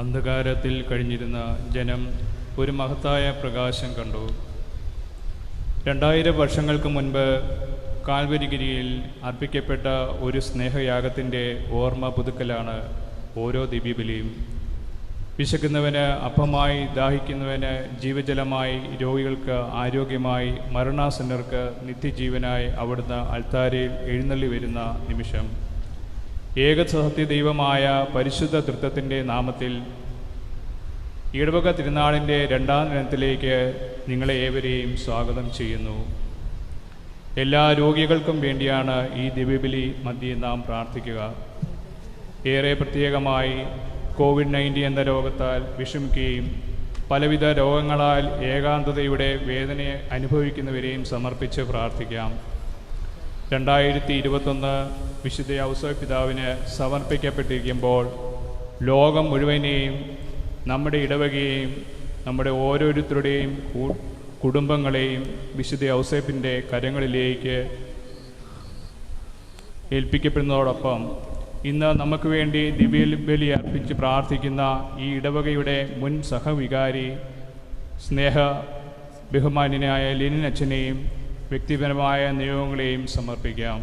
അന്ധകാരത്തിൽ കഴിഞ്ഞിരുന്ന ജനം ഒരു മഹത്തായ പ്രകാശം കണ്ടു. 2000 വർഷങ്ങൾക്ക് മുൻപ് കാൽവരിഗിരിയിൽ അർപ്പിക്കപ്പെട്ട ഒരു സ്നേഹയാഗത്തിൻ്റെ ഓർമ്മ പുതുക്കലാണ് ഓരോ ദിവ്യബലിയും. വിശക്കുന്നവന് അപ്പമായി, ദാഹിക്കുന്നവന് ജീവജലമായി, രോഗികൾക്ക് ആരോഗ്യമായി, മരണാസന്നർക്ക് നിത്യജീവനായി അവിടുന്ന് അൾത്താരയിൽ എഴുന്നള്ളി വരുന്ന നിമിഷം. ഏകസത്യ ദൈവമായ പരിശുദ്ധ തൃത്വത്തിൻ്റെ നാമത്തിൽ ഇടവക തിരുനാളിൻ്റെ 2ാം ദിനത്തിലേക്ക് നിങ്ങളെ ഏവരെയും സ്വാഗതം ചെയ്യുന്നു. എല്ലാ രോഗികൾക്കും വേണ്ടിയാണ് ഈ ദിവ്യബലി മധ്യേ നാം പ്രാർത്ഥിക്കുക. ഏറെ പ്രത്യേകമായി COVID-19 എന്ന രോഗത്താൽ വിഷമിക്കുകയും പലവിധ രോഗങ്ങളാൽ ഏകാന്തതയുടെ വേദനയെ അനുഭവിക്കുന്നവരെയും സമർപ്പിച്ച് പ്രാർത്ഥിക്കാം. 2021 വിശുദ്ധ ഔസേപ്പ് പിതാവിന് സമർപ്പിക്കപ്പെട്ടിരിക്കുമ്പോൾ ലോകം മുഴുവനെയും, നമ്മുടെ ഇടവകയെയും, നമ്മുടെ ഓരോരുത്തരുടെയും കുടുംബങ്ങളെയും വിശുദ്ധ ഔസേപ്പിൻ്റെ കരങ്ങളിലേക്ക് ഏൽപ്പിക്കപ്പെടുന്നതോടൊപ്പം ഇന്ന് നമുക്ക് വേണ്ടി ദിവ്യബലി അർപ്പിച്ച് പ്രാർത്ഥിക്കുന്ന ഈ ഇടവകയുടെ മുൻ സഹവികാരി സ്നേഹ ബഹുമാന്യനായ ലെനിൻ അച്ഛനെയും വ്യക്തിപരമായ നിയോഗങ്ങളെയും സമർപ്പിക്കാം.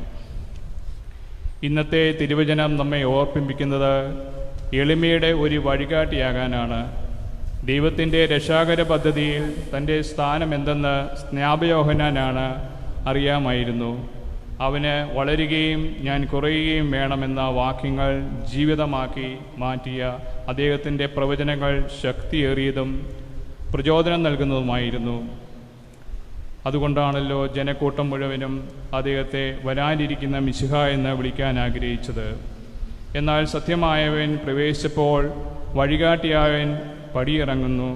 ഇന്നത്തെ തിരുവചനം നമ്മെ ഓർമ്മിപ്പിക്കുന്നത് എളിമയുടെ ഒരു വഴികാട്ടിയാകാനാണ്. ദൈവത്തിൻ്റെ രക്ഷാകര പദ്ധതിയിൽ തൻ്റെ സ്ഥാനം എന്തെന്ന് സ്നാപയോഹന്നാനാണ് അറിയാമായിരുന്നു. അവന് വളരുകയും ഞാൻ കുറയുകയും വേണമെന്ന വാക്യങ്ങൾ ജീവിതമാക്കി മാറ്റിയ അദ്ദേഹത്തിൻ്റെ പ്രവചനങ്ങൾ ശക്തിയേറിയതും പ്രചോദനം നൽകുന്നതുമായിരുന്നു. അതുകൊണ്ടാണല്ലോ ജനക്കൂട്ടം മുഴുവനും അദ്ദേഹത്തെ വരാനിരിക്കുന്ന മിശിഹ എന്ന് വിളിക്കാൻ ആഗ്രഹിച്ചത്. എന്നാൽ സത്യമായവൻ പ്രവേശിച്ചപ്പോൾ വഴികാട്ടിയായവൻ പടിയിറങ്ങുന്നു.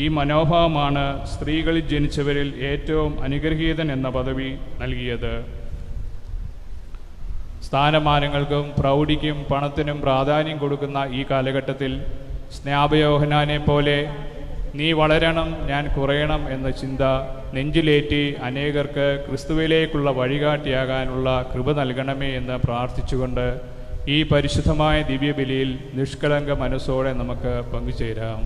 ഈ മനോഭാവമാണ് സ്ത്രീകളിൽ ജനിച്ചവരിൽ ഏറ്റവും അനുഗ്രഹീതൻ എന്ന പദവി നൽകിയത്. സ്ഥാനമാനങ്ങൾക്കും പ്രൗഢിക്കും പണത്തിനും പ്രാധാന്യം കൊടുക്കുന്ന ഈ കാലഘട്ടത്തിൽ സ്നാപയോഹന്നാനെ പോലെ നീ വളരണം, ഞാൻ കുറയണം എന്ന ചിന്ത നെഞ്ചിലേറ്റി അനേകർക്ക് ക്രിസ്തുവിലേക്കുള്ള വഴികാട്ടിയാകാനുള്ള കൃപ നൽകണമേ എന്ന് പ്രാർത്ഥിച്ചുകൊണ്ട് ഈ പരിശുദ്ധമായ ദിവ്യബലിയിൽ നിഷ്കളങ്ക മനസ്സോടെ നമുക്ക് പങ്കുചേരാം.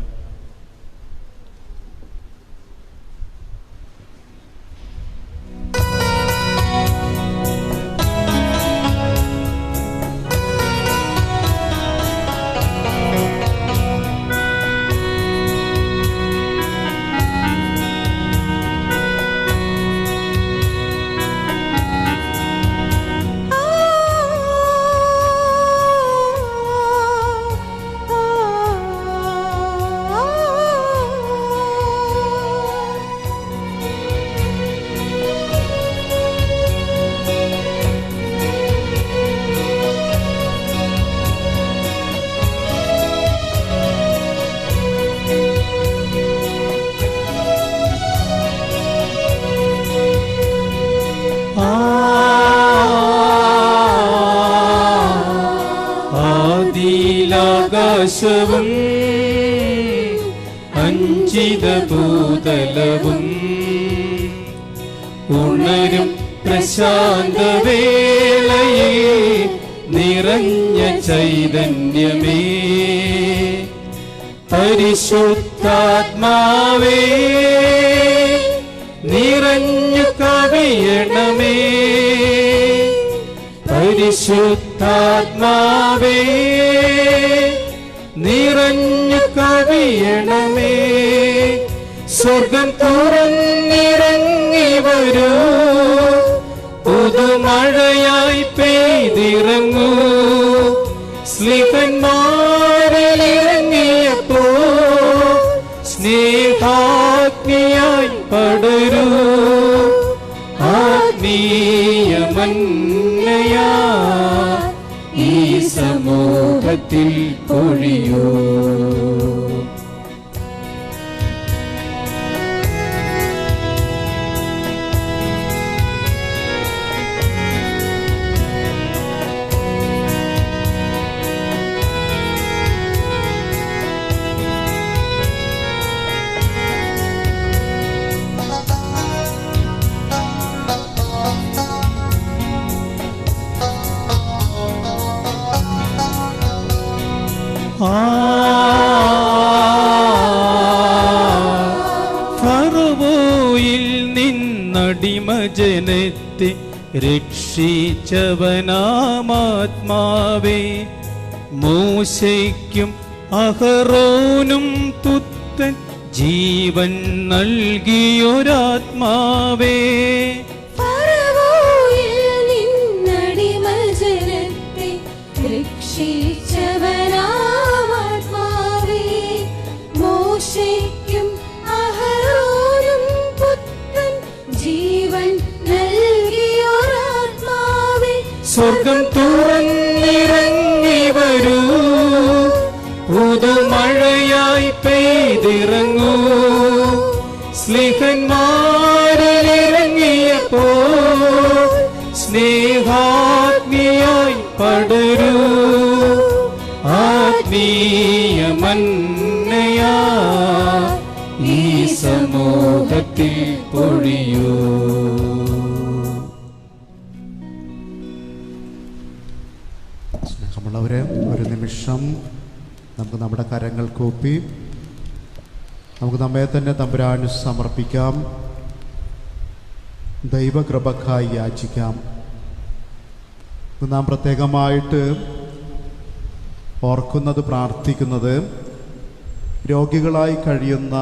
ആകാശവും അഞ്ചിത ഭൂതലവും ഉണരും പ്രശാന്തവേളയിൽ നിറഞ്ഞ ചൈതന്യമേ, പരിശുദ്ധാത്മാവേ നിറഞ്ഞു കവിയണമേ, പരിശുദ്ധാത്മാവേ നിറഞ്ഞു കവിയണമേ. സ്വർഗം തുറന്നിറങ്ങി വരൂ, പുതുമഴയായി പെയ്തിറങ്ങൂ. സ്ലിഹന്മാരിലിറങ്ങിയപ്പോ സ്നേഹാഗ്നിയായി പടരൂ. ആത്മീയമന്നയാ ഈ സമൂഹത്തിൽ പൊഴിയൂ. ജനത്തെ രക്ഷിച്ചവനാമാത്മാവേ, മോശയ്ക്കും അഹറോനും പുത്തൻ ജീവൻ നൽകിയൊരാത്മാവേ, ഫറവോയിൽ നിന്നടിമജനത്തെ രക്ഷിച്ചവനാമാത്മാവേ, മോശയ്ക്കും അഹറോനും പുത്തൻ ജീവൻ നൽകിയൊരാത്മാവേ, സ്വർഗം തുറന്നിറങ്ങി വരൂ, പുതുമഴയായി പെയ്തിറങ്ങൂ, സ്നേഹന്മാരിലിറങ്ങിയപ്പോൾ സ്നേഹാഗ്നിയായി പടരൂ, ആത്മീയമന്നയാ ഈ സമൂഹത്തിൽ പൊഴിയൂ. സ്നേഹമുള്ളവരെ, ഒരു നിമിഷം നമുക്ക് നമ്മുടെ കരങ്ങൾ കൂപ്പി നമുക്ക് നമ്മെ തന്നെ തമ്പുരാന് സമർപ്പിക്കാം. ദൈവകൃപക്കായി യാചിക്കാം. നാം പ്രത്യേകമായിട്ട് ഓർക്കുന്നത്, പ്രാർത്ഥിക്കുന്നത് രോഗികളായി കഴിയുന്ന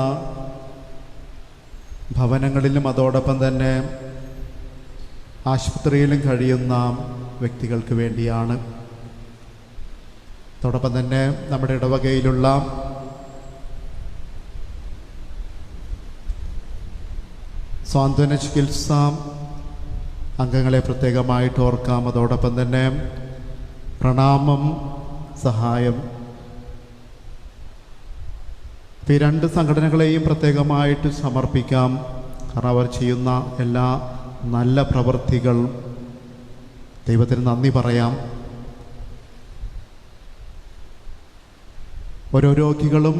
ഭവനങ്ങളിലും അതോടൊപ്പം തന്നെ ആശുപത്രിയിലും കഴിയുന്ന വ്യക്തികൾക്ക് വേണ്ടിയാണ്. അതോടൊപ്പം തന്നെ നമ്മുടെ ഇടവകയിലുള്ള സ്വാന്തന ചികിത്സ അംഗങ്ങളെ പ്രത്യേകമായിട്ട് ഓർക്കാം. അതോടൊപ്പം തന്നെ പ്രണാമം, സഹായം, ഈ രണ്ട് സംഘടനകളെയും പ്രത്യേകമായിട്ട് സമർപ്പിക്കാം. കാരണം അവർ ചെയ്യുന്ന എല്ലാ നല്ല പ്രവൃത്തികൾ ദൈവത്തിന് നന്ദി പറയാം. ഓരോ രോഗികളും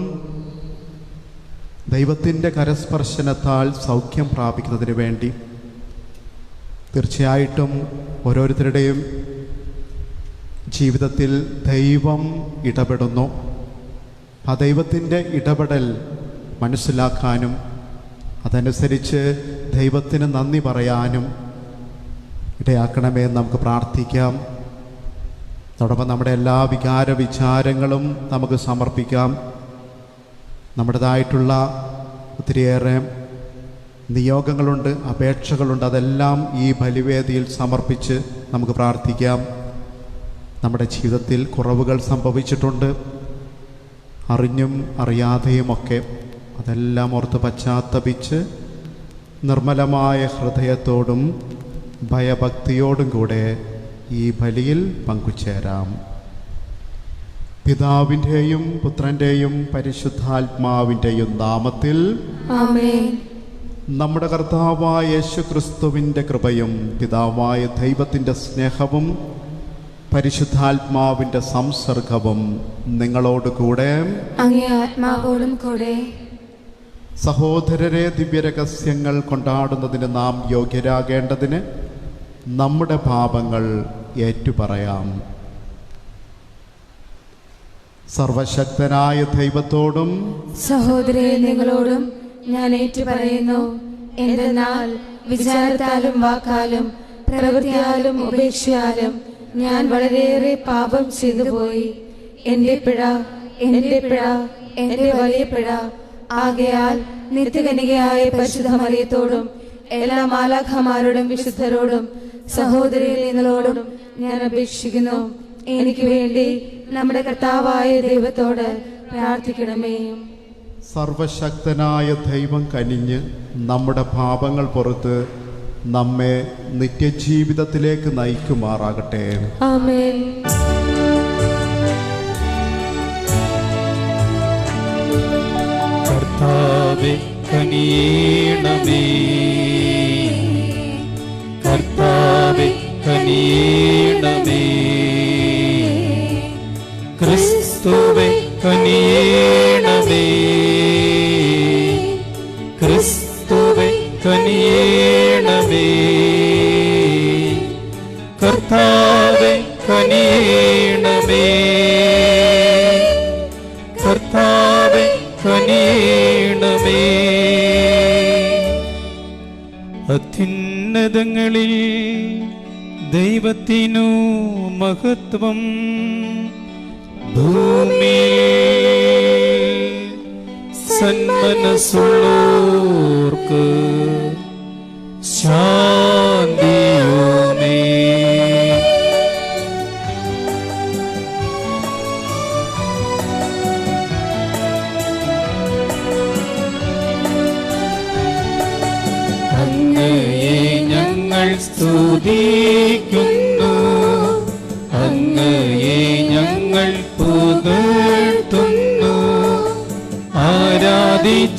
ദൈവത്തിൻ്റെ കരസ്പർശനത്താൽ സൗഖ്യം പ്രാപിക്കുന്നതിന് വേണ്ടി തീർച്ചയായിട്ടും ഓരോരുത്തരുടെയും ജീവിതത്തിൽ ദൈവം ഇടപെടുന്നു. ആ ദൈവത്തിൻ്റെ ഇടപെടൽ മനസ്സിലാക്കാനും അതനുസരിച്ച് ദൈവത്തിന് നന്ദി പറയാനും ഇടയാക്കണമേ എന്ന് നമുക്ക് പ്രാർത്ഥിക്കാം. അതോടൊപ്പം നമ്മുടെ എല്ലാ വികാര വിചാരങ്ങളും നമുക്ക് സമർപ്പിക്കാം. നമ്മുടേതായിട്ടുള്ള ഒത്തിരിയേറെ നിയോഗങ്ങളുണ്ട്, അപേക്ഷകളുണ്ട്. അതെല്ലാം ഈ ബലിവേദിയിൽ സമർപ്പിച്ച് നമുക്ക് പ്രാർത്ഥിക്കാം. നമ്മുടെ ജീവിതത്തിൽ കുറവുകൾ സംഭവിച്ചിട്ടുണ്ട്, അറിഞ്ഞും അറിയാതെയുമൊക്കെ. അതെല്ലാം ഓർത്ത് പശ്ചാത്തപിച്ച് നിർമ്മലമായ ഹൃദയത്തോടും ഭയഭക്തിയോടും കൂടെ ഈ ബലിയിൽ പങ്കുചേരാം. പിതാവിൻ്റെയും പുത്രൻ്റെയും പരിശുദ്ധാത്മാവിൻ്റെയും നാമത്തിൽ ആമേൻ. നമ്മുടെ കർത്താവായ യേശുക്രിസ്തുവിൻ്റെ കൃപയും പിതാവായ ദൈവത്തിൻ്റെ സ്നേഹവും പരിശുദ്ധാത്മാവിൻ്റെ സംസർഗവും നിങ്ങളോട് കൂടെ അങ്ങേ ആത്മാവോടും കൂടെ. സഹോദരരെ, ദിവ്യരഹസ്യങ്ങൾ കൊണ്ടാടുന്നതിന് നാം യോഗ്യരാകേണ്ടതിന് നമ്മുടെ പാപങ്ങൾ ഏറ്റുപറയാം. സർവശക്തനായ ദൈവത്തോടും സഹോദരരെ, നിങ്ങളോടും ഞാൻ ഏറ്റുപറയുന്നു. എന്തെന്നാൽ വിചാരത്താലും വാക്കാലും പ്രവൃത്തിയാലും ഉപേക്ഷയാലും ഞാൻ വളരെയേറെ പാപം ചെയ്തുപോയി. എൻ്റെ പിഴ, എൻ്റെ പിഴ, എൻ്റെ വലിയ പിഴ. ആകയാൽ നിത്യകന്യകയായ പരിശുദ്ധ മറിയത്തോടും എല്ലാ മാലാഖമാരോടും വിശുദ്ധരോടും സഹോദരരെ, നിങ്ങളോടും ഞാൻ അപേക്ഷിക്കുന്നു, എനിക്ക് വേണ്ടി നമ്മുടെ കർത്താവായ ദൈവത്തോട് പ്രാർത്ഥിക്കണമേ. സർവശക്തനായ ദൈവം കനിഞ്ഞ് നമ്മുടെ പാപങ്ങൾ പുറത്ത് നമ്മെ നിത്യജീവിതത്തിലേക്ക് നയിക്കുമാറാകട്ടെ. ആമേൻ. കർത്താവേ കനിയണമേ, കർത്താവേ കനിയണമേ, ക്രിസ്തുവേ കനിയണമേ, ക്രിസ്തുവേ കനിയണമേ, കർത്താവേ കനിയണമേ, കർത്താവേ കനിയണമേ. അത്യുന്നതനായ ഉന്നതങ്ങളിൽ ദൈവത്തിനു മഹത്വം. ഭൂമിയിൽ സന്മനസ്സുള്ളോർക്ക് ശാന്തിയുമേ. അങ്ങയെ ഞങ്ങൾ സ്തുതിക്കുന്നു, അങ്ങയെ ഞങ്ങൾ പുകഴ്ത്തുന്നു, ആരാധിച്ചങ്ങയെ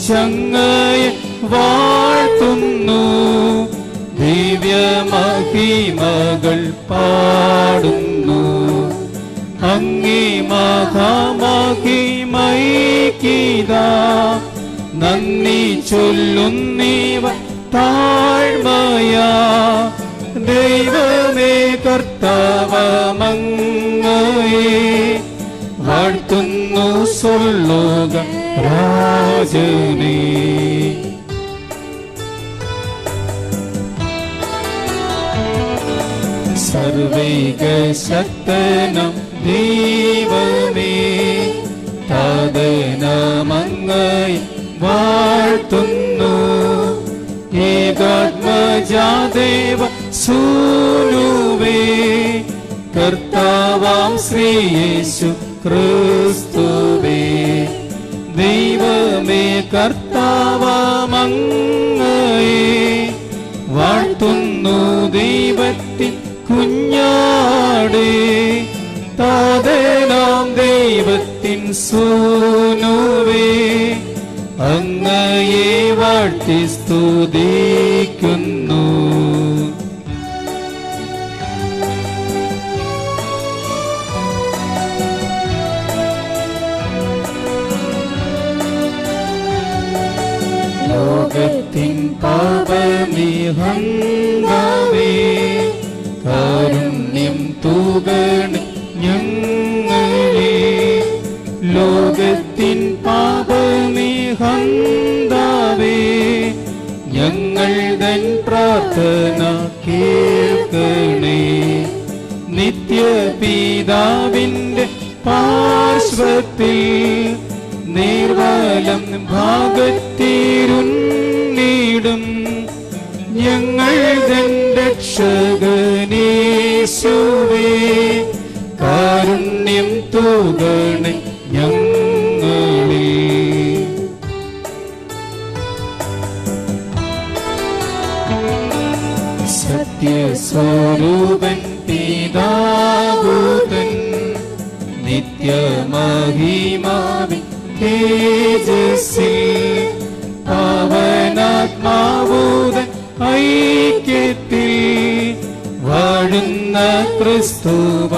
വാഴ്ത്തുന്നു, ദിവ്യമഹിമകൾ പാടുന്നു. അങ്ങേ മഹാമഹിമൈക്കിതാ നന്ദി ചൊല്ലുന്നീവ താഴ്മയാ. ദൈവമേ കർത്താവമങ്ങയെ വാഴ്ത്തുന്നു സൊല്ലുക രാജനേ. സർവൈക ശക്തനം ദൈവമേ താതനമങ്ങയെ വാഴ്ത്തുന്നു. ഏകാത്മജാദേവ സൂനുവേ കർത്താവാം ശ്രീയേശു ക്രിസ്തുവേ. ദൈവമേ കർത്താവാമങ്ങയെ വാഴ്ത്തുന്നു. ദൈവത്തിൻ കുഞ്ഞാടേ താതനാം ദൈവത്തിൻ സൂനുവേ അങ്ങയെ വാഴ്ത്തി സ്തുതിക്കുന്നു. ലോകത്തിൻ പാപനിഹന്താവേ കാരുണ്യം തൂകണേ ഞങ്ങളെ. ലോകത്തിൻ പാപനിഹന്താവേ ഞങ്ങൾ തൻ പ്രാർത്ഥന കേൾക്കണേ. നിത്യപിതാവിന്റെ പാർശ്വത്തിൽ നിർവലം ഭാഗത്തിരുന്നിടും ഞങ്ങൾ തൻ രക്ഷകനേശുവേ കാരുണ്യം തൂകണേ ഞങ്ങളിൽ. സത്യസ്വരൂപൻ പിതാഭൂതൻ നിത്യമഹിമാവിൻ തേജസ്സിൽ പാവനാത്മാവൂതൻ ഐക്യത്തിൽ വാഴുന്ന ക്രിസ്തുവ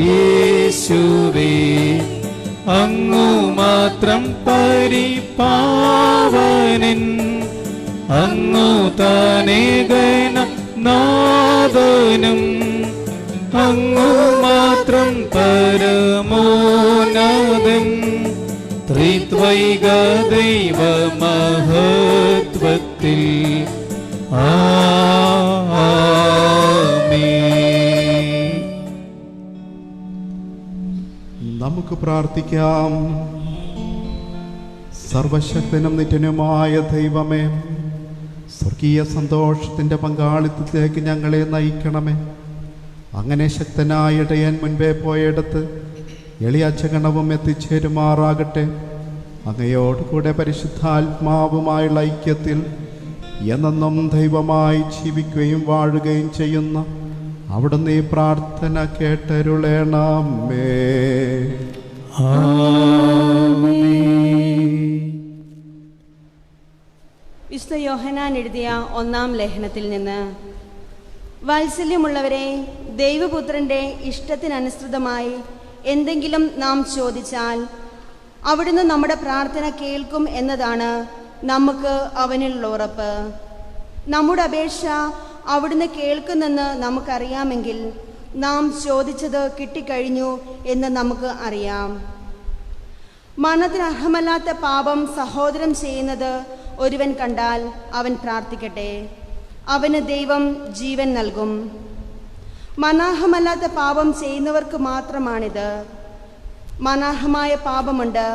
യേശുവേ അങ്ങു മാത്രം പരിപാവനൻ. അങ്ങു താനേകന നാദനും അങ്ങു മാത്രം പരമോന്നതൻ. ത്രിത്വൈക ദൈവ മഹത്വത്തിൽ ആമേൻ. നമുക്ക് പ്രാർത്ഥിക്കാം. സർവശക്തനും നിത്യനുമായ ദൈവമേ, സ്വർഗീയ സന്തോഷത്തിൻ്റെ പങ്കാളിത്തത്തിലേക്ക് ഞങ്ങളെ നയിക്കണമേ. അങ്ങനെ ശക്തനായ ഇടയൻ മുൻപേ പോയെടുത്ത് എളിയച്ചഗണവും എത്തിച്ചേരുമാറാകട്ടെ. അങ്ങയോടുകൂടെ പരിശുദ്ധാത്മാവുമായുള്ള ഐക്യത്തിൽ എന്നെന്നും ദൈവമായി ജീവിക്കുകയും വാഴുകയും ചെയ്യുന്ന അവിടുന്ന് ഈ പ്രാർത്ഥന കേട്ടരുളേണമേ. വിശുദ്ധ യോഹന്നാൻ എഴുതിയ 1-ാം ലേഖനത്തിൽ നിന്ന്: വാത്സല്യമുള്ളവരെ, ദൈവപുത്രന്റെ ഇഷ്ടത്തിനനുസൃതമായി എന്തെങ്കിലും നാം ചോദിച്ചാൽ അവിടുന്ന് നമ്മുടെ പ്രാർത്ഥന കേൾക്കും എന്നതാണ് നമുക്ക് അവനിലുള്ള ഉറപ്പ്. നമ്മുടെ അപേക്ഷ അവിടുന്ന് കേൾക്കുന്നെന്ന് നമുക്കറിയാമെങ്കിൽ നാം ചോദിച്ചത് കിട്ടിക്കഴിഞ്ഞു എന്ന് നമുക്ക് അറിയാം. മരണത്തിന് അർഹമല്ലാത്ത പാപം സഹോദരൻ ചെയ്യുന്നത് ഒരുവൻ കണ്ടാൽ അവൻ പ്രാർത്ഥിക്കട്ടെ. അവന് ദൈവം ജീവൻ നൽകും. മനാഹമല്ലാത്ത പാപം ചെയ്യുന്നവർക്ക് മാത്രമാണിത്. മനാഹമായ പാപമുണ്ട്,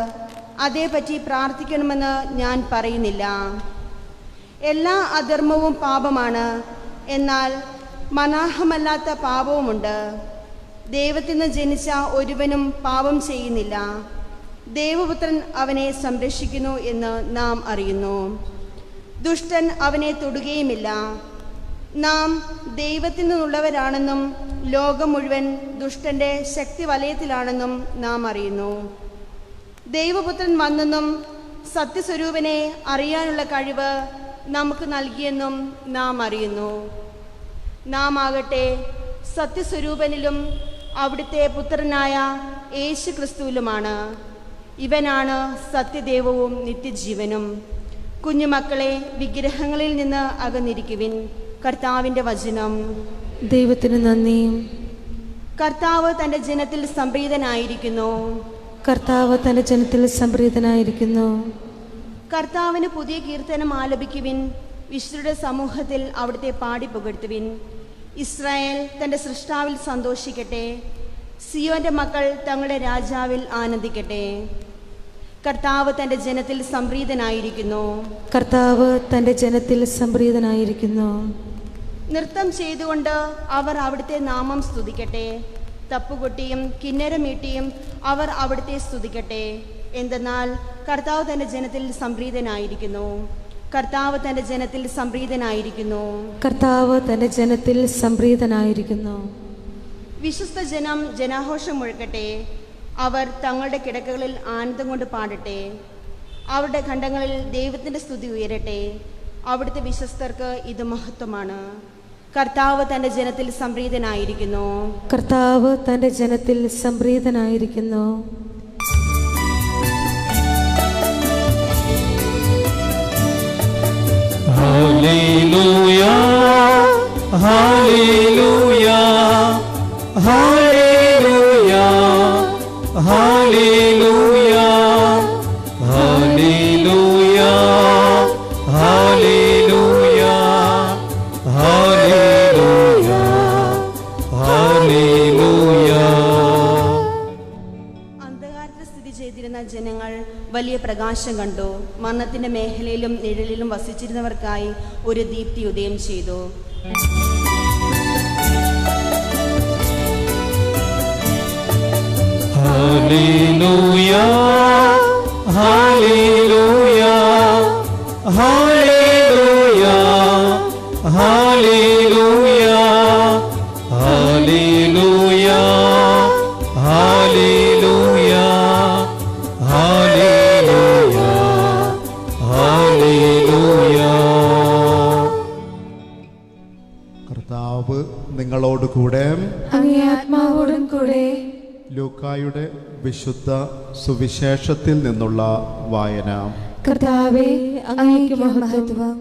അതേപറ്റി പ്രാർത്ഥിക്കണമെന്ന് ഞാൻ പറയുന്നില്ല. എല്ലാ അധർമ്മവും പാപമാണ്, എന്നാൽ മനാഹമല്ലാത്ത പാപവുമുണ്ട്. ദൈവത്തിൽ നിന്ന് ജനിച്ച ഒരുവനും പാപം ചെയ്യുന്നില്ല. ദൈവപുത്രൻ അവനെ സംരക്ഷിക്കുന്നു എന്ന് നാം അറിയുന്നു. ദുഷ്ടൻ അവനെ തൊടുകയുമില്ല. നാം ദൈവത്തിൽ നിന്നുള്ളവരാണെന്നും ലോകം മുഴുവൻ ദുഷ്ടൻ്റെ ശക്തി വലയത്തിലാണെന്നും നാം അറിയുന്നു. ദൈവപുത്രൻ വന്നെന്നും സത്യസ്വരൂപനെ അറിയാനുള്ള കഴിവ് നമുക്ക് നൽകിയെന്നും നാം അറിയുന്നു. നാം ആകട്ടെ സത്യസ്വരൂപനിലും അവിടുത്തെ പുത്രനായ യേശു ക്രിസ്തുവിലുമാണ്. ഇവനാണ് സത്യദൈവവും നിത്യജീവനും. കുഞ്ഞുമക്കളെ, വിഗ്രഹങ്ങളിൽ നിന്ന് അകന്നിരിക്കുവിൻ. കർത്താവിൻ്റെ വചനം. ദൈവത്തിന് നന്ദി. കർത്താവ് തൻ്റെ ജനത്തിൽ സംപ്രീതനായിരിക്കുന്നു. കർത്താവ് തന്റെ ജനത്തിൽ സംപ്രീതനായിരിക്കുന്നു. കർത്താവിന് പുതിയ കീർത്തനം ആലപിക്കുവിൻ. വിശുദ്ധരുടെ സമൂഹത്തിൽ അവിടുത്തെ പാടി പുകഴ്ത്തുവിൻ. ഇസ്രായേൽ തൻ്റെ സൃഷ്ടാവിൽ സന്തോഷിക്കട്ടെ. സിയോന്റെ മക്കൾ തങ്ങളുടെ രാജാവിൽ ആനന്ദിക്കട്ടെ. കർത്താവ് തൻ്റെ ജനത്തിൽ സംപ്രീതനായിരിക്കുന്നു. കർത്താവ് തന്റെ ജനത്തിൽ സംപ്രീതനായിരിക്കുന്നു. നൃത്തം ചെയ്തുകൊണ്ട് അവർ അവിടുത്തെ നാമം സ്തുതിക്കട്ടെ. തപ്പുകൊട്ടിയും കിന്നരമീട്ടിയും അവർ അവിടുത്തെ സ്തുതിക്കട്ടെ. എന്തെന്നാൽ കർത്താവ് തൻ്റെ ജനത്തിൽ സംപ്രീതനായിരിക്കുന്നു. കർത്താവ് തൻ്റെ ജനത്തിൽ സംപ്രീതനായിരിക്കുന്നു. കർത്താവ് തന്റെ ജനത്തിൽ സംപ്രീതനായിരിക്കുന്നു. വിശ്വസ്ത ജനം ജനാഘോഷം മുഴക്കട്ടെ. അവർ തങ്ങളുടെ കിടക്കകളിൽ ആനന്ദം കൊണ്ട് പാടട്ടെ. അവരുടെ ഖണ്ഡങ്ങളിൽ ദൈവത്തിൻ്റെ സ്തുതി ഉയരട്ടെ. അവിടുത്തെ വിശ്വസ്തർക്ക് ഇത് മഹത്വമാണ്. കർത്താവ് തൻ്റെ ജനത്തിൽ സംപ്രീതനായിരിക്കുന്നു. കർത്താവ് തന്റെ ജനത്തിൽ സംപ്രീതനായിരിക്കുന്നു. ഹല്ലേലൂയ, ഹല്ലേലൂയ, ഹല്ലേലൂയ, ഹല്ലേലൂയ, ഹല്ലേലൂയ, ഹല്ലേലൂയ, ഹല്ലേലൂയ, ഹല്ലേലൂയ. അന്ധകാരത്തിൽ സ്ഥിതി ചെയ്തിരുന്ന ജനങ്ങൾ വലിയ പ്രകാശം കണ്ടു. മരണത്തിന്റെ മേഖലയിലും നിഴലിലും വസിച്ചിരുന്നവർക്കായി ഒരു ദീപ്തി ഉദയം ചെയ്തു. ഹല്ലേലൂയ, ഹല്ലേലൂയ, ഹല്ലേലൂയ, ഹല്ലേലൂയ, ഹല്ലേലൂയ, ഹല്ലേലൂയ, ഹല്ലേലൂയ, ഹല്ലേലൂയ. കർത്താവ് നിങ്ങളോടുകൂടെ. അങ്ങേ ആത്മാവോടും കൂടെ. ലൂക്കായുടെ വിശുദ്ധ സുവിശേഷത്തിൽ നിന്നുള്ള വായന. കർത്താവേ, അങ്ങേക്ക് മഹത്വം.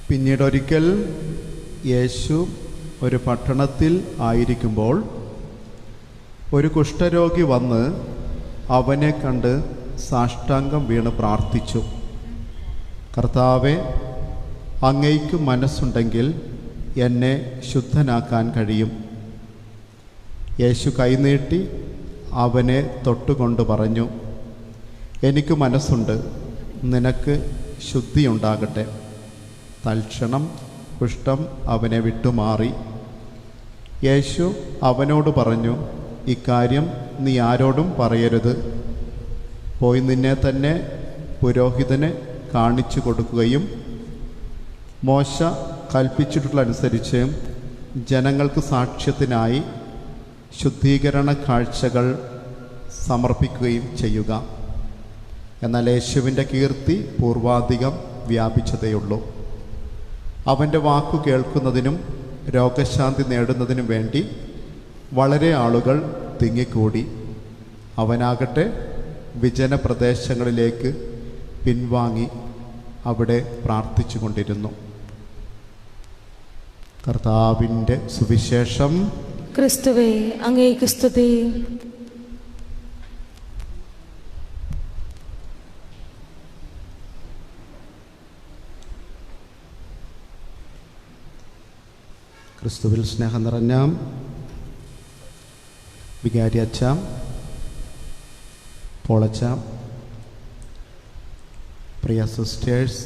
പിന്നീടൊരിക്കൽ യേശു ഒരു പട്ടണത്തിൽ ആയിരിക്കുമ്പോൾ ഒരു കുഷ്ഠരോഗി വന്ന് അവനെ കണ്ട് സാഷ്ടാംഗം വീണ് പ്രാർത്ഥിച്ചു. കർത്താവെ, അങ്ങയ്ക്ക് മനസ്സുണ്ടെങ്കിൽ എന്നെ ശുദ്ധനാക്കാൻ കഴിയും. യേശു കൈനീട്ടി അവനെ തൊട്ടുകൊണ്ട് പറഞ്ഞു, എനിക്ക് മനസ്സുണ്ട്, നിനക്ക് ശുദ്ധിയുണ്ടാകട്ടെ. തൽക്ഷണം കുഷ്ഠം അവനെ വിട്ടുമാറി. യേശു അവനോട് പറഞ്ഞു, ഇക്കാര്യം നീ ആരോടും പറയരുത്. പോയി നിന്നെ തന്നെ പുരോഹിതനെ കാണിച്ചു കൊടുക്കുകയും മോശ കൽപ്പിച്ചിട്ടുള്ളതനുസരിച്ച് ജനങ്ങൾക്ക് സാക്ഷ്യത്തിനായി ശുദ്ധീകരണ കാഴ്ചകൾ സമർപ്പിക്കുകയും ചെയ്യുക. എന്നാൽ യേശുവിൻ്റെ കീർത്തി പൂർവാധികം വ്യാപിച്ചതേയുള്ളൂ. അവൻ്റെ വാക്കു കേൾക്കുന്നതിനും രോഗശാന്തി നേടുന്നതിനും വേണ്ടി വളരെ ആളുകൾ തിങ്ങിക്കൂടി. അവനാകട്ടെ വിജന പ്രദേശങ്ങളിലേക്ക് പിൻവാങ്ങി അവിടെ പ്രാർത്ഥിച്ചു കൊണ്ടിരുന്നു. കർത്താവിൻ്റെ സുവിശേഷം. ക്രിസ്തുവേ, അങ്ങേക്ക് സ്തുതി. ക്രിസ്തുവിൽ സ്നേഹം നിറഞ്ഞ വികാരി അച്ഛ, പോളച്ച, പ്രിയ സിസ്റ്റേഴ്സ്,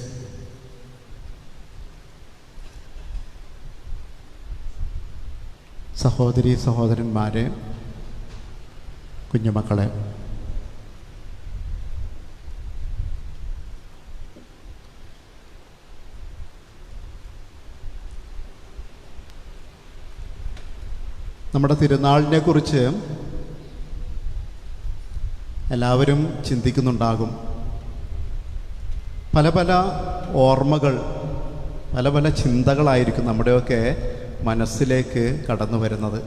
സഹോദരി സഹോദരന്മാരെ, കുഞ്ഞുമക്കളെ, നമ്മുടെ തിരുനാളിനെ കുറിച്ച് എല്ലാവരും ചിന്തിക്കുന്നുണ്ടാകും. പല പല ഓർമ്മകൾ, പല പല ചിന്തകളായിരിക്കും നമ്മുടെയൊക്കെ മനസ്സിലേക്ക് കടന്നു വരുന്നത്.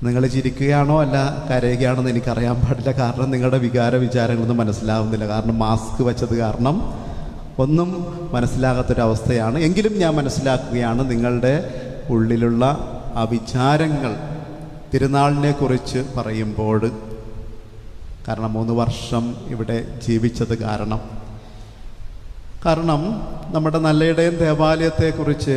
നിങ്ങൾ ചിരിക്കുകയാണോ അല്ല കരയുകയാണോ എന്ന് എനിക്കറിയാൻ പാടില്ല. കാരണം നിങ്ങളുടെ വികാര വിചാരങ്ങളൊന്നും മനസ്സിലാവുന്നില്ല. കാരണം മാസ്ക് വെച്ചത് കാരണം ഒന്നും മനസ്സിലാകാത്തൊരവസ്ഥയാണ്. എങ്കിലും ഞാൻ മനസ്സിലാക്കുകയാണ് നിങ്ങളുടെ ഉള്ളിലുള്ള ആ വിചാരങ്ങൾ തിരുനാളിനെ കുറിച്ച് പറയുമ്പോൾ. കാരണം 3 വർഷം ഇവിടെ ജീവിച്ചത് കാരണം നമ്മുടെ നല്ലയിടയൻ ദേവാലയത്തെക്കുറിച്ച്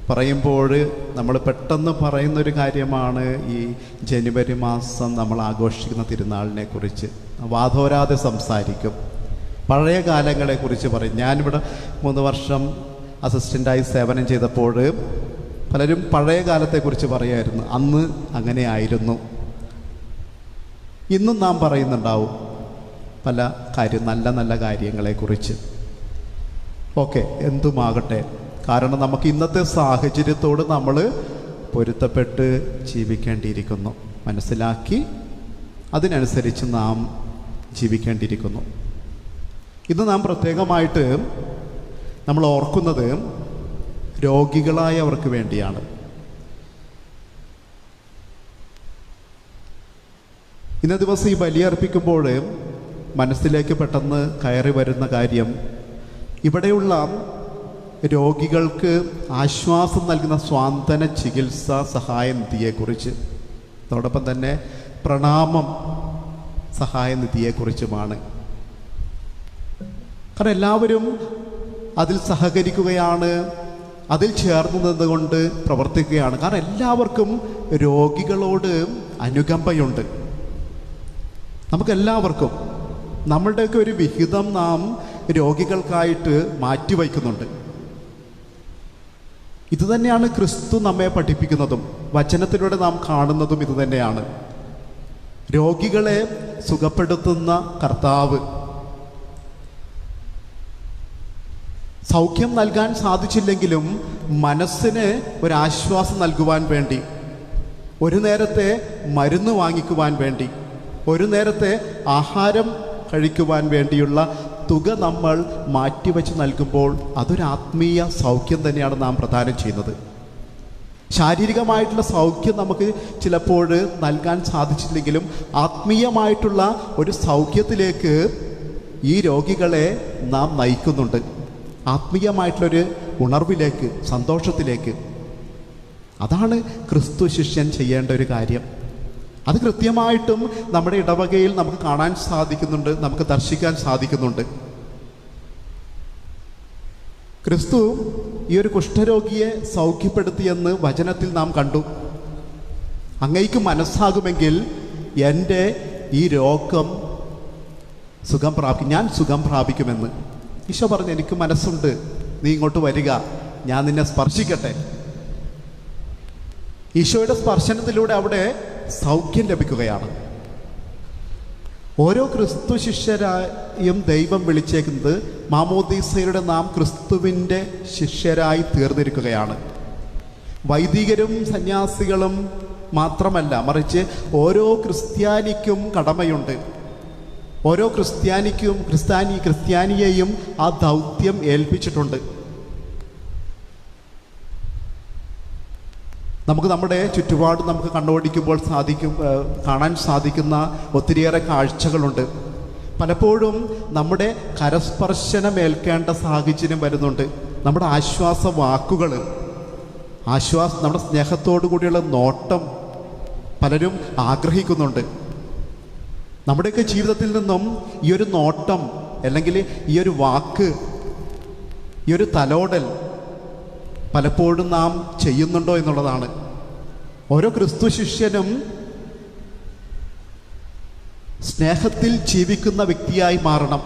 പറയുമ്പോൾ നമ്മൾ പെട്ടെന്ന് പറയുന്നൊരു കാര്യമാണ് ഈ ജനുവരി മാസം നമ്മൾ ആഘോഷിക്കുന്ന തിരുനാളിനെ കുറിച്ച്. വാതോരാതെ സംസാരിക്കും, പഴയ കാലങ്ങളെക്കുറിച്ച് പറയും. ഞാനിവിടെ 3 വർഷം അസിസ്റ്റൻ്റായി സേവനം ചെയ്തപ്പോൾ പലരും പഴയ കാലത്തെക്കുറിച്ച് പറയുമായിരുന്നു. അന്ന് അങ്ങനെയായിരുന്നു. ഇന്നും നാം പറയുന്നുണ്ടാവും പല നല്ല നല്ല കാര്യങ്ങളെക്കുറിച്ച്. ഓക്കെ, എന്തുമാകട്ടെ. കാരണം നമുക്ക് ഇന്നത്തെ സാഹചര്യത്തോട് നമ്മൾ പൊരുത്തപ്പെട്ട് ജീവിക്കേണ്ടിയിരിക്കുന്നു, മനസ്സിലാക്കി അതിനനുസരിച്ച് നാം ജീവിക്കേണ്ടിയിരിക്കുന്നു. ഇത് നാം പ്രത്യേകമായിട്ട് നമ്മൾ ഓർക്കുന്നത് രോഗികളായവർക്ക് വേണ്ടിയാണ്. ഇന്ന ദിവസം ഈ ബലിയർപ്പിക്കുമ്പോൾ മനസ്സിലേക്ക് പെട്ടെന്ന് കയറി വരുന്ന കാര്യം, ഇവിടെയുള്ള രോഗികൾക്ക് ആശ്വാസം നൽകുന്ന സ്വാന്തന ചികിത്സാ സഹായ നിധിയെക്കുറിച്ച്, അതോടൊപ്പം തന്നെ പ്രണാമം സഹായ നിധിയെക്കുറിച്ചുമാണ്. കാരണം എല്ലാവരും അതിൽ സഹകരിക്കുകയാണ്, അതിൽ ചേർന്ന് നിന്നുകൊണ്ട് പ്രവർത്തിക്കുകയാണ്. കാരണം എല്ലാവർക്കും രോഗികളോട് അനുകമ്പയുണ്ട്. നമുക്കെല്ലാവർക്കും നമ്മളുടെയൊക്കെ ഒരു വിഹിതം നാം രോഗികൾക്കായിട്ട് മാറ്റിവയ്ക്കുന്നുണ്ട്. ഇതുതന്നെയാണ് ക്രിസ്തു നമ്മെ പഠിപ്പിക്കുന്നതും വചനത്തിലൂടെ നാം കാണുന്നതും ഇതുതന്നെയാണ്. രോഗികളെ സുഖപ്പെടുത്തുന്ന കർത്താവ് സൗഖ്യം നൽകാൻ സാധിച്ചില്ലെങ്കിലും മനസ്സിന് ഒരാശ്വാസം നൽകുവാൻ വേണ്ടി, ഒരു നേരത്തെ മരുന്ന് വാങ്ങിക്കുവാൻ വേണ്ടി, ഒരു നേരത്തെ ആഹാരം കഴിക്കുവാൻ വേണ്ടിയുള്ള തുക നമ്മൾ മാറ്റിവെച്ച് നൽകുമ്പോൾ അതൊരു ആത്മീയ സൗഖ്യം തന്നെയാണ് നാം പ്രദാനം ചെയ്യുന്നത്. ശാരീരികമായിട്ടുള്ള സൗഖ്യം നമുക്ക് ചിലപ്പോൾ നൽകാൻ സാധിച്ചില്ലെങ്കിലും ആത്മീയമായിട്ടുള്ള ഒരു സൗഖ്യത്തിലേക്ക് ഈ രോഗികളെ നാം നയിക്കുന്നുണ്ട്. ആത്മീയമായിട്ടുള്ളൊരു ഉണർവിലേക്ക്, സന്തോഷത്തിലേക്ക്. അതാണ് ക്രിസ്തു ശിഷ്യൻ ചെയ്യേണ്ട ഒരു കാര്യം. അത് കൃത്യമായിട്ടും നമ്മുടെ ഇടവകയിൽ നമുക്ക് കാണാൻ സാധിക്കുന്നുണ്ട്, നമുക്ക് ദർശിക്കാൻ സാധിക്കുന്നുണ്ട്. ക്രിസ്തു ഈ ഒരു കുഷ്ഠരോഗിയെ സൗഖ്യപ്പെടുത്തിയെന്ന് വചനത്തിൽ നാം കണ്ടു. അങ്ങയ്ക്ക് മനസ്സാകുമെങ്കിൽ എൻ്റെ ഈ രോഗം ഞാൻ സുഖം പ്രാപിക്കുമെന്ന് ഈശോ പറഞ്ഞു. എനിക്ക് മനസ്സുണ്ട്, നീ ഇങ്ങോട്ട് വരിക, ഞാൻ നിന്നെ സ്പർശിക്കട്ടെ. ഈശോയുടെ സ്പർശനത്തിലൂടെ അവിടെ സൗഖ്യം ലഭിക്കുകയാണ്. ഓരോ ക്രിസ്തു ശിഷ്യരായും ദൈവം വിളിച്ചേക്കുന്നത് മാമോദീസയുടെ നാം ക്രിസ്തുവിൻ്റെ ശിഷ്യരായി തീർന്നിരിക്കുകയാണ്. വൈദികരും സന്യാസികളും മാത്രമല്ല, മറിച്ച് ഓരോ ക്രിസ്ത്യാനിക്കും കടമയുണ്ട്. ഓരോ ക്രിസ്ത്യാനിയെയും ആ ദൗത്യം ഏൽപ്പിച്ചിട്ടുണ്ട്. നമുക്ക് നമ്മുടെ ചുറ്റുപാട് നമുക്ക് കണ്ണോടിക്കുമ്പോൾ കാണാൻ സാധിക്കുന്ന ഒത്തിരിയേറെ കാഴ്ചകളുണ്ട്. പലപ്പോഴും നമ്മുടെ കരസ്പർശനം ഏൽക്കേണ്ട സാഹചര്യം വരുന്നുണ്ട്. നമ്മുടെ ആശ്വാസ വാക്കുകൾ, നമ്മുടെ സ്നേഹത്തോടു കൂടിയുള്ള നോട്ടം പലരും ആഗ്രഹിക്കുന്നുണ്ട്. നമ്മുടെയൊക്കെ ജീവിതത്തിൽ നിന്നും ഈ ഒരു നോട്ടം, അല്ലെങ്കിൽ ഈ ഒരു വാക്ക്, ഈ ഒരു തലോടൽ പലപ്പോഴും നാം ചെയ്യുന്നുണ്ടോ എന്നുള്ളതാണ്. ഓരോ ക്രിസ്തു ശിഷ്യനും സ്നേഹത്തിൽ ജീവിക്കുന്ന വ്യക്തിയായി മാറണം,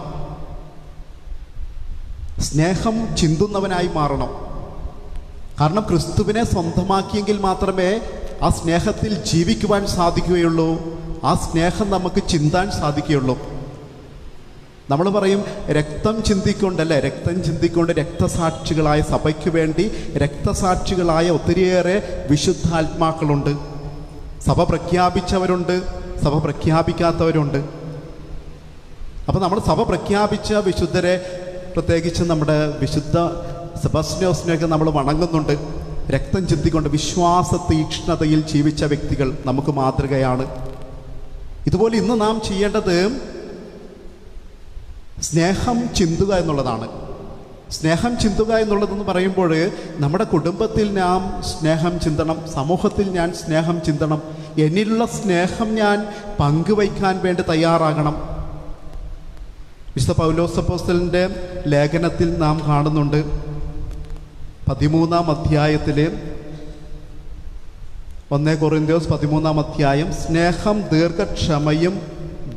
സ്നേഹം ചിന്തുന്നവനായി മാറണം. കാരണം ക്രിസ്തുവിനെ സ്വന്തമാക്കിയെങ്കിൽ മാത്രമേ ആ സ്നേഹത്തിൽ ജീവിക്കുവാൻ സാധിക്കുകയുള്ളൂ, ആ സ്നേഹം നമുക്ക് ചിന്താൻ സാധിക്കുകയുള്ളൂ. നമ്മൾ പറയും രക്തം ചിന്തിക്കൊണ്ടല്ലേ, രക്തം ചിന്തിക്കൊണ്ട് രക്തസാക്ഷികളായ സഭയ്ക്ക് വേണ്ടി രക്തസാക്ഷികളായ ഒത്തിരിയേറെ വിശുദ്ധാത്മാക്കളുണ്ട്. സഭ പ്രഖ്യാപിച്ചവരുണ്ട്, സഭ പ്രഖ്യാപിക്കാത്തവരുണ്ട്. അപ്പോൾ നമ്മൾ സഭ പ്രഖ്യാപിച്ച വിശുദ്ധരെ, പ്രത്യേകിച്ച് നമ്മുടെ വിശുദ്ധ സെബാസ്റ്റ്യാനോസിനെയൊക്കെ നമ്മൾ വണങ്ങുന്നുണ്ട്. രക്തം ചിന്തിക്കൊണ്ട് വിശ്വാസ തീക്ഷ്ണതയിൽ ജീവിച്ച വ്യക്തികൾ നമുക്ക് മാതൃകയാണ്. ഇതുപോലെ ഇന്ന് നാം ചെയ്യേണ്ടത് സ്നേഹം ചിന്തുക എന്നുള്ളതാണ്. സ്നേഹം ചിന്തുക എന്നുള്ളതെന്ന് പറയുമ്പോൾ നമ്മുടെ കുടുംബത്തിൽ നാം സ്നേഹം ചിന്തണം, സമൂഹത്തിൽ ഞാൻ സ്നേഹം ചിന്തണം, എന്നിലുള്ള സ്നേഹം ഞാൻ പങ്കുവയ്ക്കാൻ വേണ്ടി തയ്യാറാകണം. വിശുദ്ധ പൗലോസ് അപ്പോസ്തലൻ്റെ ലേഖനത്തിൽ നാം കാണുന്നുണ്ട്, 13-ാം അധ്യായത്തിൽ 1 കൊറിന്ത്യസ് 13-ാം അധ്യായം, സ്നേഹം ദീർഘക്ഷമയും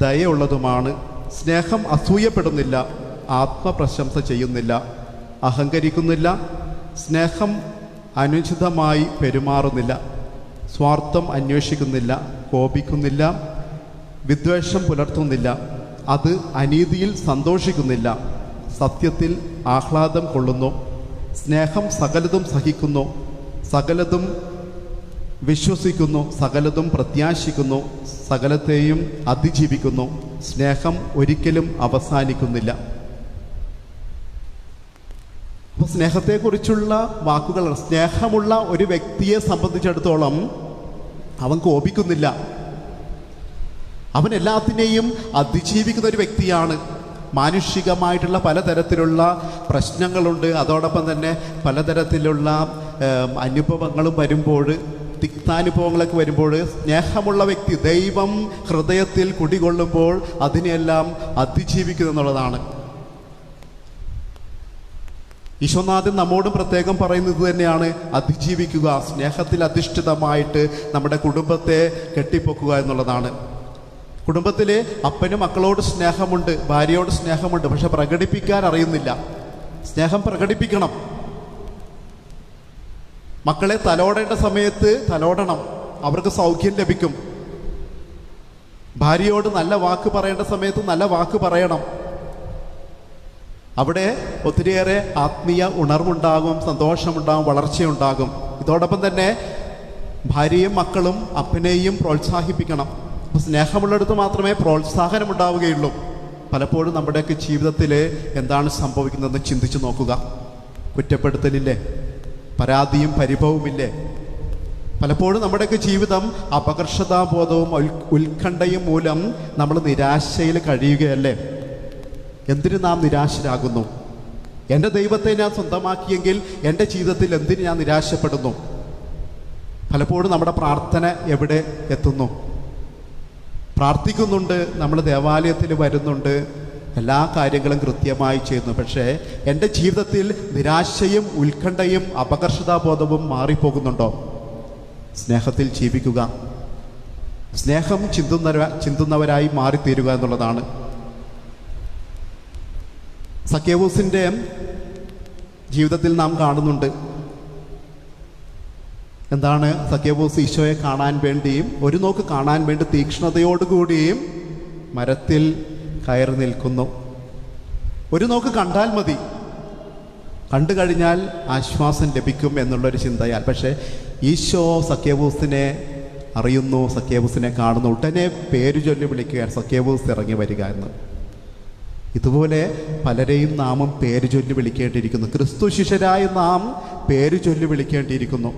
ദയയുള്ളതുമാണ്, സ്നേഹം അസൂയപ്പെടുന്നില്ല, ആത്മപ്രശംസ ചെയ്യുന്നില്ല, അഹങ്കരിക്കുന്നില്ല, സ്നേഹം അനുചിതമായി പെരുമാറുന്നില്ല, സ്വാർത്ഥം അന്വേഷിക്കുന്നില്ല, കോപിക്കുന്നില്ല, വിദ്വേഷം പുലർത്തുന്നില്ല, അത് അനീതിയിൽ സന്തോഷിക്കുന്നില്ല, സത്യത്തിൽ ആഹ്ലാദം കൊള്ളുന്നു, സ്നേഹം സകലതും സഹിക്കുന്നു, സകലതും വിശ്വസിക്കുന്നു, സകലതും പ്രത്യാശിക്കുന്നു, സകലത്തെയും അതിജീവിക്കുന്നു, സ്നേഹം ഒരിക്കലും അവസാനിക്കുന്നില്ല. അപ്പോൾ സ്നേഹത്തെക്കുറിച്ചുള്ള വാക്കുകൾ, സ്നേഹമുള്ള ഒരു വ്യക്തിയെ സംബന്ധിച്ചിടത്തോളം അവൻ കോപിക്കുന്നില്ല, അവൻ എല്ലാത്തിനെയും അതിജീവിക്കുന്ന ഒരു വ്യക്തിയാണ്. മാനുഷികമായിട്ടുള്ള പലതരത്തിലുള്ള പ്രശ്നങ്ങളുണ്ട്, അതോടൊപ്പം തന്നെ പലതരത്തിലുള്ള അനുഭവങ്ങളും വരുമ്പോൾ, തിക്താനുഭവങ്ങളൊക്കെ വരുമ്പോൾ സ്നേഹമുള്ള വ്യക്തി, ദൈവം ഹൃദയത്തിൽ കുടികൊള്ളുമ്പോൾ അതിനെല്ലാം അതിജീവിക്കുന്നു എന്നുള്ളതാണ്. ഈശോനാഥൻ നമ്മോടും പ്രത്യേകം പറയുന്നത് തന്നെയാണ്, അതിജീവിക്കുക, സ്നേഹത്തിൽ അധിഷ്ഠിതമായിട്ട് നമ്മുടെ കുടുംബത്തെ കെട്ടിപ്പൊക്കുക എന്നുള്ളതാണ്. കുടുംബത്തിൽ അപ്പനും മക്കളോട് സ്നേഹമുണ്ട്, ഭാര്യയോട് സ്നേഹമുണ്ട്, പക്ഷെ പ്രകടിപ്പിക്കാൻ അറിയുന്നില്ല. സ്നേഹം പ്രകടിപ്പിക്കണം. മക്കളെ തലോടേണ്ട സമയത്ത് തലോടണം, അവർക്ക് സൗഖ്യം ലഭിക്കും. ഭാര്യയോട് നല്ല വാക്ക് പറയേണ്ട സമയത്ത് നല്ല വാക്ക് പറയണം. അവിടെ ഒത്തിരിയേറെ ആത്മീയ ഉണർവുണ്ടാകും, സന്തോഷമുണ്ടാകും, വളർച്ചയുണ്ടാകും. ഇതോടൊപ്പം തന്നെ ഭാര്യയും മക്കളും അപ്പനെയും പ്രോത്സാഹിപ്പിക്കണം. അപ്പോൾ സ്നേഹമുള്ളിടത്ത് മാത്രമേ പ്രോത്സാഹനം ഉണ്ടാവുകയുള്ളൂ. പലപ്പോഴും നമ്മുടെയൊക്കെ ജീവിതത്തിൽ എന്താണ് സംഭവിക്കുന്നതെന്ന് ചിന്തിച്ചു നോക്കുക. കുറ്റപ്പെടുത്തലില്ലേ, പരാതിയും പരിഭവമില്ലേ? പലപ്പോഴും നമ്മുടെയൊക്കെ ജീവിതം അപകർഷതാബോധവും ഉത്കണ്ഠയും മൂലം നമ്മൾ നിരാശയിൽ കഴിയുകയല്ലേ? എന്തിന് നാം നിരാശരാകുന്നു? എൻ്റെ ദൈവത്തെ ഞാൻ സ്വന്തമാക്കിയെങ്കിൽ എൻ്റെ ജീവിതത്തിൽ എന്തിന് ഞാൻ നിരാശപ്പെടുന്നു? പലപ്പോഴും നമ്മുടെ പ്രാർത്ഥന എവിടെ എത്തുന്നു? പ്രാർത്ഥിക്കുന്നുണ്ട്, നമ്മൾ ദേവാലയത്തിൽ വരുന്നുണ്ട്, എല്ലാ കാര്യങ്ങളും കൃത്യമായി ചെയ്യുന്നു, പക്ഷേ എൻ്റെ ജീവിതത്തിൽ നിരാശയും ഉത്കണ്ഠയും അപകർഷതാബോധവും മാറിപ്പോകുന്നുണ്ടോ? സ്നേഹത്തിൽ ജീവിക്കുക, സ്നേഹം ചിന്തുന്നവരായി മാറിത്തീരുക എന്നുള്ളതാണ്. സക്കേവൂസിൻ്റെ ജീവിതത്തിൽ നാം കാണുന്നുണ്ട്. എന്താണ്? സക്കേവൂസ് ഈശോയെ കാണാൻ വേണ്ടിയും ഒരു നോക്ക് കാണാൻ വേണ്ടി തീക്ഷ്ണതയോടുകൂടിയും മരത്തിൽ കയറി നിൽക്കുന്നു. ഒരു നോക്ക് കണ്ടാൽ മതി, കണ്ടു കഴിഞ്ഞാൽ ആശ്വാസം ലഭിക്കും എന്നുള്ളൊരു ചിന്തയാൽ. പക്ഷേ ഈശോ സക്കേവൂസിനെ അറിയുന്നു, സക്കേവൂസിനെ കാണുന്നു, ഉടനെ പേര് ചൊല്ലി വിളിക്കുകയാണ്, സക്കേവൂസ് ഇറങ്ങി വരിക എന്ന്. ഇതുപോലെ പലരെയും നാമും പേര് ചൊല്ലി വിളിക്കേണ്ടിയിരിക്കുന്നു. ക്രിസ്തു ശിഷ്യരായ നാം പേര് ചൊല്ലി വിളിക്കേണ്ടിയിരിക്കുന്നു.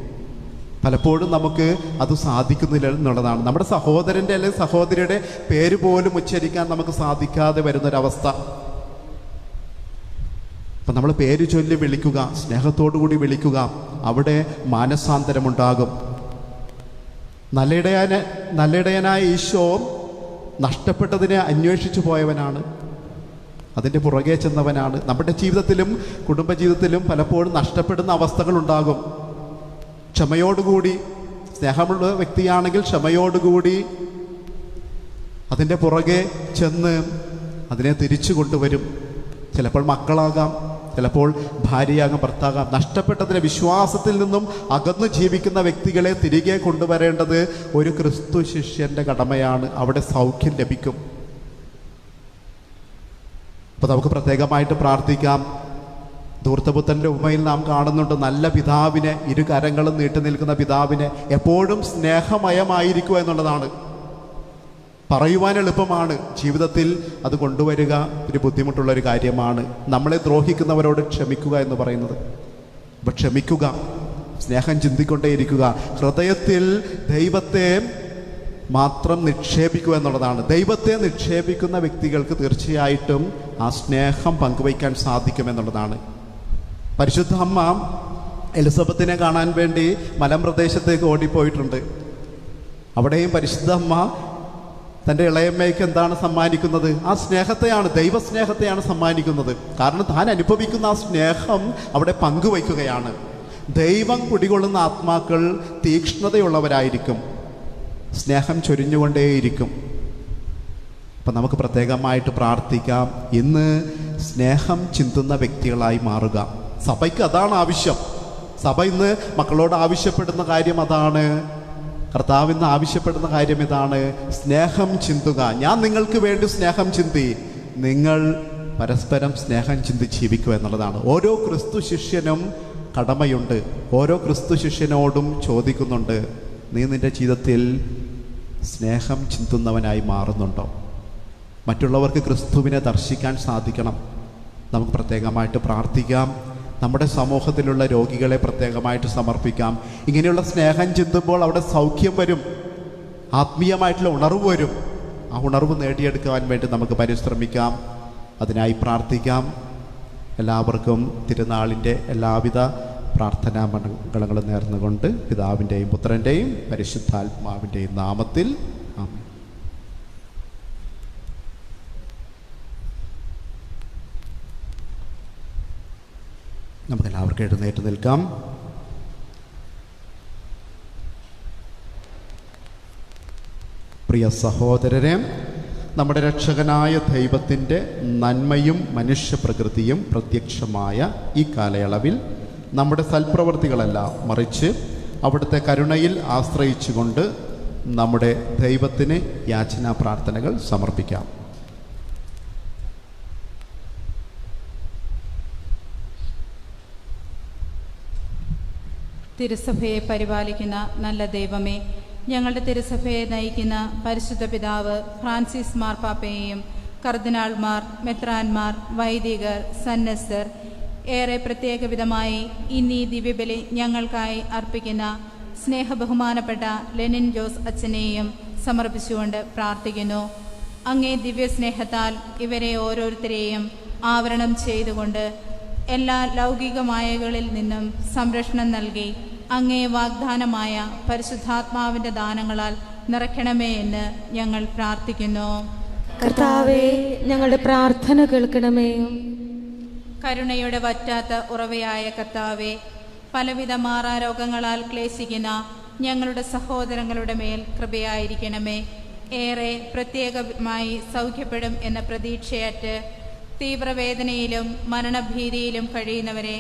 പലപ്പോഴും നമുക്ക് അത് സാധിക്കുന്നില്ല എന്നുള്ളതാണ്. നമ്മുടെ സഹോദരൻ്റെ അല്ലെങ്കിൽ സഹോദരിയുടെ പേര് പോലും ഉച്ചരിക്കാൻ നമുക്ക് സാധിക്കാതെ വരുന്നൊരവസ്ഥ. അപ്പം നമ്മൾ പേര് ചൊല്ലി വിളിക്കുക, സ്നേഹത്തോടു കൂടി വിളിക്കുക, അവിടെ മാനസാന്തരമുണ്ടാകും. നല്ലിടയനായ ഈശോ നഷ്ടപ്പെട്ടതിനെ അന്വേഷിച്ചു പോയവനാണ്, അതിൻ്റെ പുറകെ ചെന്നവനാണ്. നമ്മുടെ ജീവിതത്തിലും കുടുംബജീവിതത്തിലും പലപ്പോഴും നഷ്ടപ്പെടുന്ന അവസ്ഥകളുണ്ടാകും. ക്ഷമയോടുകൂടി, സ്നേഹമുള്ള വ്യക്തിയാണെങ്കിൽ ക്ഷമയോടുകൂടി അതിൻ്റെ പുറകെ ചെന്ന് അതിനെ തിരിച്ചു കൊണ്ടുവരും. ചിലപ്പോൾ മക്കളാകാം, ചിലപ്പോൾ ഭാര്യയാകാം, ഭർത്താകാം. നഷ്ടപ്പെട്ടതിനെ, വിശ്വാസത്തിൽ നിന്നും അകന്നു ജീവിക്കുന്ന വ്യക്തികളെ തിരികെ കൊണ്ടുവരേണ്ടത് ഒരു ക്രിസ്തു ശിഷ്യൻ്റെ കടമയാണ്. അവിടെ സൗഖ്യം ലഭിക്കും. അപ്പോൾ നമുക്ക് പ്രത്യേകമായിട്ട് പ്രാർത്ഥിക്കാം. ധൂർത്തപുത്രൻ്റെ ഉപമയിൽ നാം കാണുന്നുണ്ട് നല്ല പിതാവിനെ, ഇരു കരങ്ങളും നീട്ടി നിൽക്കുന്ന പിതാവിനെ. എപ്പോഴും സ്നേഹമയമായിരിക്കുക എന്നുള്ളതാണ്. പറയുവാൻ എളുപ്പമാണ്, ജീവിതത്തിൽ അത് കൊണ്ടുവരിക ഒരു ബുദ്ധിമുട്ടുള്ളൊരു കാര്യമാണ്. നമ്മളെ ദ്രോഹിക്കുന്നവരോട് ക്ഷമിക്കുക എന്ന് പറയുന്നത്. അപ്പം ക്ഷമിക്കുക, സ്നേഹം ചിന്തിക്കൊണ്ടേയിരിക്കുക, ഹൃദയത്തിൽ ദൈവത്തെ മാത്രം നിക്ഷേപിക്കുക എന്നുള്ളതാണ്. ദൈവത്തെ നിക്ഷേപിക്കുന്ന വ്യക്തികൾക്ക് തീർച്ചയായിട്ടും ആ സ്നേഹം പങ്കുവയ്ക്കാൻ സാധിക്കുമെന്നുള്ളതാണ്. പരിശുദ്ധ അമ്മ എലിസബത്തിനെ കാണാൻ വേണ്ടി മലമ്പ്രദേശത്തേക്ക് ഓടിപ്പോയിട്ടുണ്ട്. അവിടെയും പരിശുദ്ധ അമ്മ തൻ്റെ ഇളയമ്മയ്ക്ക് എന്താണ് സമ്മാനിക്കുന്നത്? ആ സ്നേഹത്തെയാണ്, ദൈവസ്നേഹത്തെയാണ് സമ്മാനിക്കുന്നത്. കാരണം താൻ അനുഭവിക്കുന്ന ആ സ്നേഹം അവിടെ പങ്കുവയ്ക്കുകയാണ്. ദൈവം കുടികൊള്ളുന്ന ആത്മാക്കൾ തീക്ഷ്ണതയുള്ളവരായിരിക്കും, സ്നേഹം ചൊരിഞ്ഞുകൊണ്ടേയിരിക്കും. അപ്പം നമുക്ക് പ്രത്യേകമായിട്ട് പ്രാർത്ഥിക്കാം, ഇന്ന് സ്നേഹം ചിന്തുന്ന വ്യക്തികളായി മാറുക. സഭയ്ക്ക് അതാണ് ആവശ്യം. സഭ ഇന്ന് മക്കളോട് ആവശ്യപ്പെടുന്ന കാര്യം അതാണ്. കർത്താവ് ഇന്ന് ആവശ്യപ്പെടുന്ന കാര്യം ഇതാണ്, സ്നേഹം ചിന്തുക. ഞാൻ നിങ്ങൾക്ക് വേണ്ടി സ്നേഹം ചിന്തി, നിങ്ങൾ പരസ്പരം സ്നേഹം ചിന്തി ജീവിക്കുക എന്നുള്ളതാണ്. ഓരോ ക്രിസ്തു ശിഷ്യനും കടമയുണ്ട്. ഓരോ ക്രിസ്തു ശിഷ്യനോടും ചോദിക്കുന്നുണ്ട്, നീ നിൻ്റെ ജീവിതത്തിൽ സ്നേഹം ചിന്തുന്നവനായി മാറുന്നുണ്ടോ? മറ്റുള്ളവർക്ക് ക്രിസ്തുവിനെ ദർശിക്കാൻ സാധിക്കണം. നമുക്ക് പ്രത്യേകമായിട്ട് പ്രാർത്ഥിക്കാം. നമ്മുടെ സമൂഹത്തിലുള്ള രോഗികളെ പ്രത്യേകമായിട്ട് സമർപ്പിക്കാം. ഇങ്ങനെയുള്ള സ്നേഹം ചിന്തുമ്പോൾ അവിടെ സൗഖ്യം വരും, ആത്മീയമായിട്ടുള്ള ഉണർവ് വരും. ആ ഉണർവ് നേടിയെടുക്കുവാൻ വേണ്ടി നമുക്ക് പരിശ്രമിക്കാം, അതിനായി പ്രാർത്ഥിക്കാം. എല്ലാവർക്കും തിരുനാളിൻ്റെ എല്ലാവിധ പ്രാർത്ഥനാ മംഗളങ്ങളും നേർന്നുകൊണ്ട് പിതാവിൻ്റെയും പുത്രൻ്റെയും പരിശുദ്ധാത്മാവിൻ്റെയും നാമത്തിൽ ആമേൻ. നമുക്കെല്ലാവർക്കും എഴുന്നേറ്റ് നിൽക്കാം. പ്രിയ സഹോദരരെ, നമ്മുടെ രക്ഷകനായ ദൈവത്തിൻ്റെ നന്മയും മനുഷ്യപ്രകൃതിയും പ്രത്യക്ഷമായ ഈ കാലയളവിൽ നമ്മുടെ സൽപ്രവൃത്തികളല്ല, മറിച്ച് അവിടുത്തെ കരുണയിൽ ആശ്രയിച്ചുകൊണ്ട് നമ്മുടെ ദൈവത്തിന് യാചനാ പ്രാർത്ഥനകൾ സമർപ്പിക്കാം. തിരുസഭയെ പരിപാലിക്കുന്ന നല്ല ദൈവമേ, ഞങ്ങളുടെ തിരുസഭയെ നയിക്കുന്ന പരിശുദ്ധ പിതാവ് ഫ്രാൻസിസ് മാർപ്പാപ്പയെയും കർദിനാൾമാർ, മെത്രാന്മാർ, വൈദികർ, സന്യസ്തർ, ഏറെ പ്രത്യേക വിധമായി ഇന്നീ ദിവ്യബലി ഞങ്ങൾക്കായി അർപ്പിക്കുന്ന സ്നേഹബഹുമാനപ്പെട്ട ലെനിൻ ജോസ് അച്ഛനെയും സമർപ്പിച്ചുകൊണ്ട് പ്രാർത്ഥിക്കുന്നു. അങ്ങേ ദിവ്യസ്നേഹത്താൽ ഇവരെ ഓരോരുത്തരെയും ആവരണം ചെയ്തുകൊണ്ട് എല്ലാ ലൗകിക മായകളിൽ നിന്നും സംരക്ഷണം നൽകി അങ്ങേ വാഗ്ദാനമായ പരിശുദ്ധാത്മാവിൻ്റെ ദാനങ്ങളാൽ നിറയ്ക്കണമേ എന്ന് ഞങ്ങൾ പ്രാർത്ഥിക്കുന്നു. കർത്താവേ, ഞങ്ങളുടെ പ്രാർത്ഥന കേൾക്കണമേ. കരുണയുടെ വറ്റാത്ത ഉറവയായ കർത്താവേ, പലവിധ മാറാരോഗങ്ങളാൽ ക്ലേശിക്കുന്ന ഞങ്ങളുടെ സഹോദരങ്ങളുടെ മേൽ കൃപയായിരിക്കണമേ. ഏറെ പ്രത്യേകമായി സൗഖ്യപ്പെടും എന്ന പ്രതീക്ഷയറ്റ് തീവ്രവേദനയിലും മരണഭീതിയിലും കഴിയുന്നവരെ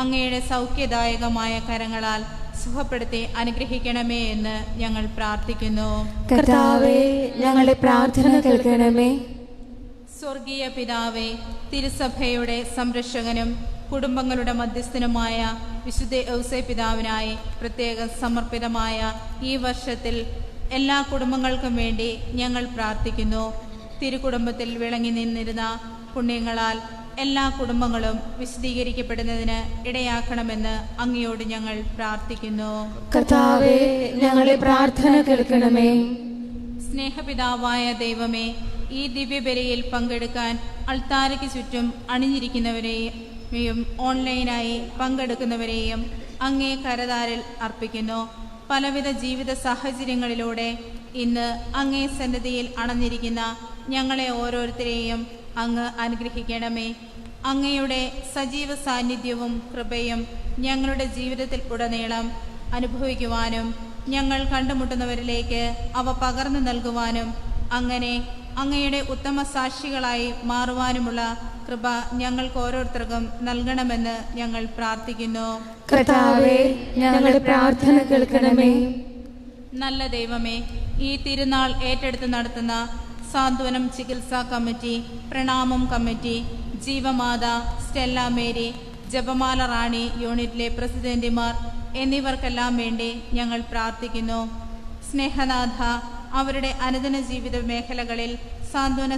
അങ്ങയുടെ സൗഖ്യദായകമായ കരങ്ങളാൽ സുഖപ്പെടുത്തി അനുഗ്രഹിക്കണമേ എന്ന് ഞങ്ങൾ പ്രാർത്ഥിക്കുന്നു. കർത്താവേ, ഞങ്ങളുടെ പ്രാർത്ഥന കേൾക്കണമേ. സ്വർഗീയ പിതാവേ, തിരുസഭയുടെ സംരക്ഷകനും കുടുംബങ്ങളുടെ മധ്യസ്ഥനുമായ വിശുദ്ധ ഔസേ പിതാവിനായി പ്രത്യേകം സമർപ്പിതമായ ഈ വർഷത്തിൽ എല്ലാ കുടുംബങ്ങൾക്കും വേണ്ടി ഞങ്ങൾ പ്രാർത്ഥിക്കുന്നു. തിരുകുടുംബത്തിൽ വിളങ്ങി നിന്നിരുന്ന പുണ്യങ്ങളാൽ എല്ലാ കുടുംബങ്ങളും വിശദീകരിക്കപ്പെടുന്നതിന് ഇടയാക്കണമെന്ന് അങ്ങയോട് ഞങ്ങൾ പ്രാർത്ഥിക്കുന്നു. കർത്താവേ, ഞങ്ങളുടെ പ്രാർത്ഥന കേൾക്കണമേ. സ്നേഹപിതാവായ ദൈവമേ, ഈ ദിവ്യബലിയിൽ പങ്കെടുക്കാൻ അൾത്താരയ്ക്ക് ചുറ്റും അണിഞ്ഞിരിക്കുന്നവരെ ഓൺലൈനായി പങ്കെടുക്കുന്നവരെയും അങ്ങേ കരതാരിൽ അർപ്പിക്കുന്നു. പലവിധ ജീവിത സാഹചര്യങ്ങളിലൂടെ ഇന്ന് അങ്ങേ സന്നിധിയിൽ അണഞ്ഞിരിക്കുന്ന ഞങ്ങളെ ഓരോരുത്തരെയും അങ്ങ് അനുഗ്രഹിക്കണമേ. അങ്ങയുടെ സജീവ സാന്നിധ്യവും കൃപയും ഞങ്ങളുടെ ജീവിതത്തിൽ ഉടനീളം അനുഭവിക്കുവാനും ഞങ്ങൾ കണ്ടുമുട്ടുന്നവരിലേക്ക് അവ പകർന്നു നൽകുവാനും അങ്ങനെ അങ്ങയുടെ ഉത്തമ സാക്ഷികളായി മാറുവാനുമുള്ള കൃപ ഞങ്ങൾക്ക് ഓരോരുത്തർക്കും നൽകണമെന്ന് ഞങ്ങൾ പ്രാർത്ഥിക്കുന്നു. കർത്താവേ, ഞങ്ങളുടെ പ്രാർത്ഥന കേൾക്കണമേ. നല്ല ദൈവമേ, ഈ തിരുനാൾ ഏറ്റെടുത്ത് നടത്തുന്ന സാന്ത്വനം ചികിത്സാ കമ്മിറ്റി, പ്രണാമം കമ്മിറ്റി, ജീവമാത, സ്റ്റെല്ല മേരി, ജപമാല റാണി യൂണിറ്റിലെ പ്രസിഡന്റുമാർ എന്നിവർക്കെല്ലാം വേണ്ടി ഞങ്ങൾ പ്രാർത്ഥിക്കുന്നു. സ്നേഹനാഥ, അവരുടെ അനുദിന ജീവിത മേഖലകളിൽ സാന്ത്വന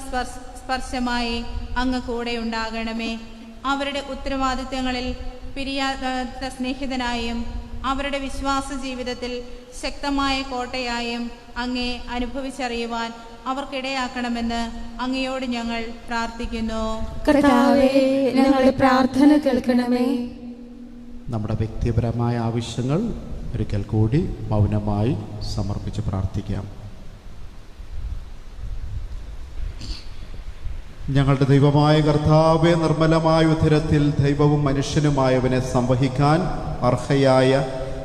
സ്പർശമായി അങ്ങ് കൂടെ ഉണ്ടാകണമേ. അവരുടെ ഉത്തരവാദിത്തങ്ങളിൽ പിരിയാത്ത സ്നേഹിതനായും അവരുടെ വിശ്വാസ ജീവിതത്തിൽ ശക്തമായ കോട്ടയായും അങ്ങേ അനുഭവിച്ചറിയുവാൻ അവർക്കിടയാക്കണമെന്ന് അങ്ങയോട് ഞങ്ങൾ പ്രാർത്ഥിക്കുന്നു. കർത്താവേ, ഞങ്ങളുടെ പ്രാർത്ഥന കേൾക്കണമേ. നമ്മുടെ വ്യക്തിപരമായ ആവശ്യങ്ങൾ ഒരിക്കൽ കൂടി മൗനമായി സമർപ്പിച്ച് പ്രാർത്ഥിക്കാം. ഞങ്ങളുടെ ദൈവമായ കർത്താവേ, നിർമ്മലമായ ഉദരത്തിൽ ദൈവവും മനുഷ്യനുമായവനെ സംവഹിക്കാൻ അർഹയായ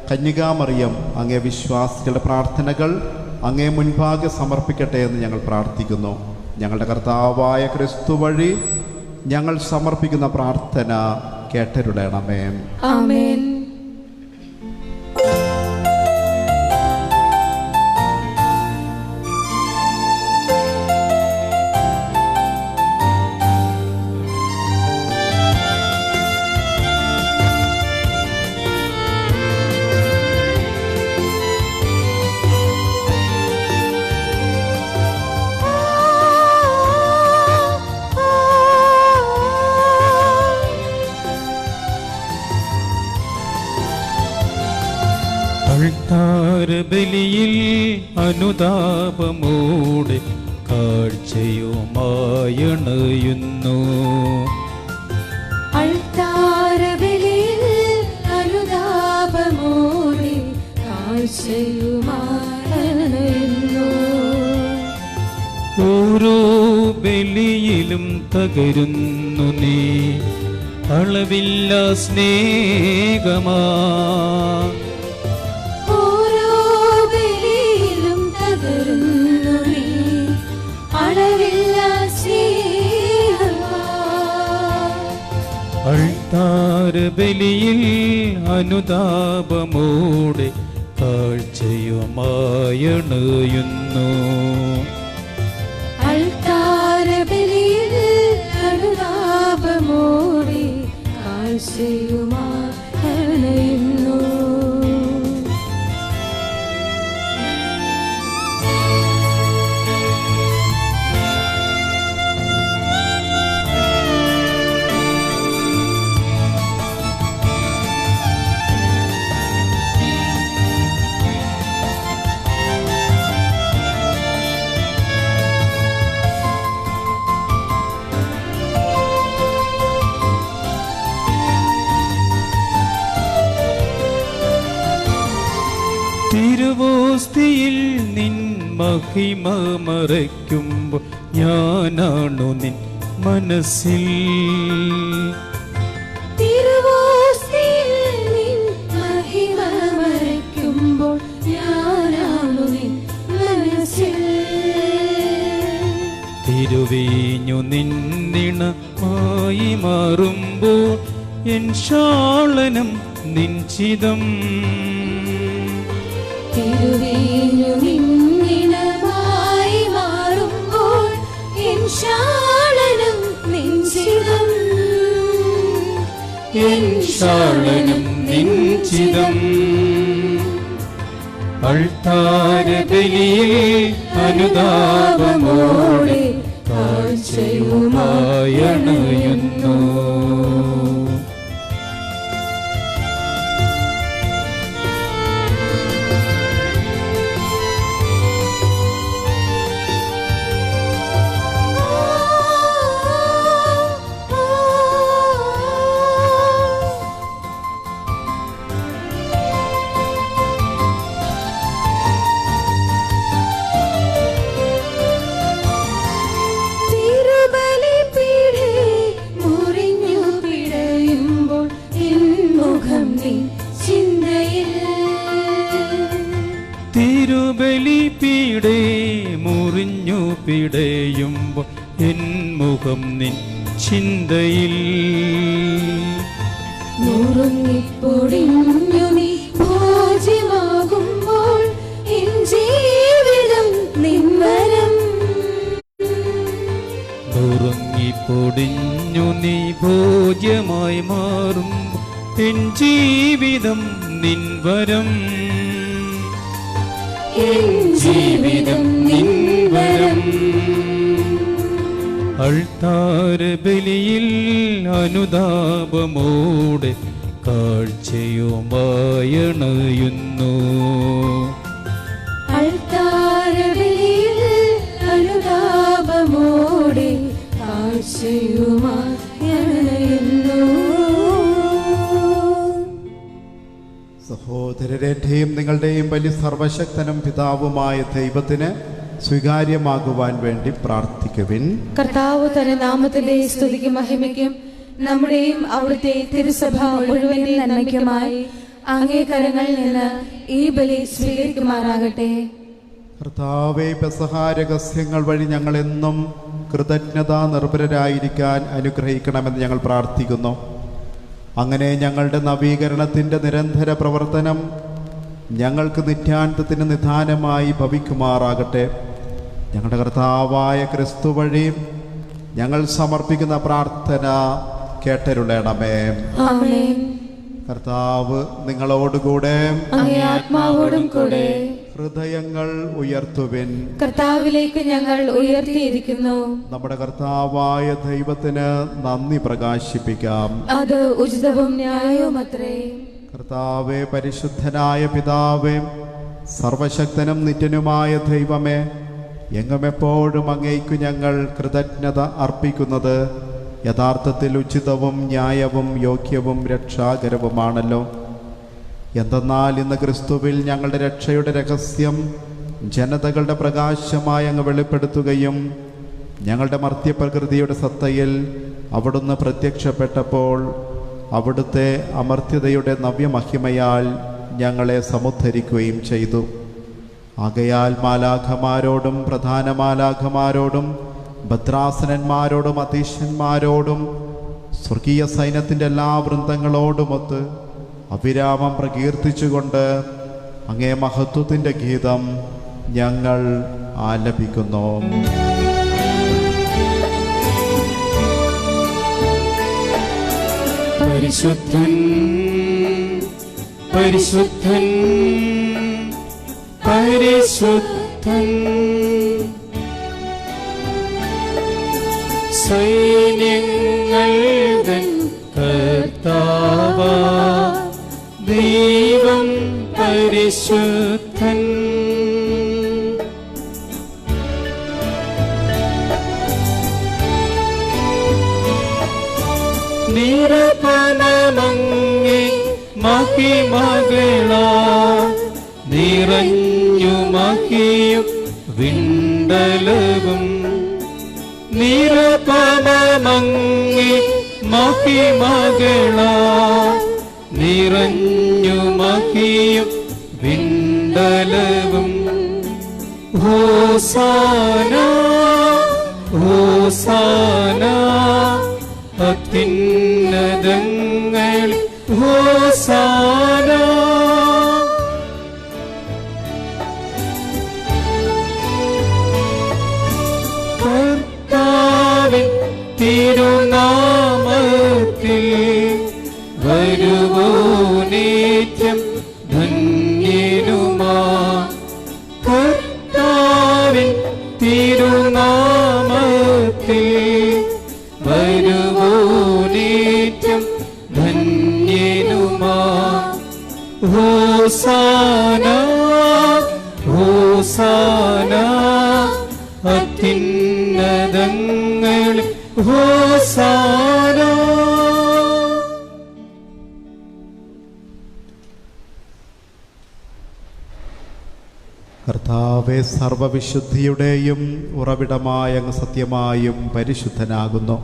കന്യകാമറിയം അങ്ങേ വിശ്വാസികളുടെ പ്രാർത്ഥനകൾ അങ്ങേ മുൻപാകെ സമർപ്പിക്കട്ടെ എന്ന് ഞങ്ങൾ പ്രാർത്ഥിക്കുന്നു. ഞങ്ങളുടെ കർത്താവായ ക്രിസ്തു വഴി ഞങ്ങൾ സമർപ്പിക്കുന്ന പ്രാർത്ഥന കേട്ടരുളണമേ. ആമേൻ. ബലിയിൽ അനുതാപമോടെ കാഴ്ചയുമായണയുന്നു. അൾത്താരബലിയിൽ അനുതാപമോടെ കാഴ്ചയുമായണയുന്നു. ഓരോ ബലിയിലും തകരുന്നു നീ അളവില്ല സ്നേഹമാ. അൾത്താരബലിയിൽ അനുതാപമോടെ കാഴ്ചയുമായണയുന്നു. അൾത്താരബലിയിൽ അനുതാപമോടെ കാഴ്ചയുമായണയുന്നു. തിരുവോസ്തിയിൽ നിൻ മഹിമ മറയ്ക്കുമ്പോൾ ഞാനാണു നിൻ മനസ്സിൽ. തിരുവോസ്തിയിൽ നിൻ മഹിമ മറയ്ക്കുമ്പോൾ ഞാനാണു നിൻ മനസ്സിൽ. തിരുവീഞ്ഞു നിന്നിണമായി മാറുമ്പോൾ എൻ ശാളനം നിൻചിതം. തിരുവീഞ്ഞു നിന്നിണമായി മാറുമ്പോൾ എൻ ശാളനം നിൻചിതം. എൻ ശാളനം നിൻചിതം. അൾത്താരബലിയിൽ അനുതാപമോടെ കാഴ്ചയുമായണയുന്നു. പിടയുമ്പോൾ എൻ മുഖം നിൻ ചിന്തയിൽ. നുറുങ്ങിപ്പൊടിഞ്ഞു നീ ഭോജ്യമാകുമ്പോൾ എൻ ജീവിതം നിൻവരം. നുറുങ്ങിപ്പൊടിഞ്ഞു നീ ഭോജ്യമായി മാറും എൻ ജീവിതം നിൻവരം. എൻ ജീവിതം നിൻവരം. അൾത്താര ബലിയിൽ അനുതാപമോടെ കാഴ്ചയുമായണയുന്നു. അൾത്താരബലിയിൽ അനുതാപമോടെ കാഴ്ചയുമായി അണയുന്നു. സഹോദരരുടെയും നിങ്ങളുടെയും വലിയ സർവശക്തനും പിതാവുമായ ദൈവത്തിന് സ്വീകാര്യമാകുവാൻ വേണ്ടി പ്രാർത്ഥിക്കുവിൻ. കർത്താവ് തന്റെ നാമത്തിന്റെ സ്തുതിക്കും മഹിമയ്ക്കും നമ്മുടെയും അവിടുത്തെ തിരുസഭ മുഴുവന്റെ നന്മയ്ക്കുമായി അങ്ങേ കരങ്ങളിൽ നിന്ന് ഈ ബലി സ്വീകരിക്കുമാറാകട്ടെ. കർത്താവേ, പെസഹ രഹസ്യങ്ങൾ വഴി ഞങ്ങളെന്നും കൃതജ്ഞതാ നിർഭരരായിരിക്കാൻ അനുഗ്രഹിക്കണമെന്ന് ഞങ്ങൾ പ്രാർത്ഥിക്കുന്നു. അങ്ങനെ ഞങ്ങളുടെ നവീകരണത്തിൻ്റെ നിരന്തര പ്രവർത്തനം ഞങ്ങൾക്ക് നിത്യാന്തത്തിന് നിദാനമായി ഭവിക്കുമാറാകട്ടെ. ഞങ്ങളുടെ കർത്താവായ ക്രിസ്തു വഴി ഞങ്ങൾ സമർപ്പിക്കുന്ന പ്രാർത്ഥന കേട്ടരുളണമേ. ആമേൻ. കർത്താവ് നിങ്ങളോടുകൂടെ അങ്ങേ ആത്മാവോടും കൂടെ. ഹൃദയങ്ങൾ ഉയർത്തുവിൻ. കർത്താവിലേക്ക് ഞങ്ങൾ ഉയർത്തിയിരിക്കുന്നു. നമ്മുടെ കർത്താവായ ദൈവത്തിന് നന്ദി പ്രകാശിപ്പിക്കാം. അത് ഉചിതവും ന്യായവുമത്രേ. കർത്താവേ, പരിശുദ്ധനായ പിതാവേ, സർവശക്തനും നിത്യനുമായ ദൈവമേ, എങ്ങുമെപ്പോഴും അങ്ങേക്കു ഞങ്ങൾ കൃതജ്ഞത അർപ്പിക്കുന്നത് യഥാർത്ഥത്തിൽ ഉചിതവും ന്യായവും യോഗ്യവും രക്ഷാകരവുമാണല്ലോ. എന്തെന്നാൽ ഇന്ന് ക്രിസ്തുവിൽ ഞങ്ങളുടെ രക്ഷയുടെ രഹസ്യം ജനതകളുടെ പ്രകാശമായി അങ്ങ് വെളിപ്പെടുത്തുകയും ഞങ്ങളുടെ മർത്യപ്രകൃതിയുടെ സത്തയിൽ അവിടുന്ന് പ്രത്യക്ഷപ്പെട്ടപ്പോൾ അവിടുത്തെ അമർത്യതയുടെ നവ്യമഹിമയാൽ ഞങ്ങളെ സമുദ്ധരിക്കുകയും ചെയ്തു. ആകയാൽ മാലാഖമാരോടും പ്രധാന മാലാഖമാരോടും ഭദ്രാസനന്മാരോടും അധീശന്മാരോടും സ്വർഗീയ സൈന്യത്തിൻ്റെ എല്ലാ വൃന്ദങ്ങളോടുമൊത്ത് അവിരാമം പ്രകീർത്തിച്ചുകൊണ്ട് അങ്ങേ മഹത്വത്തിൻ്റെ ഗീതം ഞങ്ങൾ ആലപിക്കുന്നു. പരിശുദ്ധൻ പരിശുദ്ധൻ പരിശുദ്ധൻ സൈന്യങ്ങൾ തൻ കർത്താവാ ദൈവം പരിശുദ്ധൻ. നിരപനമങ്ങി മഹിമകളാ നിറഞ്ഞു മഹിയും വിണ്ടലവും. നിരപനമങ്ങി മഹിമകളാ നിറഞ്ഞു മഹിയും വിണ്ടലവും. ഹോസാന ഹോസാന അത്യുന്നതങ്ങളിൽ ഹോസാന. കർത്താവിൻ തിരുനാമത്തിൽ വരുവോനേറ്റം ധന്യനുമാ. കർത്താവിൻ തിരുനാമത്തിൽ വരുവോനേറ്റം ധന്യനുമാ. ഹോസാന ഹോസാന അത്യുന്നതങ്ങളിൽ ഹോസാന. കർത്താവേ, സർവവിശുദ്ധിയുടെയും ഉറവിടമായ അങ്ങ് സത്യമായും പരിശുദ്ധനാകുന്നു.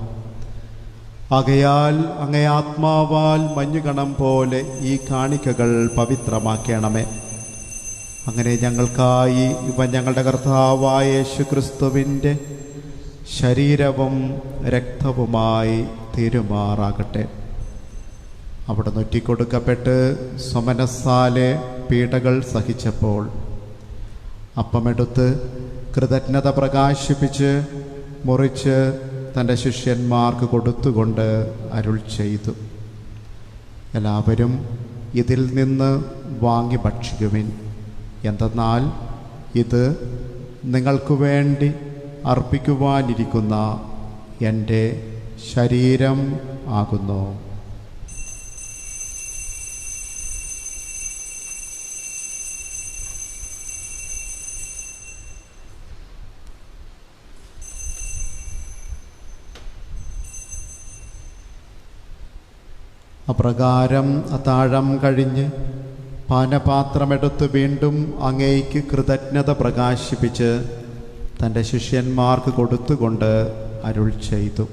ആകയാൽ അങ്ങേ ആത്മാവാൽ മഞ്ഞുകണം പോലെ ഈ കാണിക്കകൾ പവിത്രമാക്കണമേ. അങ്ങനെ ഞങ്ങൾക്കായി ഇവ ഞങ്ങളുടെ കർത്താവായ യേശുക്രിസ്തുവിൻ്റെ ശരീരവും രക്തവുമായി തീരുമാറാകട്ടെ. അവിടെ നൊറ്റിക്കൊടുക്കപ്പെട്ട് സ്വമനസ്സാലെ പീഡകൾ സഹിച്ചപ്പോൾ അപ്പമെടുത്ത് കൃതജ്ഞത പ്രകാശിപ്പിച്ച് മുറിച്ച് തൻ്റെ ശിഷ്യന്മാർക്ക് കൊടുത്തുകൊണ്ട് അരുൾ ചെയ്തു, എല്ലാവരും ഇതിൽ നിന്ന് വാങ്ങി ഭക്ഷിക്കുവിൻ. എന്തെന്നാൽ ഇത് നിങ്ങൾക്ക് വേണ്ടി അർപ്പിക്കുവാനിരിക്കുന്ന എൻ്റെ ശരീരം ആകുന്നു. അപ്രകാരം അത്താഴം കഴിഞ്ഞ് പാനപാത്രമെടുത്ത് വീണ്ടും അങ്ങേയ്ക്ക് കൃതജ്ഞത പ്രകാശിപ്പിച്ച് തൻ്റെ ശിഷ്യന്മാർക്ക് കൊടുത്തുകൊണ്ട് അരുൾ ചെയ്തു,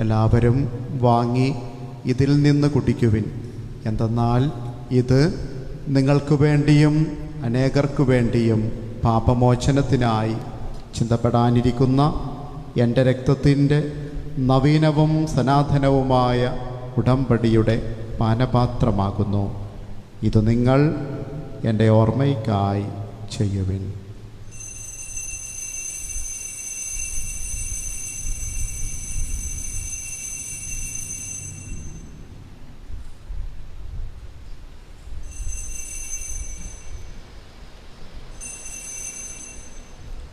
എല്ലാവരും വാങ്ങി ഇതിൽ നിന്ന് കുടിക്കുവിൻ. എന്തെന്നാൽ ഇത് നിങ്ങൾക്ക് വേണ്ടിയും അനേകർക്കു വേണ്ടിയും പാപമോചനത്തിനായി ചിന്തപ്പെടാനിരിക്കുന്ന എൻ്റെ രക്തത്തിൻ്റെ നവീനവും സനാതനവുമായ ഉടമ്പടിയുടെ പാനപാത്രമാകുന്നു. ഇത് നിങ്ങൾ എൻ്റെ ഓർമ്മയ്ക്കായി ചെയ്യുവിൻ.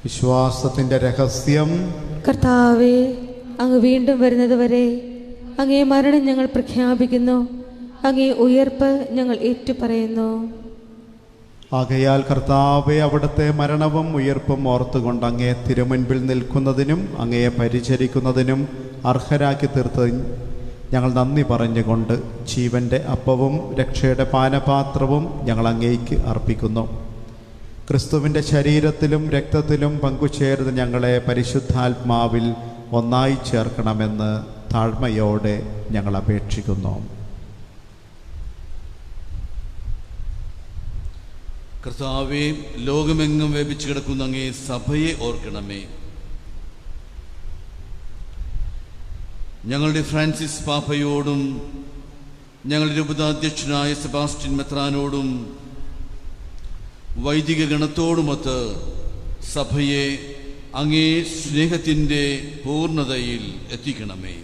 വിശ്വാസത്തിൻ്റെ രഹസ്യം. കർത്താവേ, അങ്ങ് വീണ്ടും വരുന്നത് വരെ അങ്ങേ മരണം ഞങ്ങൾ പ്രഖ്യാപിക്കുന്നു, അങ്ങേ ഉയർപ്പ് ഞങ്ങൾ ഏറ്റുപറയുന്നു. ആകയാൽ കർത്താവെ, അവിടുത്തെ മരണവും ഉയർപ്പും ഓർത്തുകൊണ്ട് അങ്ങേ തിരുമുൻപിൽ നിൽക്കുന്നതിനും അങ്ങയെ പരിചരിക്കുന്നതിനും അർഹരാക്കി തീർത്ത് ഞങ്ങൾ നന്ദി പറഞ്ഞുകൊണ്ട് ജീവൻ്റെ അപ്പവും രക്ഷയുടെ പാനപാത്രവും ഞങ്ങൾ അങ്ങേക്ക് അർപ്പിക്കുന്നു. ക്രിസ്തുവിൻ്റെ ശരീരത്തിലും രക്തത്തിലും പങ്കുചേർന്ന് ഞങ്ങളെ പരിശുദ്ധാത്മാവിൽ ഒന്നായി ചേർക്കണമെന്ന് താഴ്മയോടെ ഞങ്ങൾ അപേക്ഷിക്കുന്നു. കർത്താവേ, ലോകമെങ്ങും വ്യാപിച്ചു കിടക്കുന്ന അങ്ങേ സഭയെ ഓർക്കണമേ. ഞങ്ങളുടെ ഫ്രാൻസിസ് പാപ്പയോടും ഞങ്ങളുടെ രൂപതാധ്യക്ഷനായ സെബാസ്റ്റ്യൻ മെത്രാനോടും വൈദിക ഗണത്തോടുമൊത്ത് സഭയെ അങ്ങേ സ്നേഹത്തിൻ്റെ പൂർണ്ണതയിൽ എത്തിക്കണമേ.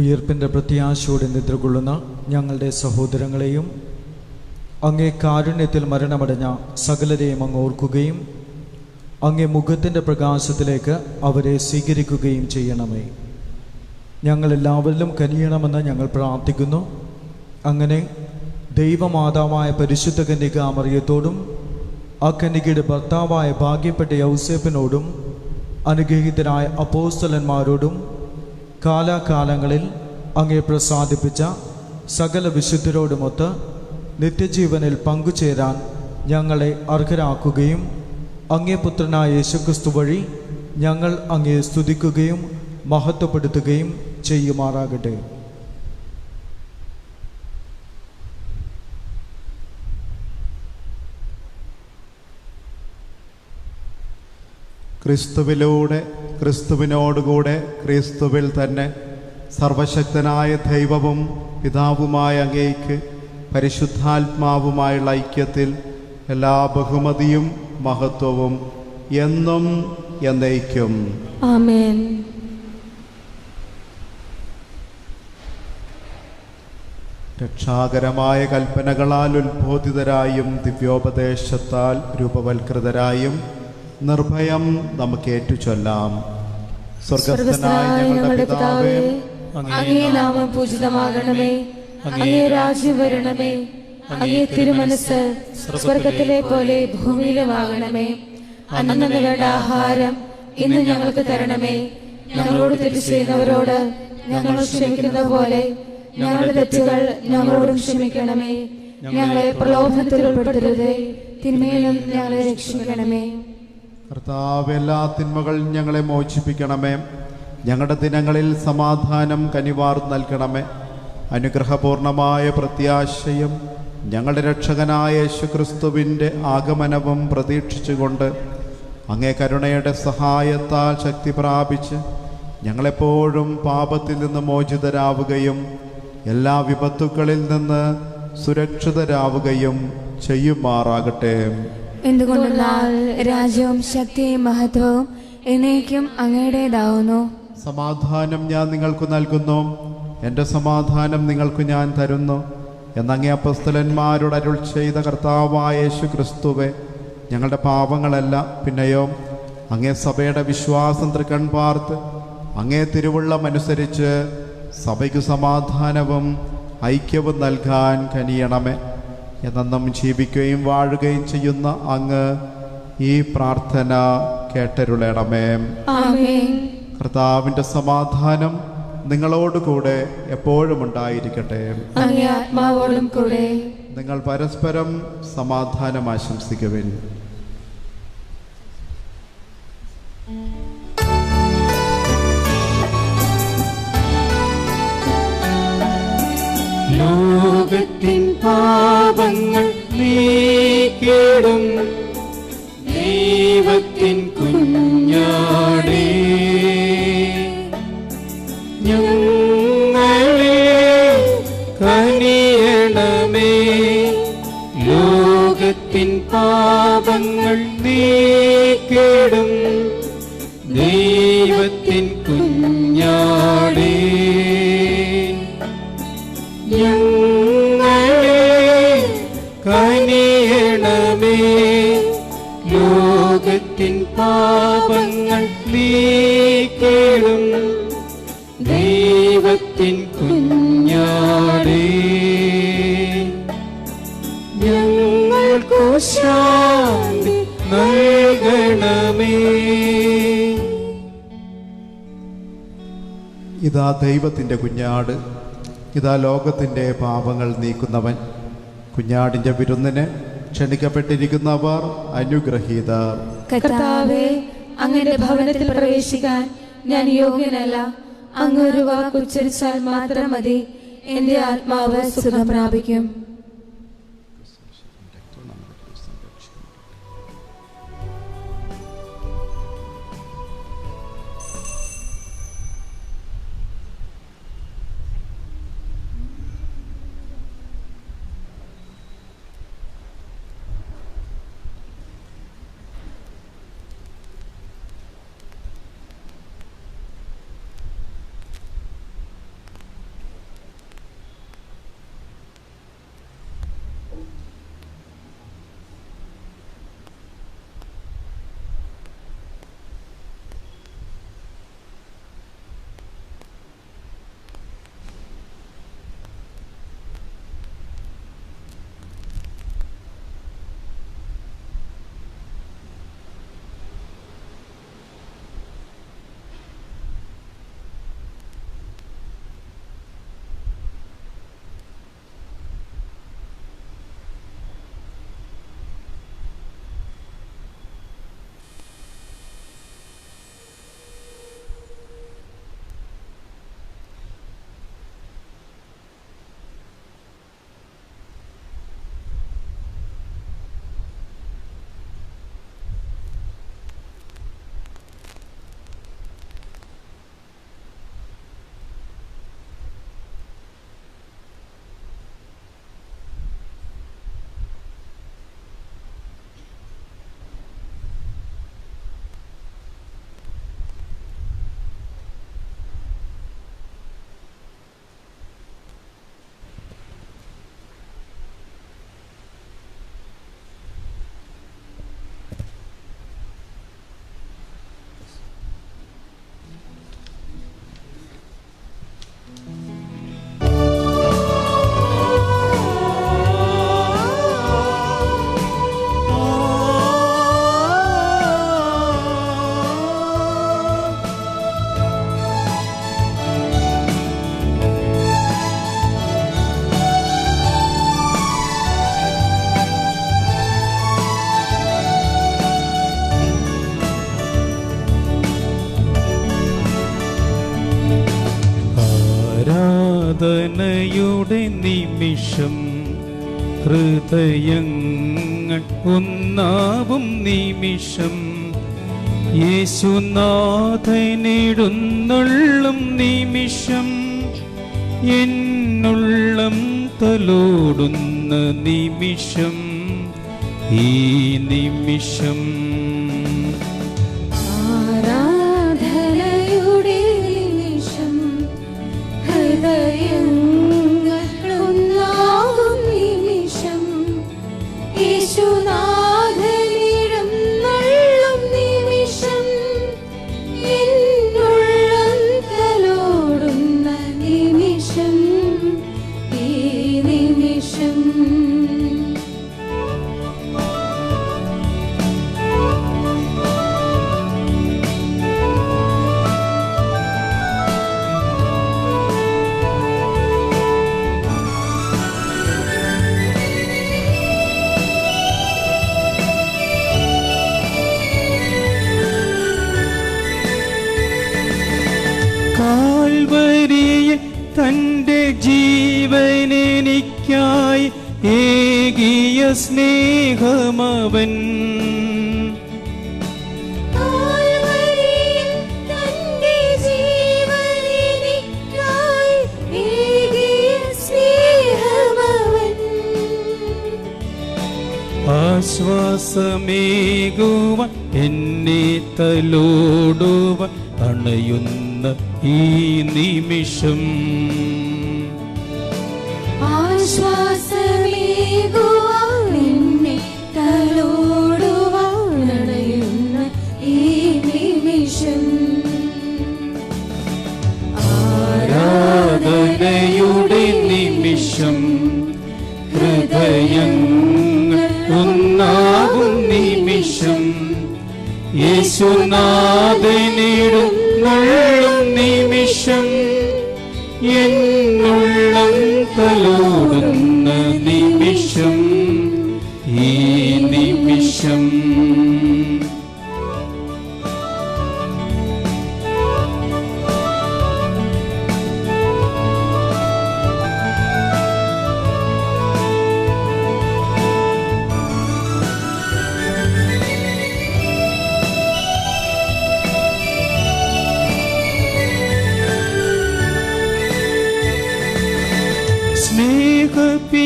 ഉയർപ്പിൻ്റെ പ്രത്യാശയോടെ നിദ്രകൊള്ളുന്ന ഞങ്ങളുടെ സഹോദരങ്ങളെയും അങ്ങേ കാരുണ്യത്തിൽ മരണമടഞ്ഞ സകലരെയും അങ്ങ് ഓർക്കുകയും അങ്ങേ മുഖത്തിൻ്റെ പ്രകാശത്തിലേക്ക് അവരെ സ്വീകരിക്കുകയും ചെയ്യണമേ. ഞങ്ങളെല്ലാവരിലും കനിയണമെന്ന് ഞങ്ങൾ പ്രാർത്ഥിക്കുന്നു. അങ്ങനെ ദൈവമാതാവായ പരിശുദ്ധ കന്യക മറിയത്തോടും ആ കന്യകയുടെ ഭർത്താവായ ഭാഗ്യപ്പെട്ട യൗസേപ്പിനോടും അനുഗ്രഹീതരായ അപ്പോസ്തലന്മാരോടും കാലാകാലങ്ങളിൽ അങ്ങേ പ്രസാദിപ്പിച്ച സകല വിശുദ്ധരോടുമൊത്ത് നിത്യജീവനിൽ പങ്കുചേരാൻ ഞങ്ങളെ അർഹരാക്കുകയും അങ്ങേ പുത്രനായ യേശുക്രിസ്തു വഴി ഞങ്ങൾ അങ്ങേ സ്തുതിക്കുകയും മഹത്വപ്പെടുത്തുകയും ചെയ്യുമാറാകട്ടെ. ക്രിസ്തുവിലൂടെ, ക്രിസ്തുവിനോടുകൂടെ, ക്രിസ്തുവിൽ തന്നെ സർവശക്തനായ ദൈവവും പിതാവുമായ അങ്ങേയ്ക്ക് പരിശുദ്ധാത്മാവുമായുള്ള ഐക്യത്തിൽ എല്ലാ ബഹുമതിയും മഹത്വവും എന്നും എന്നേക്കും ആമേൻ. രക്ഷാകരമായ കൽപ്പനകളാൽ ഉത്ബോധിതരായും ദിവ്യോപദേശത്താൽ രൂപവൽകൃതരായും നിർഭയം നമുക്ക് ഏറ്റുചൊല്ലാം. സ്വർഗ്ഗസ്ഥനായ ഞങ്ങളുടെ പിതാവേ, അങ്ങേ നാമം പൂജിതമാകണമേ, അങ്ങേ രാജ്യം വരണമേ, അങ്ങേ തിരുമനസ്സ് സ്വർഗത്തിലെ പോലെ ഭൂമിയിലുമാകണമേ. അന്നു വേണ്ട ആഹാരം ഇന്ന് ഞങ്ങൾക്ക് തരണമേ. ഞങ്ങളോട് തെറ്റ് ചെയ്യുന്നവരോട് ഞങ്ങൾ ക്ഷമിക്കുന്ന പോലെ ഞങ്ങളുടെ തെറ്റുകൾ ഞങ്ങളോടും ക്ഷമിക്കണമേ. ഞങ്ങളെ പ്രലോഭനത്തിൽ ഉൾപ്പെടുത്തരുതേ, തിന്മയിൽ നിന്ന് ഞങ്ങളെ രക്ഷിക്കണമേ. കർത്താവ്, എല്ലാ തിന്മകളിൽ ഞങ്ങളെ മോചിപ്പിക്കണമേ. ഞങ്ങളുടെ ദിനങ്ങളിൽ സമാധാനം കനിവാർ നൽകണമേ. അനുഗ്രഹപൂർണമായ പ്രത്യാശയും ഞങ്ങളുടെ രക്ഷകനായ യേശുക്രിസ്തുവിൻ്റെ ആഗമനവും പ്രതീക്ഷിച്ചുകൊണ്ട് അങ്ങേ കരുണയുടെ സഹായത്താൽ ശക്തി പ്രാപിച്ച് ഞങ്ങളെപ്പോഴും പാപത്തിൽ നിന്ന് മോചിതരാവുകയും എല്ലാ വിപത്തുക്കളിൽ നിന്ന് സുരക്ഷിതരാവുകയും ചെയ്യുമാറാകട്ടെ. എന്തുകൊണ്ടെന്നാൽ രാജ്യവും ശക്തിയും മഹത്വവും എന്നേക്കും അങ്ങയുടേതാവുന്നു. സമാധാനം ഞാൻ നിങ്ങൾക്ക് നൽകുന്നു, എൻ്റെ സമാധാനം നിങ്ങൾക്ക് ഞാൻ തരുന്നു എന്നങ്ങേ അപ്പോസ്തലന്മാരോട് അരുൾ ചെയ്ത കർത്താവായ യേശു ക്രിസ്തുവേ, ഞങ്ങളുടെ പാപങ്ങളല്ല പിന്നെയോ അങ്ങേ സഭയുടെ വിശ്വാസം തൃക്കൺ പാർത്ത് അങ്ങേ തിരുവുള്ളമനുസരിച്ച് സഭയ്ക്ക് സമാധാനവും ഐക്യവും നൽകാൻ കനിയണമേ. എന്നും ജീവിക്കുകയും വാഴുകയും ചെയ്യുന്ന അങ്ങ് ഈ പ്രാർത്ഥന കേട്ടരുളണമേ. ആമേൻ. കർത്താവിൻ്റെ സമാധാനം നിങ്ങളോടുകൂടെ എപ്പോഴും ഉണ്ടായിരിക്കട്ടെ. അങ്ങേ ആത്മാവോടും കൂടെ. നിങ്ങൾ പരസ്പരം സമാധാനം ആശംസിക്കുവിൻ. ലോകത്തിൻ പാപങ്ങൾ നീക്കിടും ദൈവത്തിൻ കുഞ്ഞാടേ, ഞങ്ങളെ കനിയണമേ. ലോകത്തിൻ പാപങ്ങൾ നീക്കിടും ദൈവത്തിൻ കുഞ്ഞാടേ, ഞങ്ങളെ കനിയണമേ. ലോകത്തിൻ പാപങ്ങൾ നീക്കിടും ദൈവത്തിൻ കുഞ്ഞാടേ, ഞങ്ങൾക്കു ശാന്തി നൽകണമേ. ഇതാ ദൈവത്തിൻ്റെ കുഞ്ഞാട്, ഇതാ ലോകത്തിൻ്റെ പാപങ്ങൾ നീക്കുന്നവൻ. കുഞ്ഞാടിൻ്റെ വിരുന്നിന് ക്ഷണിക്കപ്പെട്ടിരിക്കുന്നവർ അനുഗ്രഹീതർ. കർത്താവേ, അങ്ങയുടെ ഭവനത്തിൽ പ്രവേശിക്കാൻ ഞാൻ യോഗ്യനല്ല. അങ്ങ് ഒരു വാക്ക് ഉച്ചരിച്ചാൽ മാത്രം മതി, എന്റെ ആത്മാവ് സുഖം പ്രാപിക്കും. നിമിഷം ഹൃദയങ്ങൾ ഒന്നാവും നിമിഷം യേശുനാഥനെഴുന്നള്ളും നിമിഷം എന്നുള്ളം തലോടുന്ന നിമിഷം ഈ നിമിഷം ആരാധനയുടെ നിമിഷം ഹൃദയങ്ങളൊന്നാകും നിമിഷം യേശുനാഥനെഴുന്നള്ളും നിമിഷം എന്നുള്ളം തലോടുന്ന നിമിഷം ഈ നിമിഷം കാൽവരിയിൽ തൻ്റെ ജീവനെനിക്കായി ഏകിയ സ്നേഹമവൻ കാൽവരിയിൽ തന്റെ ജീവനെനിക്കായി ഏകിയ സ്നേഹമവൻ ആശ്വാസമേകുവാൻ എന്നെ തലോടുവാൻ അണയുന്ന ഈ നിമിഷം ആശ്വാസമേകുവാൻ എന്നെ തലോടുവാൻ അണയുന്ന ഈ നിമിഷം ആരാധനയുടെ നിമിഷം ഹൃദയങ്ങൾ ഒന്നാകും നിമിഷം യേശുനാഥനെഴുന്നള്ളും നിമിഷം എന്നുള്ളം തലോടുന്ന നിമിഷം ഈ നിമിഷം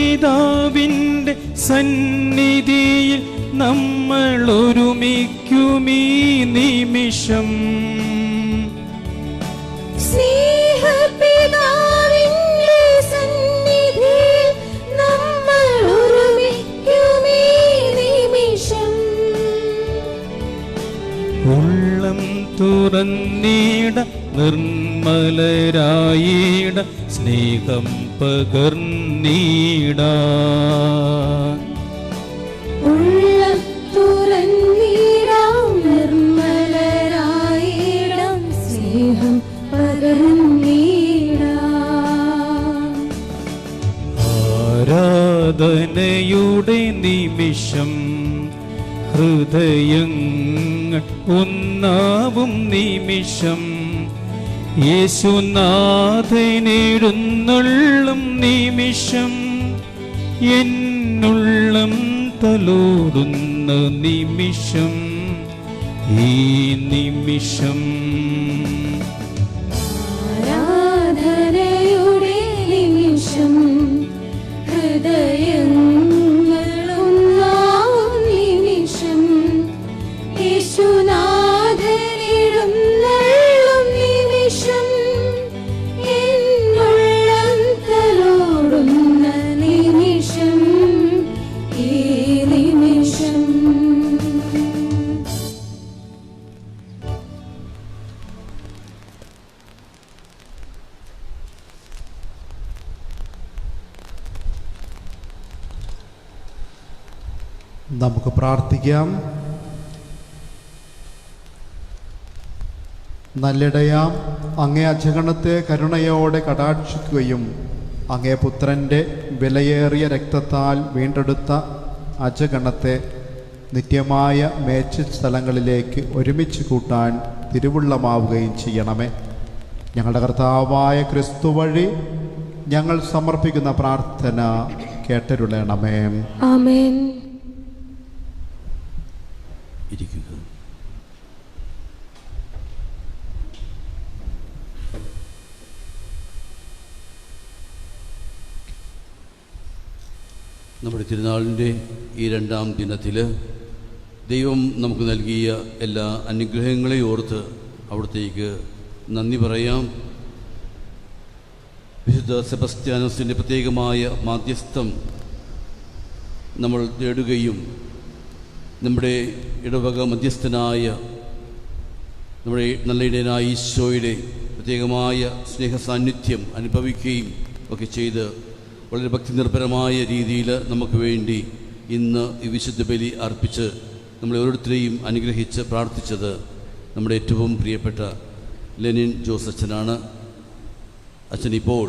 സ്നേഹപിതാവിൻ്റെ സന്നിധിയിൽ നമ്മൾ ഒരുമിക്കുമീ നിമിഷം സ്നേഹപിതാവിന്റെ സന്നിധിയിൽ നമ്മൾ ഒരുമിക്കുമീ നിമിഷം ഉള്ളം തുറന്നീട നിർമ്മലരായിട സ്നേഹം പകർന്നീട ഉള്ളം തുറന്നീടാം നിർമ്മലരായിടാം സ്നേഹം പകർന്നീടാം ആരാധനയുടെ നിമിഷം ഹൃദയങ്ങൾ ഒന്നാവും നിമിഷം യേശുനാഥനെഴുന്നള്ളും നിമിഷം എന്നുള്ളം തലോടുന്ന നിമിഷം ഈ നിമിഷം ആരാധനയുടെ നിമിഷം ഹൃദയങ്ങളൊന്നാവും നിമിഷം യേശുനാഥനെഴുന്നള്ളും നിമിഷം എന്നുള്ളം തലോടുന്ന നിമിഷം ഈ നിമിഷം നമുക്ക് പ്രാർത്ഥിക്കാം. നല്ലിടയാം, അങ്ങേ അജഗണത്തെ കരുണയോടെ കടാക്ഷിക്കുകയും അങ്ങേ പുത്രൻ്റെ വിലയേറിയ രക്തത്താൽ വീണ്ടെടുത്ത അജഗണത്തെ നിത്യമായ മേച്ച സ്ഥലങ്ങളിലേക്ക് ഒരുമിച്ച് കൂട്ടാൻ തിരുവുള്ളമാവുകയും ചെയ്യണമേ. ഞങ്ങളുടെ കർത്താവായ ക്രിസ്തു വഴി ഞങ്ങൾ സമർപ്പിക്കുന്ന പ്രാർത്ഥന കേട്ടരുളണമേ. ആമേൻ. ഇരിക്കുക. നമ്മുടെ തിരുനാളിൻ്റെ ഈ രണ്ടാം ദിനത്തിൽ ദൈവം നമുക്ക് നൽകിയ എല്ലാ അനുഗ്രഹങ്ങളെയും ഓർത്ത് അവിടത്തേക്ക് നന്ദി പറയാം. വിശുദ്ധ സെബസ്ത്യാനോസിൻ്റെ പ്രത്യേകമായ മാധ്യസ്ഥം നമ്മൾ തേടുകയും നമ്മുടെ ഇടവക മധ്യസ്ഥനായ നമ്മുടെ നല്ല ഇടയനായ ഈശോയുടെ പ്രത്യേകമായ സ്നേഹ സാന്നിധ്യം അനുഭവിക്കുകയും ഒക്കെ ചെയ്ത് വളരെ ഭക്തി നിർഭരമായ രീതിയിൽ നമുക്ക് വേണ്ടി ഇന്ന് ഈ വിശുദ്ധ ബലി അർപ്പിച്ച് നമ്മളെ ഓരോരുത്തരെയും അനുഗ്രഹിച്ച് പ്രാർത്ഥിച്ചത് നമ്മുടെ ഏറ്റവും പ്രിയപ്പെട്ട ലെനിൻ ജോസ് അച്ഛനാണ്. അച്ഛൻ ഇപ്പോൾ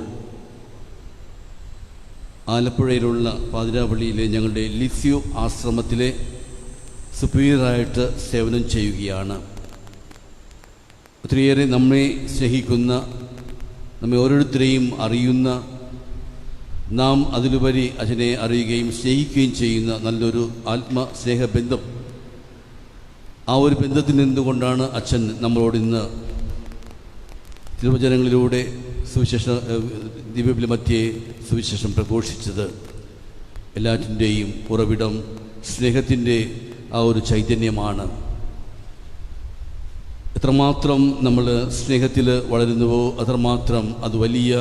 ആലപ്പുഴയിലുള്ള പാതിരാപ്പള്ളിയിലെ ഞങ്ങളുടെ ലിസ്യു ആശ്രമത്തിലെ സുപ്പീരിയറായിട്ട് സേവനം ചെയ്യുകയാണ്. ഒത്തിരിയേറെ നമ്മെ സ്നേഹിക്കുന്ന, നമ്മെ ഓരോരുത്തരെയും അറിയുന്ന, നാം അതിലുപരി അച്ഛനെ അറിയുകയും സ്നേഹിക്കുകയും ചെയ്യുന്ന നല്ലൊരു ആത്മസ്നേഹബന്ധം. ആ ഒരു ബന്ധത്തിൽ നിന്നുകൊണ്ടാണ് അച്ഛൻ നമ്മളോടിന്ന് തിരുവചനങ്ങളിലൂടെ സുവിശേഷ ദിവ്യബലി മധ്യേ സുവിശേഷം പ്രഘോഷിച്ചത്. എല്ലാറ്റിൻ്റെയും ഉറവിടം സ്നേഹത്തിൻ്റെ ആ ഒരു ചൈതന്യമാണ്. എത്രമാത്രം നമ്മൾ സ്നേഹത്തിൽ വളരുന്നുവോ അത്രമാത്രം അത് വലിയ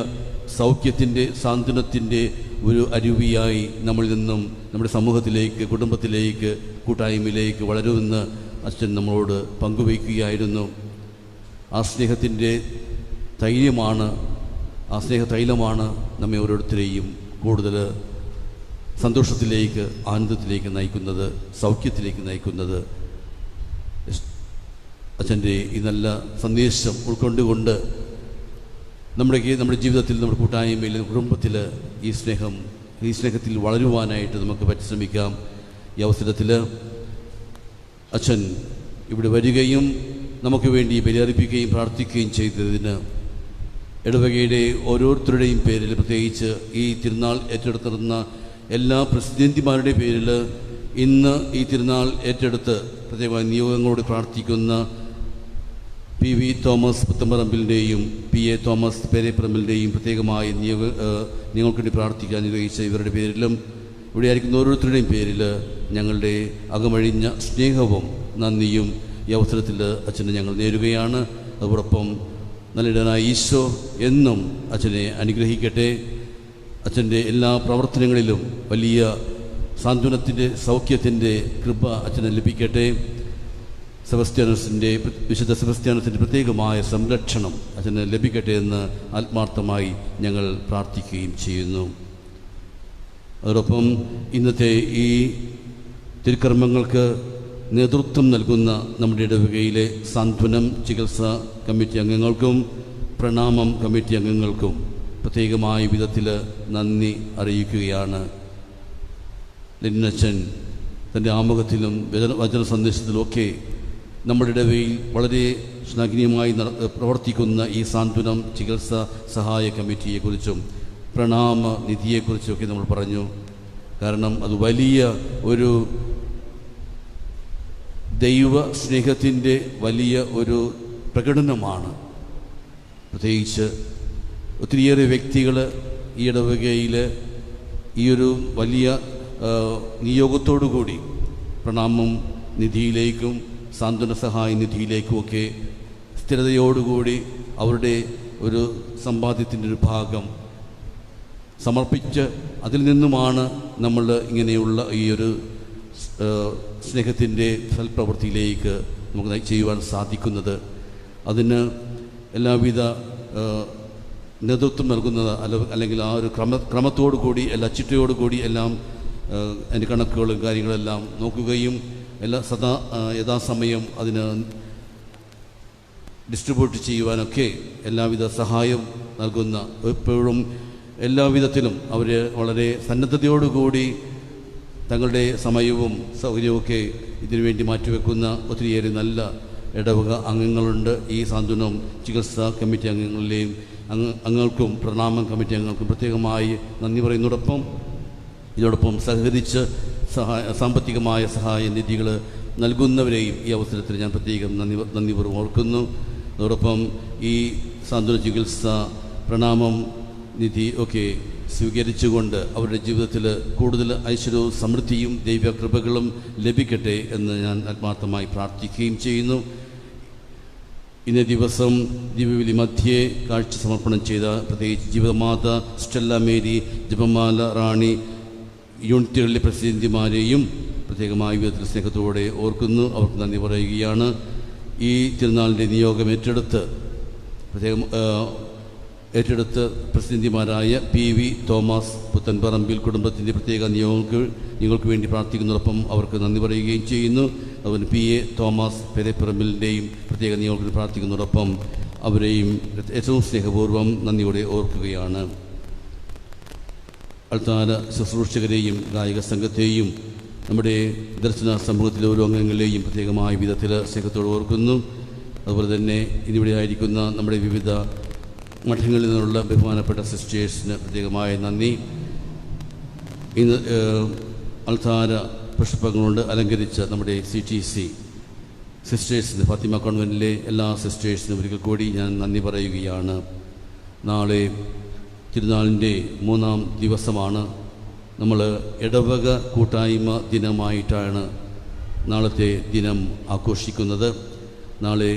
സൗഖ്യത്തിൻ്റെ, സാന്ത്വനത്തിൻ്റെ ഒരു അരുവിയായി നമ്മളിൽ നിന്നും നമ്മുടെ സമൂഹത്തിലേക്ക്, കുടുംബത്തിലേക്ക്, കൂട്ടായ്മയിലേക്ക് വളരുമെന്ന് അച്ഛൻ നമ്മളോട് പങ്കുവയ്ക്കുകയായിരുന്നു. ആ സ്നേഹത്തിൻ്റെ തൈലമാണ്, ആ സ്നേഹതൈലമാണ് നമ്മെ ഓരോരുത്തരെയും കൂടുതൽ സന്തോഷത്തിലേക്ക്, ആനന്ദത്തിലേക്ക് നയിക്കുന്നത്, സൗഖ്യത്തിലേക്ക് നയിക്കുന്നത്. അച്ഛൻ്റെ ഈ നല്ല സന്ദേശം ഉൾക്കൊണ്ടുകൊണ്ട് നമ്മുടെ ജീവിതത്തിൽ, നമ്മുടെ കൂട്ടായ്മയിൽ, കുടുംബത്തിൽ ഈ സ്നേഹത്തിൽ വളരുവാനായിട്ട് നമുക്ക് പരിശ്രമിക്കാം. ഈ അവസരത്തിൽ അച്ഛൻ ഇവിടെ വരികയും നമുക്ക് വേണ്ടി ബലിയർപ്പിക്കുകയും പ്രാർത്ഥിക്കുകയും ചെയ്തതിന് ഇടവകയുടെ ഓരോരുത്തരുടെയും പേരിൽ, പ്രത്യേകിച്ച് ഈ തിരുനാൾ ഏറ്റെടുത്തിരുന്ന എല്ലാ പ്രസിദ്ധന്തിമാരുടെയും പേരിൽ ഇന്ന് ഈ തിരുനാൾ ഏറ്റെടുത്ത് പ്രത്യേകമായി നിയോഗങ്ങളോട് പ്രാർത്ഥിക്കുന്ന PV തോമസ് പുത്തമ്പറമ്പിലിൻ്റെയും PA തോമസ് പേരേപ്പറമ്പിലിൻ്റെയും പ്രത്യേകമായ നിങ്ങൾക്ക് വേണ്ടി പ്രാർത്ഥിക്കാൻ നിർവഹിച്ച ഇവരുടെ പേരിലും ഇവിടെ ആയിരിക്കുന്ന ഓരോരുത്തരുടെയും പേരിൽ ഞങ്ങളുടെ അകമഴിഞ്ഞ സ്നേഹവും നന്ദിയും ഈ അവസരത്തിൽ അച്ഛനെ ഞങ്ങൾ നേരുകയാണ്. അതോടൊപ്പം നല്ലിടനായ ഈശോ എന്നും അച്ഛനെ അനുഗ്രഹിക്കട്ടെ. അച്ഛൻ്റെ എല്ലാ പ്രവർത്തനങ്ങളിലും വലിയ സാന്ത്വനത്തിൻ്റെ, സൗഖ്യത്തിൻ്റെ കൃപ അച്ഛനെ ലഭിക്കട്ടെ. വിശുദ്ധ സെബസ്ത്യാനോസിൻ്റെ പ്രത്യേകമായ സംരക്ഷണം അച്ഛന് ലഭിക്കട്ടെ എന്ന് ആത്മാർത്ഥമായി ഞങ്ങൾ പ്രാർത്ഥിക്കുകയും ചെയ്യുന്നു. അതോടൊപ്പം ഇന്നത്തെ ഈ തിരുക്കർമ്മങ്ങൾക്ക് നേതൃത്വം നൽകുന്ന നമ്മുടെ ഇടവകയിലെ സാന്ത്വനം ചികിത്സാ കമ്മിറ്റി അംഗങ്ങൾക്കും പ്രണാമം കമ്മിറ്റി അംഗങ്ങൾക്കും പ്രത്യേകമായ വിധത്തിൽ നന്ദി അറിയിക്കുകയാണ്. ലെനിനച്ഛൻ തൻ്റെ ആമുഖത്തിലും വചന സന്ദേശത്തിലുമൊക്കെ നമ്മുടെ ഇടവയിൽ വളരെ ശ്ലാഘനീയമായി പ്രവർത്തിക്കുന്ന ഈ സാന്ത്വനം ചികിത്സാ സഹായ കമ്മിറ്റിയെക്കുറിച്ചും പ്രണാമ നിധിയെക്കുറിച്ചുമൊക്കെ നമ്മൾ പറഞ്ഞു. കാരണം അത് വലിയ ഒരു ദൈവ സ്നേഹത്തിൻ്റെ വലിയ ഒരു പ്രകടനമാണ്. പ്രത്യേകിച്ച് ഒത്തിരിയേറെ വ്യക്തികൾ ഈ ഇടവകയിൽ ഈ ഒരു വലിയ നിയോഗത്തോടു കൂടി പ്രണാമം നിധിയിലേക്കും സാന്ത്വന സഹായ നിധിയിലേക്കുമൊക്കെ സ്ഥിരതയോടുകൂടി അവരുടെ ഒരു സമ്പാദ്യത്തിൻ്റെ ഒരു ഭാഗം സമർപ്പിച്ച് അതിൽ നിന്നുമാണ് നമ്മൾ ഇങ്ങനെയുള്ള ഈ ഒരു സ്നേഹത്തിൻ്റെ സൽപ്രവൃത്തിയിലേക്ക് നമുക്ക് ചെയ്യുവാൻ സാധിക്കുന്നത്. അതിന് എല്ലാവിധ നേതൃത്വം നൽകുന്നത് അല്ലെങ്കിൽ ആ ഒരു ക്രമത്തോടു കൂടി, എല്ലാ ചിട്ടയോടുകൂടി എല്ലാം അതിൻ്റെ കണക്കുകളും കാര്യങ്ങളെല്ലാം നോക്കുകയും യഥാസമയം അതിന് ഡിസ്ട്രിബ്യൂട്ട് ചെയ്യുവാനൊക്കെ എല്ലാവിധ സഹായം നൽകുന്ന, എപ്പോഴും എല്ലാവിധത്തിലും അവർ വളരെ സന്നദ്ധതയോടുകൂടി തങ്ങളുടെ സമയവും സൗകര്യവുമൊക്കെ ഇതിനു വേണ്ടി മാറ്റിവെക്കുന്ന ഒത്തിരിയേറെ നല്ല ഇടവക അംഗങ്ങളുണ്ട്. ഈ സാന്ത്വനം ചികിത്സാ കമ്മിറ്റി അംഗങ്ങളിലെയും അംഗങ്ങൾക്കും പ്രണാമം കമ്മിറ്റി അംഗങ്ങൾക്കും പ്രത്യേകമായി നന്ദി ഇതിനോടൊപ്പം സഹകരിച്ച് സാമ്പത്തികമായ സഹായ നിധികൾ നൽകുന്നവരെയും ഈ അവസരത്തിൽ ഞാൻ പ്രത്യേകം നന്ദിപൂർവ്വം ഓർക്കുന്നു. അതോടൊപ്പം ഈ സാന്ത്വന ചികിത്സ പ്രണാമം നിധി ഒക്കെ സ്വീകരിച്ചുകൊണ്ട് അവരുടെ ജീവിതത്തിൽ കൂടുതൽ ഐശ്വര്യവും സമൃദ്ധിയും ദൈവകൃപകളും ലഭിക്കട്ടെ എന്ന് ഞാൻ ആത്മാർത്ഥമായി പ്രാർത്ഥിക്കുകയും ചെയ്യുന്നു. ഇന്നേ ദിവസം ദിവ്യബലി മധ്യേ കാഴ്ച സമർപ്പണം ചെയ്ത പ്രത്യേകിച്ച് ജീവിതമാത സ്റ്റെല്ല മേരി, ജപമാല റാണി യൂണിറ്റുകളിലെ പ്രസിഡന്റുമാരെയും പ്രത്യേകമായ വിധത്തിൽ സ്നേഹത്തോടെ ഓർക്കുന്നു. അവർക്ക് നന്ദി പറയുകയാണ്. ഈ തിരുനാളിൻ്റെ നിയോഗം ഏറ്റെടുത്ത് പ്രസിഡന്റുമാരായ PV തോമസ് പുത്തൻപറമ്പിൽ കുടുംബത്തിൻ്റെ പ്രത്യേക നിയോഗങ്ങൾക്ക് വേണ്ടി പ്രാർത്ഥിക്കുന്നതോടൊപ്പം അവർക്ക് നന്ദി പറയുകയും ചെയ്യുന്നു. അതുപോലെ PA തോമസ് പെരപ്പറമ്പിലിൻ്റെയും പ്രത്യേക നിയോഗത്തിൽ പ്രാർത്ഥിക്കുന്നതോടൊപ്പം അവരെയും ഏറ്റവും സ്നേഹപൂർവ്വം നന്ദിയോടെ ഓർക്കുകയാണ്. അൾത്താര ശുശ്രൂഷകരെയും ഗായക സംഘത്തെയും നമ്മുടെ ദർശന സമൂഹത്തിലെ ഓരോ അംഗങ്ങളെയും പ്രത്യേകമായ വിധത്തിൽ സ്നേഹത്തോടെ ഓർക്കുന്നു. അതുപോലെ തന്നെ ഇതിവിടെ ആയിരിക്കുന്ന നമ്മുടെ വിവിധ മഠങ്ങളിൽ നിന്നുള്ള ബഹുമാനപ്പെട്ട സിസ്റ്റേഴ്സിന് പ്രത്യേകമായ നന്ദി. ഇന്ന് അൾത്താര പുഷ്പങ്ങൾ കൊണ്ട് അലങ്കരിച്ച നമ്മുടെ CTC സിസ്റ്റേഴ്സിന്, ഫാത്തിമ കോൺവെൻറ്റിലെ എല്ലാ സിസ്റ്റേഴ്സിനും ഒരിക്കൽ കൂടി ഞാൻ നന്ദി പറയുകയാണ്. നാളെ തിരുനാളിൻ്റെ 3-ാം ദിവസമാണ്. നമ്മൾ ഇടവക കൂട്ടായ്മ ദിനമായിട്ടാണ് നാളത്തെ ദിനം ആഘോഷിക്കുന്നത്. നാളെ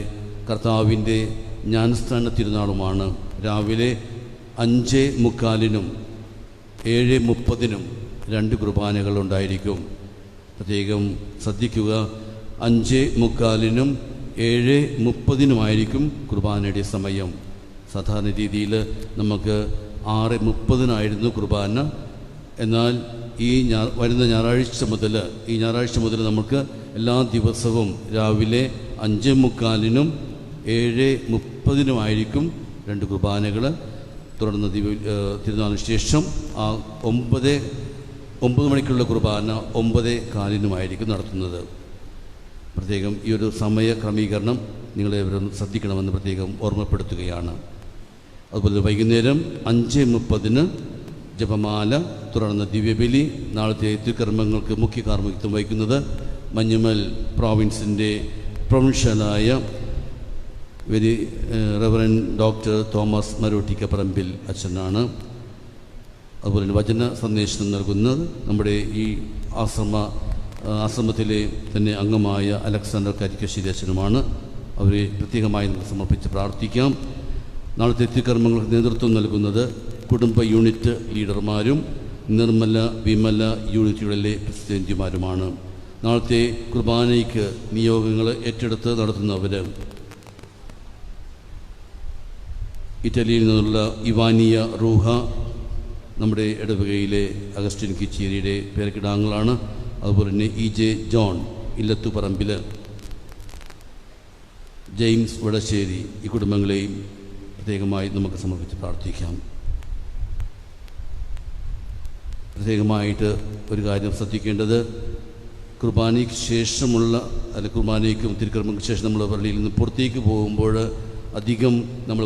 കർത്താവിൻ്റെ ജ്ഞാനസ്ഥാന തിരുനാളുമാണ്. രാവിലെ 5:45-നും 7:30-നും 2 കുർബാനകളുണ്ടായിരിക്കും. പ്രത്യേകം ശ്രദ്ധിക്കുക, 5:45-നും 7:30-നുമായിരിക്കും കുർബാനയുടെ സമയം. സാധാരണ രീതിയിൽ നമുക്ക് 6:30-നായിരുന്നു കുർബാന. എന്നാൽ വരുന്ന ഞായറാഴ്ച മുതൽ നമുക്ക് എല്ലാ ദിവസവും രാവിലെ 5:45-നും 7:30-നുമായിരിക്കും 2 കുർബാനകൾ. തുടർന്ന് തിരുനാളിന് ശേഷം 9 മണിക്കുള്ള കുർബാന 9:15-നുമായിരിക്കും നടത്തുന്നത്. പ്രത്യേകം ഈ ഒരു സമയ ക്രമീകരണം നിങ്ങളെവരും ശ്രദ്ധിക്കണമെന്ന് പ്രത്യേകം ഓർമ്മപ്പെടുത്തുകയാണ്. അതുപോലെ വൈകുന്നേരം 5:30-ന് ജപമാല, തുടർന്ന് ദിവ്യബലി. നാളത്തെ തിരുക്കർമ്മങ്ങൾക്ക് മുഖ്യ കാർമ്മികത്വം വഹിക്കുന്നത് മഞ്ഞുമൽ പ്രോവിൻസിൻ്റെ പ്രൊവിൻഷ്യലായ റെവറൻ ഡോക്ടർ തോമസ് മരോട്ടിക്കപ്പറമ്പിൽ അച്ഛനാണ്. അതുപോലെ തന്നെ വചന സന്ദേശം നൽകുന്നത് നമ്മുടെ ഈ ആശ്രമത്തിലെ തന്നെ അംഗമായ അലക്സാണ്ടർ കരിക്കശ്ശേരി അച്ഛനുമാണ്. അവരെ പ്രത്യേകമായി നമുക്ക് സമർപ്പിച്ച് പ്രാർത്ഥിക്കാം. നാളത്തെ തിരുക്കർമ്മങ്ങൾക്ക് നേതൃത്വം നൽകുന്നത് കുടുംബ യൂണിറ്റ് ലീഡർമാരും നിർമ്മല വിമല യൂണിറ്റുകളിലെ പ്രസിഡന്റുമാരുമാണ്. നാളത്തെ കുർബാനയ്ക്ക് നിയോഗങ്ങൾ ഏറ്റെടുത്ത് നടത്തുന്നവർ ഇറ്റലിയിൽ നിന്നുള്ള ഇവാനിയ റൂഹ, നമ്മുടെ ഇടവകയിലെ അഗസ്റ്റിൻ കിച്ചേരിയുടെ പേരക്കിടാങ്ങളാണ്. അതുപോലെ തന്നെ EJ John Illathuparambil, James Vadasseri, ഈ കുടുംബങ്ങളെയും പ്രത്യേകമായി നമുക്ക് സമർപ്പിച്ച് പ്രാർത്ഥിക്കാം. പ്രത്യേകമായിട്ട് ഒരു കാര്യം ശ്രദ്ധിക്കേണ്ടത്, കുർബാനയ്ക്ക് ശേഷമുള്ള കുർബാനയ്ക്കും തിരുക്കർമ്മയ്ക്ക് ശേഷം നമ്മൾ പള്ളിയിൽ നിന്ന് പുറത്തേക്ക് പോകുമ്പോൾ അധികം നമ്മൾ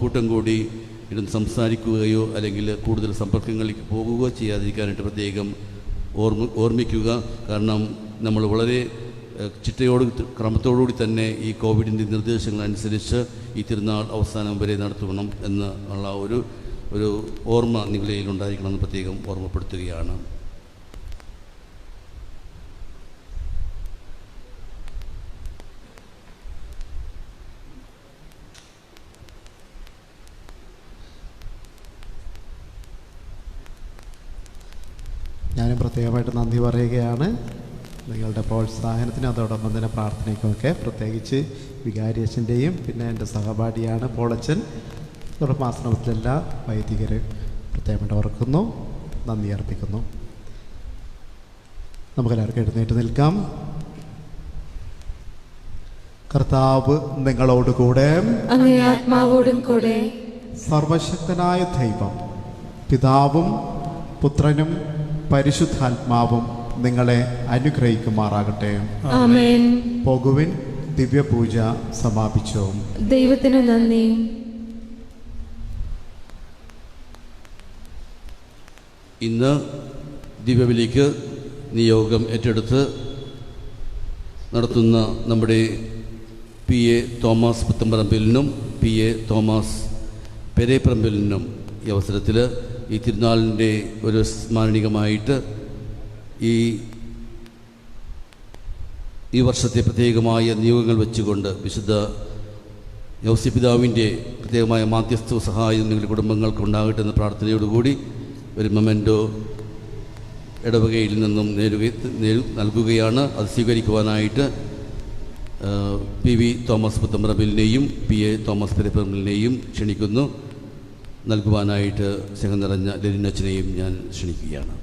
കൂട്ടം കൂടി ഇരുന്ന് സംസാരിക്കുകയോ അല്ലെങ്കിൽ കൂടുതൽ സമ്പർക്കങ്ങളിലേക്ക് പോകുകയോ ചെയ്യാതിരിക്കാനായിട്ട് പ്രത്യേകം ഓർമ്മിക്കുക. കാരണം നമ്മൾ വളരെ ക്രമത്തോടുകൂടി തന്നെ ഈ കോവിഡിൻ്റെ നിർദ്ദേശങ്ങളനുസരിച്ച് ഈ തിരുനാൾ അവസാനം വരെ നടത്തണം എന്നുള്ള ഒരു ഓർമ്മ നിങ്ങളിൽ ഉണ്ടായിരിക്കണമെന്ന് പ്രത്യേകം ഓർമ്മപ്പെടുത്തുകയാണ്. ഞാനും പ്രത്യേകമായിട്ട് നന്ദി പറയുകയാണ് നിങ്ങളുടെ പ്രോത്സാഹനത്തിനും അതോടൊപ്പം തന്നെ പ്രാർത്ഥനയ്ക്കുമൊക്കെ. പ്രത്യേകിച്ച് വികാരിയച്ഛൻ്റെയും പിന്നെ എൻ്റെ സഹപാഠിയാണ് പോളച്ചൻ, അതോടൊപ്പം ആശ്രമത്തിലെല്ലാ വൈദികർ പ്രത്യേകമായിട്ട് ഓർക്കുന്നു, നന്ദി അർപ്പിക്കുന്നു. നമുക്കെല്ലാവർക്കും എഴുന്നേറ്റ് നിൽക്കാം. കർത്താവ് നിങ്ങളോട് കൂടെ, അങ്ങേ ആത്മാവോടും കൂടെ. സർവശക്തനായ ദൈവം പിതാവും പുത്രനും പരിശുദ്ധാത്മാവും നിങ്ങളെ അനുഗ്രഹിക്കുമാറാകട്ടെ. ആമേൻ. പോകുവിൻ. ദിവ്യപൂജ സമാപിച്ചു. ദൈവത്തിന് നന്ദി. ഇന്ന് ദിവ്യബലിക്ക് നിയോഗം ഏറ്റെടുത്ത് നടത്തുന്ന നമ്മുടെ പി എ തോമസ് പുത്തമ്പറമ്പിലിനും പി എ തോമസ് പെരേപ്പറമ്പിലിനും ഈ അവസരത്തിൽ ഈ തിരുനാളിൻ്റെ ഒരു സ്മരണീയമായിട്ട് ഈ വർഷത്തെ പ്രത്യേകമായ നിയോഗങ്ങൾ വെച്ചുകൊണ്ട് വിശുദ്ധ യൗസപിതാവിൻ്റെ പ്രത്യേകമായ മാധ്യസ്ഥ സഹായം നിങ്ങളുടെ കുടുംബങ്ങൾക്ക് ഉണ്ടാകട്ടെ എന്ന പ്രാർത്ഥനയോടുകൂടി ഒരു മൊമെൻറ്റോ ഇടവകയിൽ നിന്നും നൽകുകയാണ്. അത് സ്വീകരിക്കുവാനായിട്ട് പി വി തോമസ് പുത്തമ്പറമ്പിലിനെയും പി എ തോമസ് പെരേപ്പറമ്പിലിനെയും ക്ഷണിക്കുന്നു. നൽകുവാനായിട്ട് സ്നേഹം നിറഞ്ഞ ലെനിനച്ചനെയും ഞാൻ ക്ഷണിക്കുകയാണ്.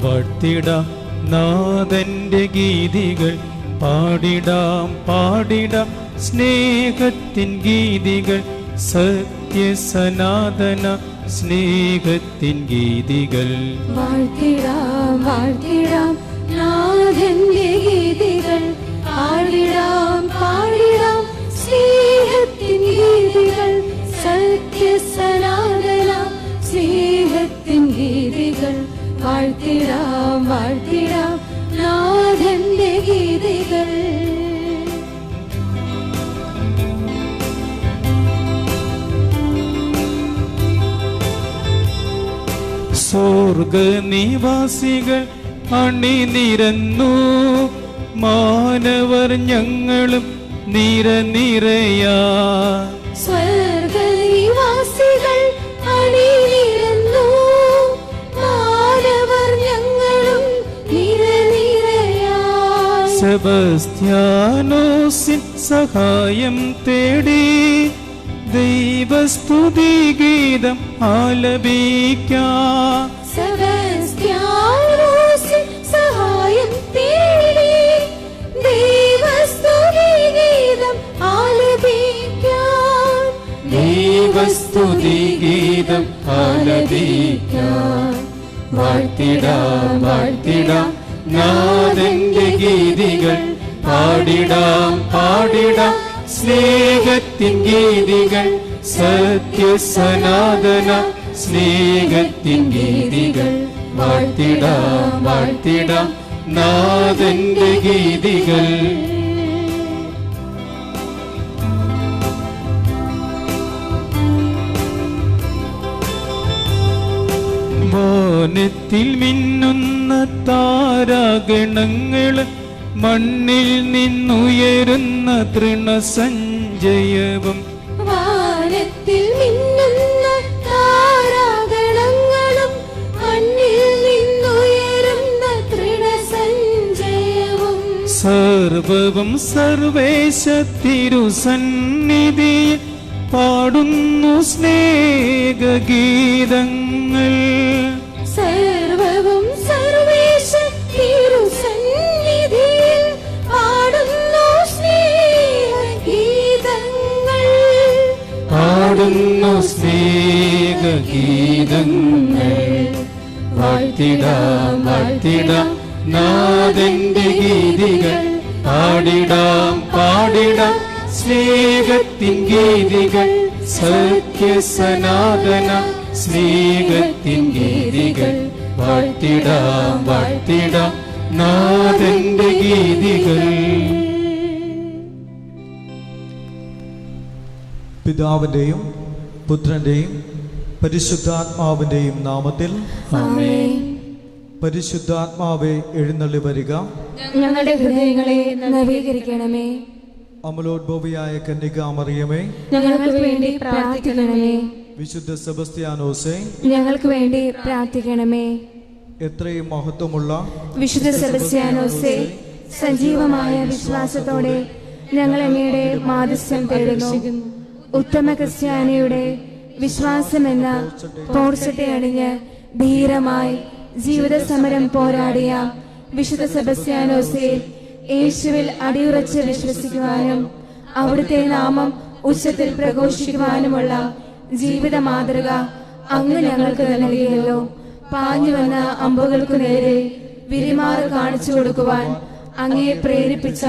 വാഴ്ത്തിടാം നാഥന്റെ ഗീതികൾ, പാടിടാം സ്നേഹത്തിൻ ഗീതികൾ, സത്യസനാതന സ്നേഹത്തിൻ ഗീതികൾ. വാഴ്ത്തിടാം നാഥന്റെ ഗീതികൾ, പാടിടാം സ്നേഹത്തിൻ ഗീതികൾ, സത്യസനാതന സ്നേഹത്തിൻ ഗീതികൾ. വാഴ്ത്തിടാം നാഥന്റെ ഗീതികൾ. സ്വർഗനിവാസികൾ അണിനിരന്നു, മാനവർ ഞങ്ങളും നിരനിരയാ. സ്വർഗനിവാസികൾ അണിനിരന്നു, മാനവർ ഞങ്ങളും നിരനിരയാ. സെബസ്ത്യാനോസിൻ സഹായം തേടി ദൈവസ്തുതി ഗീതം ആലപിക്കാം. സെബസ്ത്യാനോസിൻ സഹായം തേടി ദൈവസ്തുതി ഗീതം ആലപിക്കാം. ദൈവസ്തുതി ഗീതം ആലപിക്കാം. വാഴ്ത്തിടാം നാഥന്റെ ഗീതികൾ, പാടിടാം സ്നേഹത്തിൻ ഗീതികൾ, സത്യസനാതന സ്നേഹത്തിൻ ഗീതികൾ. വാഴ്ത്തിടാം നാഥന്റെ ഗീതികൾ. വാനത്തിൽ മിന്നുന്ന താരാഗണങ്ങൾ, മണ്ണിൽ നിന്നുയരുന്ന തൃണസഞ്ചയവും. വാനത്തിൽ മിന്നുന്ന താരാഗണങ്ങളും, മണ്ണിൽ നിന്നുയരുന്ന തൃണസഞ്ചയവും. സർവവും സർവേശ തിരുസന്നിധിയിൽ പാടുന്നു സ്നേഹഗീതങ്ങൾ. സർവവും സർവേശ തിരുസന്നിധിയിൽ പാടുന്നു സ്നേഹഗീതങ്ങൾ. പാടുന്നു സ്നേഹഗീതങ്ങൾ. വാഴ്ത്തിടാം നാഥന്റെ ഗീതികൾ, പാടിടാം സ്നേഹത്തിൻ ഗീതികൾ, സത്യസനാതന സ്നേഹത്തിൻ ഗീതികൾ. വാഴ്ത്തിടാം നാഥന്റെ ഗീതികൾ. പിതാവിൻ്റെയും പുത്രൻ്റെയും പരിശുദ്ധാത്മാവിൻ്റെയും നാമത്തിൽ ആമേൻ. പരിശുദ്ധാത്മാവെ എഴുന്നള്ളി വരിക. ഞങ്ങളുടെ ഹൃദയങ്ങളെ നവീകരിക്കണമേ. അമലോദ്ഭവിയായ കന്യകാമറിയമേ, ഞങ്ങൾക്ക് വേണ്ടി പ്രാർത്ഥിക്കണമേ. വിശുദ്ധ സെബസ്ത്യാനോസേ, ഞങ്ങൾക്ക് വേണ്ടി പ്രാർത്ഥിക്കണമേ. എത്രയും മഹത്വമുള്ള വിശുദ്ധ സെബസ്ത്യാനോസേ, സജീവമായ വിശ്വാസത്തോടെ ഞങ്ങൾ അങ്ങയുടെ മാധ്യസ്ഥ്യം തേടുന്നു. ഉത്തമ ക്രിസ്ത്യാനിയുടെ വിശ്വാസമെന്ന പോർച്ചട്ടെ അണിഞ്ഞ് ധീരമായി ജീവിത സമരം പോരാടിയ വിശുദ്ധ സെബസ്ത്യാനോസേ, യേശുവിൽ അടിയുറച്ച് വിശ്വസിക്കുവാനും അവിടുത്തെ നാമം ഉച്ചത്തിൽ പ്രഘോഷിക്കുവാനുമുള്ള ജീവിത മാതൃക അങ്ങ് ഞങ്ങൾക്ക് നൽകിയല്ലോ. പാഞ്ഞു വന്ന അമ്പുകൾക്കു നേരെ വിരിമാറ് കാണിച്ചു കൊടുക്കുവാൻ അങ്ങയെ പ്രേരിപ്പിച്ച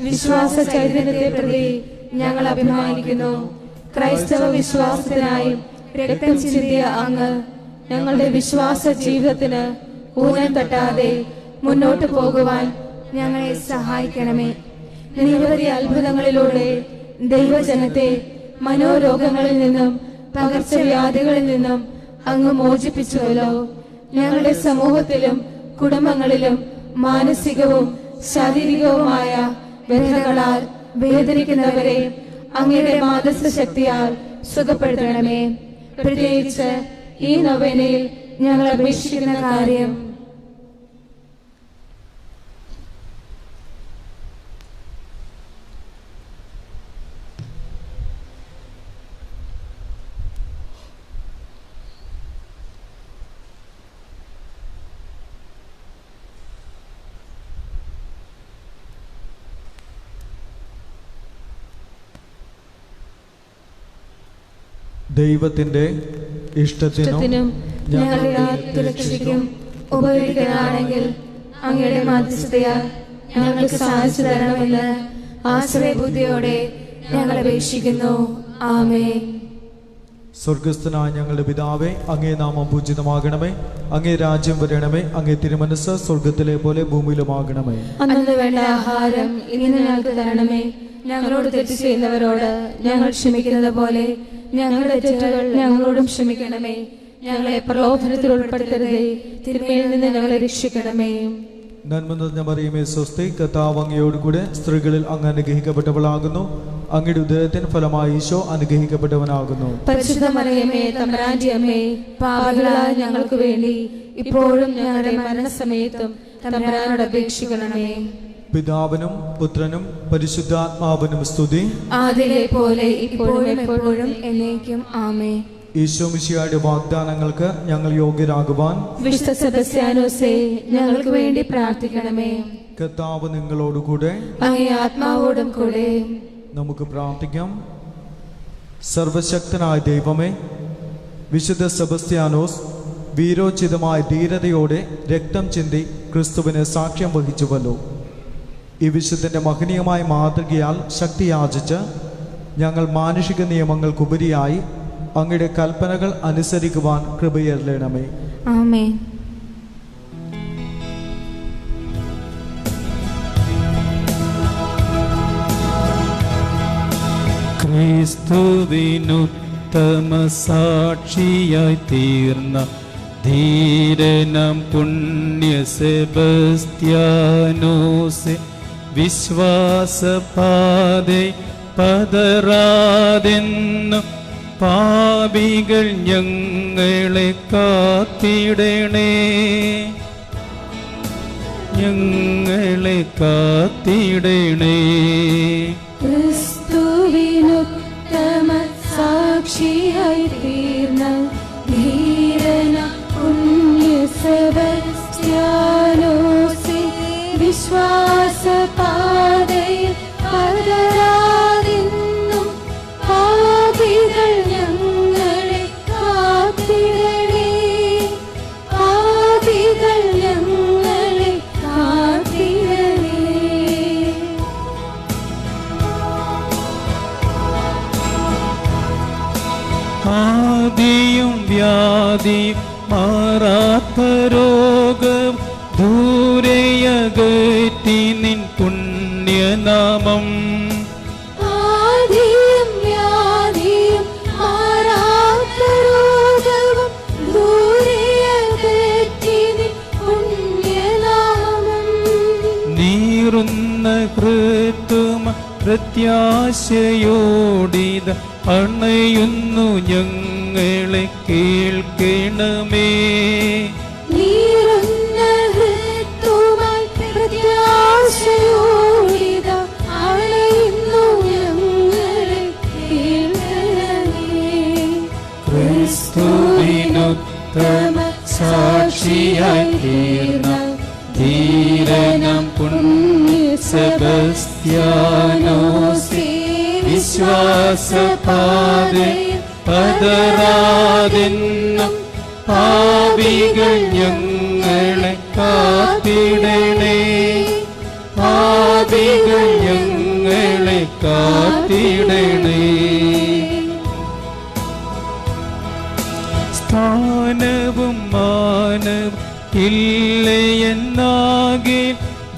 വിശ്വാസ ചൈതന്യത്തെ പ്രതി ഞങ്ങൾ അഭിമാനിക്കുന്നു. ക്രൈസ്തവ വിശ്വാസത്തിനായി രക്തം ചിന്തിയ അങ്ങ് ഞങ്ങളുടെ വിശ്വാസ ജീവിതത്തിന് ഊനം തട്ടാതെ മുന്നോട്ട് പോകുവാൻ ഞങ്ങളെ സഹായിക്കണമേ. നിരവധി അത്ഭുതങ്ങളിലൂടെ ദൈവജനത്തെ മനോരോഗങ്ങളിൽ നിന്നും പകർച്ചവ്യാധികളിൽ നിന്നും അങ്ങ് മോചിപ്പിച്ചുവല്ലോ. ഞങ്ങളുടെ സമൂഹത്തിലും കുടുംബങ്ങളിലും മാനസികവും ശാരീരികവുമായ വ്യഥകളാൽ വേദനിക്കുന്നവരെ അങ്ങയുടെ മാധ്യസ്ഥ ശക്തിയാൽ സുഖപ്പെടുത്തണമേ. പ്രത്യേകിച്ച് ഈ നൊവേനയിൽ ഞങ്ങൾ അപേക്ഷിക്കുന്ന കാര്യം ദൈവത്തിന്റെ ഇഷ്ടത്തിനും ഞങ്ങളുടെ ആത്മരക്ഷയ്ക്കും ഉപകരിക്കാനാണെങ്കിൽ അങ്ങയുടെ മാധ്യസ്ഥതയാൽ ഞങ്ങൾക്ക് സാധിച്ചു തരണമെന്ന് ആശ്രയബുദ്ധിയോടെ ഞങ്ങൾ അപേക്ഷിക്കുന്നു. ആമേൻ. സ്വർഗസ്ഥനായ ഞങ്ങളുടെ പിതാവേ, അങ്ങേ നാമം പൂജിതമാകണമേ. അങ്ങേ രാജ്യം വരണമേ. അങ്ങേ തിരുമനസ് സ്വർഗത്തിലെ പോലെ ഭൂമിയിലുമാകണമേ. അന്നു വേണ്ട ആഹാരം ഇന്ന് ഞങ്ങൾക്ക് തരണമേ. ഞങ്ങളോട് തെറ്റ് ചെയ്യുന്നവരോട് ഞങ്ങൾ ക്ഷമിക്കുന്നത് പോലെ ഞങ്ങളുടെ തെറ്റുകൾ ഞങ്ങളോടും ക്ഷമിക്കണമേ. ഞങ്ങളെ പ്രലോഭനത്തിൽ ഉൾപ്പെടുത്തരുതേ, തിന്മയിൽ നിന്ന് ഞങ്ങളെ രക്ഷിക്കണമേ. നന്മ നിറഞ്ഞ മറിയമേ, സ്വസ്തി, കർത്താവ് അങ്ങയോടുകൂടെ സ്ത്രീകളിൽ അങ്ങ് അനുഗ്രഹിക്കപ്പെട്ടവളാകുന്നു. അങ്ങയുടെ ഉദരത്തിന് ഫലമായി ഈശോ അനുഗ്രഹിക്കപ്പെട്ടവനാകുന്നു. പരിശുദ്ധ മറിയമേ, തമ്പുരാന്റെ അമ്മേ, പാപികളായ ഞങ്ങൾക്ക് വേണ്ടി ഇപ്പോഴും ഞങ്ങളുടെ മരണസമയത്തും തമ്പുരാനോട് അപേക്ഷിക്കണമേ. പിതാവിനും പുത്രനും പരിശുദ്ധാത്മാവിനും സ്തുതി, ആദിയിലെ പോലെ ഇപ്പോഴും എപ്പോഴും എന്നേക്കും. ആമേൻ. ഈശോ മിശിഹായുടെ വാഗ്ദാനങ്ങൾക്ക് ഞങ്ങൾ യോഗ്യരാകുവാൻ വിശുദ്ധ സെബസ്ത്യാനോസേ, ഞങ്ങൾക്ക് വേണ്ടി പ്രാർത്ഥിക്കണമേ. കർത്താവ് നിങ്ങളോടുകൂടെ അങ്ങേ ആത്മാവോടും കൂടെ. നമുക്ക് പ്രാർത്ഥിക്കാം. സർവശക്തനായ ദൈവമേ, വിശുദ്ധ സെബസ്ത്യാനോസ് വീരോചിതമായ ധീരതയോടെ രക്തം ചിന്തി ക്രിസ്തുവിന് സാക്ഷ്യം വഹിച്ചുവല്ലോ. ഈ വിശുദ്ധന്റെ മഹനീയമായ മാതൃകയാൽ ശക്തി യാചിച്ച് ഞങ്ങൾ മാനുഷിക നിയമങ്ങൾക്കുപരിയായി അങ്ങയുടെ കൽപ്പനകൾ അനുസരിക്കുവാൻ കൃപയരുളണമേ. ആമേൻ. ക്രിസ്തുവിനുത്തമ സാക്ഷിയായി തീർന്ന ധീരനം പുണ്യ സെബസ്ത്യാനോസേ, വിശ്വാസപാതേ പതറാതെന്നും പാപികൾ ഞങ്ങളെ കാത്തിടണേ, ഞങ്ങളെ കാത്തിടണേ. ക്രിസ്തുവിനുത്തമ സാക്ഷിയായി തീർന്ന ധീരന പുണ്യ സെബസ്ത്യാനോസേ, വിശ്വാസപാതയിൽ പതറാതെന്നും പാപികൾ ഞങ്ങളെ കാത്തിടണേ, പാപികൾ ഞങ്ങളെ കാത്തിടണേ. ആദിയും വ്യാധിയും മാറാത്ത രോഗം ദൂരെയകറ്റി നിൻ പുണ്യനാമം. ആദിയും വ്യാധിയും മാറാത്ത രോഗവും ദൂരെയകറ്റി നിൻ പുണ്യനാമം. നീറുന്ന ഹൃത്തുമ പ്രത്യാശയോടിത അണയുന്നു ഞങ്ങളെ കേൾക്കണമേ. നീറുന്ന ഹൃത്തുമായി പ്രത്യാശയോടിത അണയുന്നു ഞങ്ങളെ കേൾക്കണമേ. ക്രിസ്തുവിനുത്തമ സാക്ഷിയായി തീർന്ന ധീരനം പുണ്യ സെബസ്ത്യാനോസേ, വിശ്വാസപാതയിൽ പതറാതെന്നും പാപികൾ ഞങ്ങളെ കാത്തിടണേ. പാപികൾ ഞങ്ങളെ കാത്തിടണേ. സ്ഥാനവും മാനവും ഇല്ലയെന്നാകെ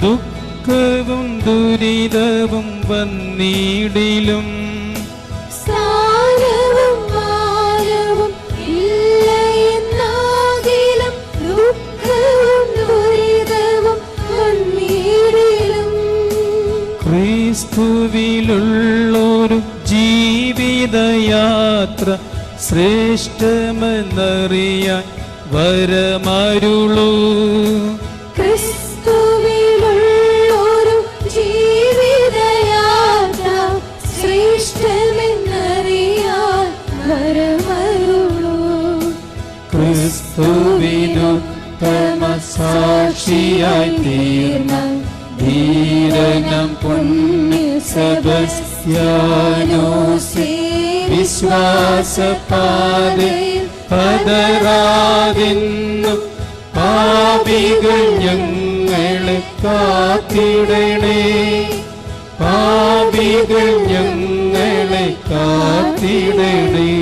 ദുഃഖവും ദുരിതവും വന്നിടിലും സ്ഥാനവും മാനവും ഇല്ലയെന്നാകിലും ദുഃഖവും ദുരിതവും വന്നിടിലും ക്രിസ്തുവിലുള്ളൊരു ജീവിതയാത്ര ശ്രേഷ്ഠമെന്നറിയാൻ വരമരുളൂ. ക്രിസ്തുവിലുള്ളൊരു ജീവിതയാത്ര ശ്രേഷ്ഠമെന്നറിയാൻ വരമരുളൂ. ക്രിസ്തുവിനുത്തമ സാക്ഷിയായി തീർന്ന ധീരനം പുണ്യ സെബസ്ത്യാനോസേ, വിശ്വാസപാതയിൽ പതറാതെന്നും പാപികൾ ഞങ്ങളെ കാത്തിടണേ. പാപികൾ ഞങ്ങളെ കാത്തിടണേ.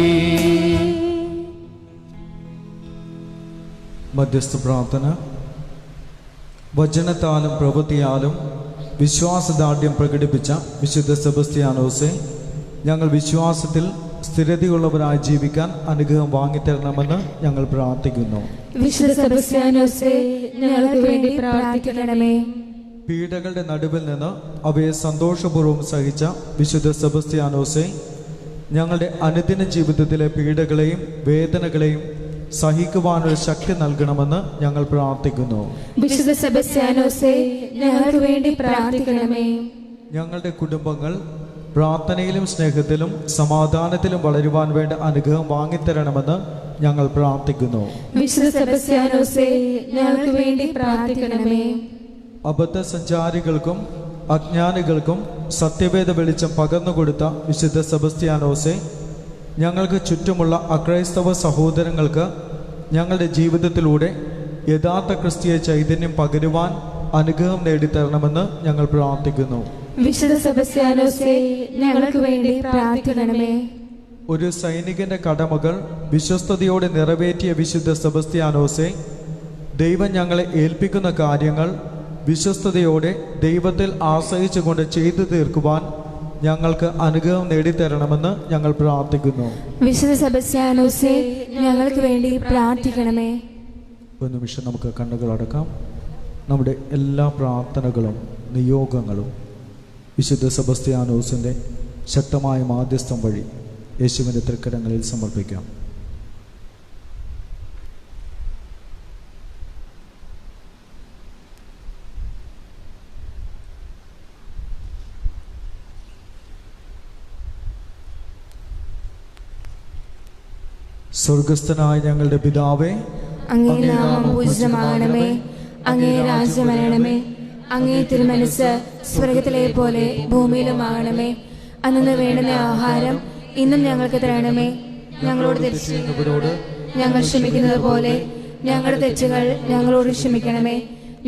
മധ്യസ്ഥ പ്രാർത്ഥന. വചനത്താലും പ്രവൃത്തിയാലും വിശ്വാസദാർഢ്യം പ്രകടിപ്പിച്ച വിശുദ്ധ സെബസ്ത്യാനോസെ, ഞങ്ങൾ വിശ്വാസത്തിൽ സ്ഥിരതയുള്ളവരായി ജീവിക്കാൻ അനുഗ്രഹം വാങ്ങിത്തരണമെന്ന് ഞങ്ങൾ പ്രാർത്ഥിക്കുന്നു. വിശുദ്ധ സെബസ്ത്യാനോസേ, ഞങ്ങൾക്ക് വേണ്ടി പ്രാർത്ഥിക്കണമേ. പീഡകളുടെ നടുവിൽ നിന്ന് അവയെ സന്തോഷപൂർവ്വം സഹിച്ച വിശുദ്ധ സെബസ്ത്യാനോസെ, ഞങ്ങളുടെ അനുദിന ജീവിതത്തിലെ പീഡകളെയും വേദനകളെയും സഹിക്കുവാനൊരു ശക്തി നൽകണമെന്ന് ഞങ്ങൾ പ്രാർത്ഥിക്കുന്നു. വിശുദ്ധ സെബസ്ത്യാനോസേ, ഞങ്ങൾക്ക് വേണ്ടി പ്രാർത്ഥിക്കണമേ. ഞങ്ങളുടെ കുടുംബങ്ങൾ പ്രാർത്ഥനയിലും സ്നേഹത്തിലും സമാധാനത്തിലും വളരുവാൻ വേണ്ട അനുഗ്രഹം വാങ്ങിത്തരണമെന്ന് ഞങ്ങൾ പ്രാർത്ഥിക്കുന്നു. വിശുദ്ധ സെബസ്ത്യാനോസേ, ഞങ്ങൾക്ക് വേണ്ടി പ്രാർത്ഥിക്കണമേ. അബദ്ധ സഞ്ചാരികൾക്കും അജ്ഞാനികൾക്കും സത്യവേദ വെളിച്ചം പകർന്നുകൊടുത്ത വിശുദ്ധ സെബസ്ത്യാനോസെ, ഞങ്ങൾക്ക് ചുറ്റുമുള്ള അക്രൈസ്തവ സഹോദരങ്ങൾക്ക് ഞങ്ങളുടെ ജീവിതത്തിലൂടെ യഥാർത്ഥ ക്രിസ്തീയ ചൈതന്യം പകരുവാൻ അനുഗ്രഹം നേടിത്തരണമെന്ന് ഞങ്ങൾ പ്രാർത്ഥിക്കുന്നു. വിശുദ്ധ സെബസ്ത്യാനോസേ, ഞങ്ങൾക്ക് വേണ്ടി പ്രാർത്ഥിക്കണമേ. ഒരു സൈനികന്റെ കടമകൾ വിശ്വസ്തയോടെ നിറവേറ്റിയ വിശുദ്ധ സെബസ്ത്യാനോസെ, ദൈവം ഞങ്ങളെ ഏൽപ്പിക്കുന്ന കാര്യങ്ങൾ വിശ്വസ്തയോടെ ദൈവത്തിൽ ആശ്രയിച്ചുകൊണ്ട് ചെയ്തു തീർക്കുവാൻ ഞങ്ങൾക്ക് അനുഗ്രഹം നേടിത്തരണമെന്ന് ഞങ്ങൾ പ്രാർത്ഥിക്കുന്നു. വിശുദ്ധ സെബസ്ത്യാനോസേ, ഞങ്ങൾക്ക് വേണ്ടി പ്രാർത്ഥിക്കണമേ. ഒരു നിമിഷം നമുക്ക് കണ്ണുകളടക്കാം. നമ്മുടെ എല്ലാ പ്രാർത്ഥനകളും നിയോഗങ്ങളും വിശുദ്ധ സെബസ്ത്യാനോസിൻ്റെ ശക്തമായ മാധ്യസ്ഥം വഴി യേശുവിൻ്റെ തൃക്കരങ്ങളിൽ സമർപ്പിക്കാം. സ്വർഗസ്ഥനായ ഞങ്ങളുടെ പിതാവേ, അങ്ങേ നാമം പൂജിതമാകണമേ. അങ്ങേ രാജ്യം വരണമേ. അങ്ങേ തിരുമനസ്സ് സ്വർഗത്തിലെ പോലെ ഭൂമിയിലുമാകണമേ. അന്നു വേണ്ടുന്ന ആഹാരം ഇന്നും ഞങ്ങൾക്ക് തരണമേ. ഞങ്ങളോട് തെറ്റ് ചെയ്യുന്നവരോട് ഞങ്ങൾ ക്ഷമിക്കുന്നത് പോലെ ഞങ്ങളുടെ തെറ്റുകൾ ഞങ്ങളോട് ക്ഷമിക്കണമേ.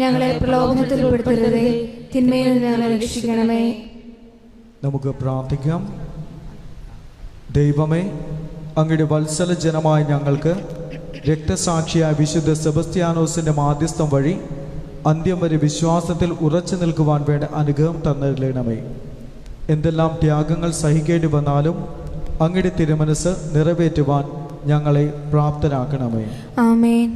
ഞങ്ങളെ പ്രലോഭനത്തിൽ ഉൾപ്പെടുത്തരുതേ, തിന്മയിൽ നിന്ന് ഞങ്ങളെ രക്ഷിക്കണമേ. നമുക്ക് പ്രാർത്ഥിക്കാം. ദൈവമേ, അങ്ങയുടെ വത്സല ജനമായ ഞങ്ങൾക്ക് രക്തസാക്ഷിയായ വിശുദ്ധ സെബസ്ത്യാനോസിൻ്റെ മാധ്യസ്ഥം വഴി അന്ത്യം വരെ വിശ്വാസത്തിൽ ഉറച്ചു നിൽക്കുവാൻ വേണ്ട അനുഗ്രഹം തന്നിരണമേ. എന്തെല്ലാം ത്യാഗങ്ങൾ സഹിക്കേണ്ടി വന്നാലും അങ്ങയുടെ തിരുമനസ് നിറവേറ്റുവാൻ ഞങ്ങളെ പ്രാപ്തരാക്കണമേ. ആമേൻ.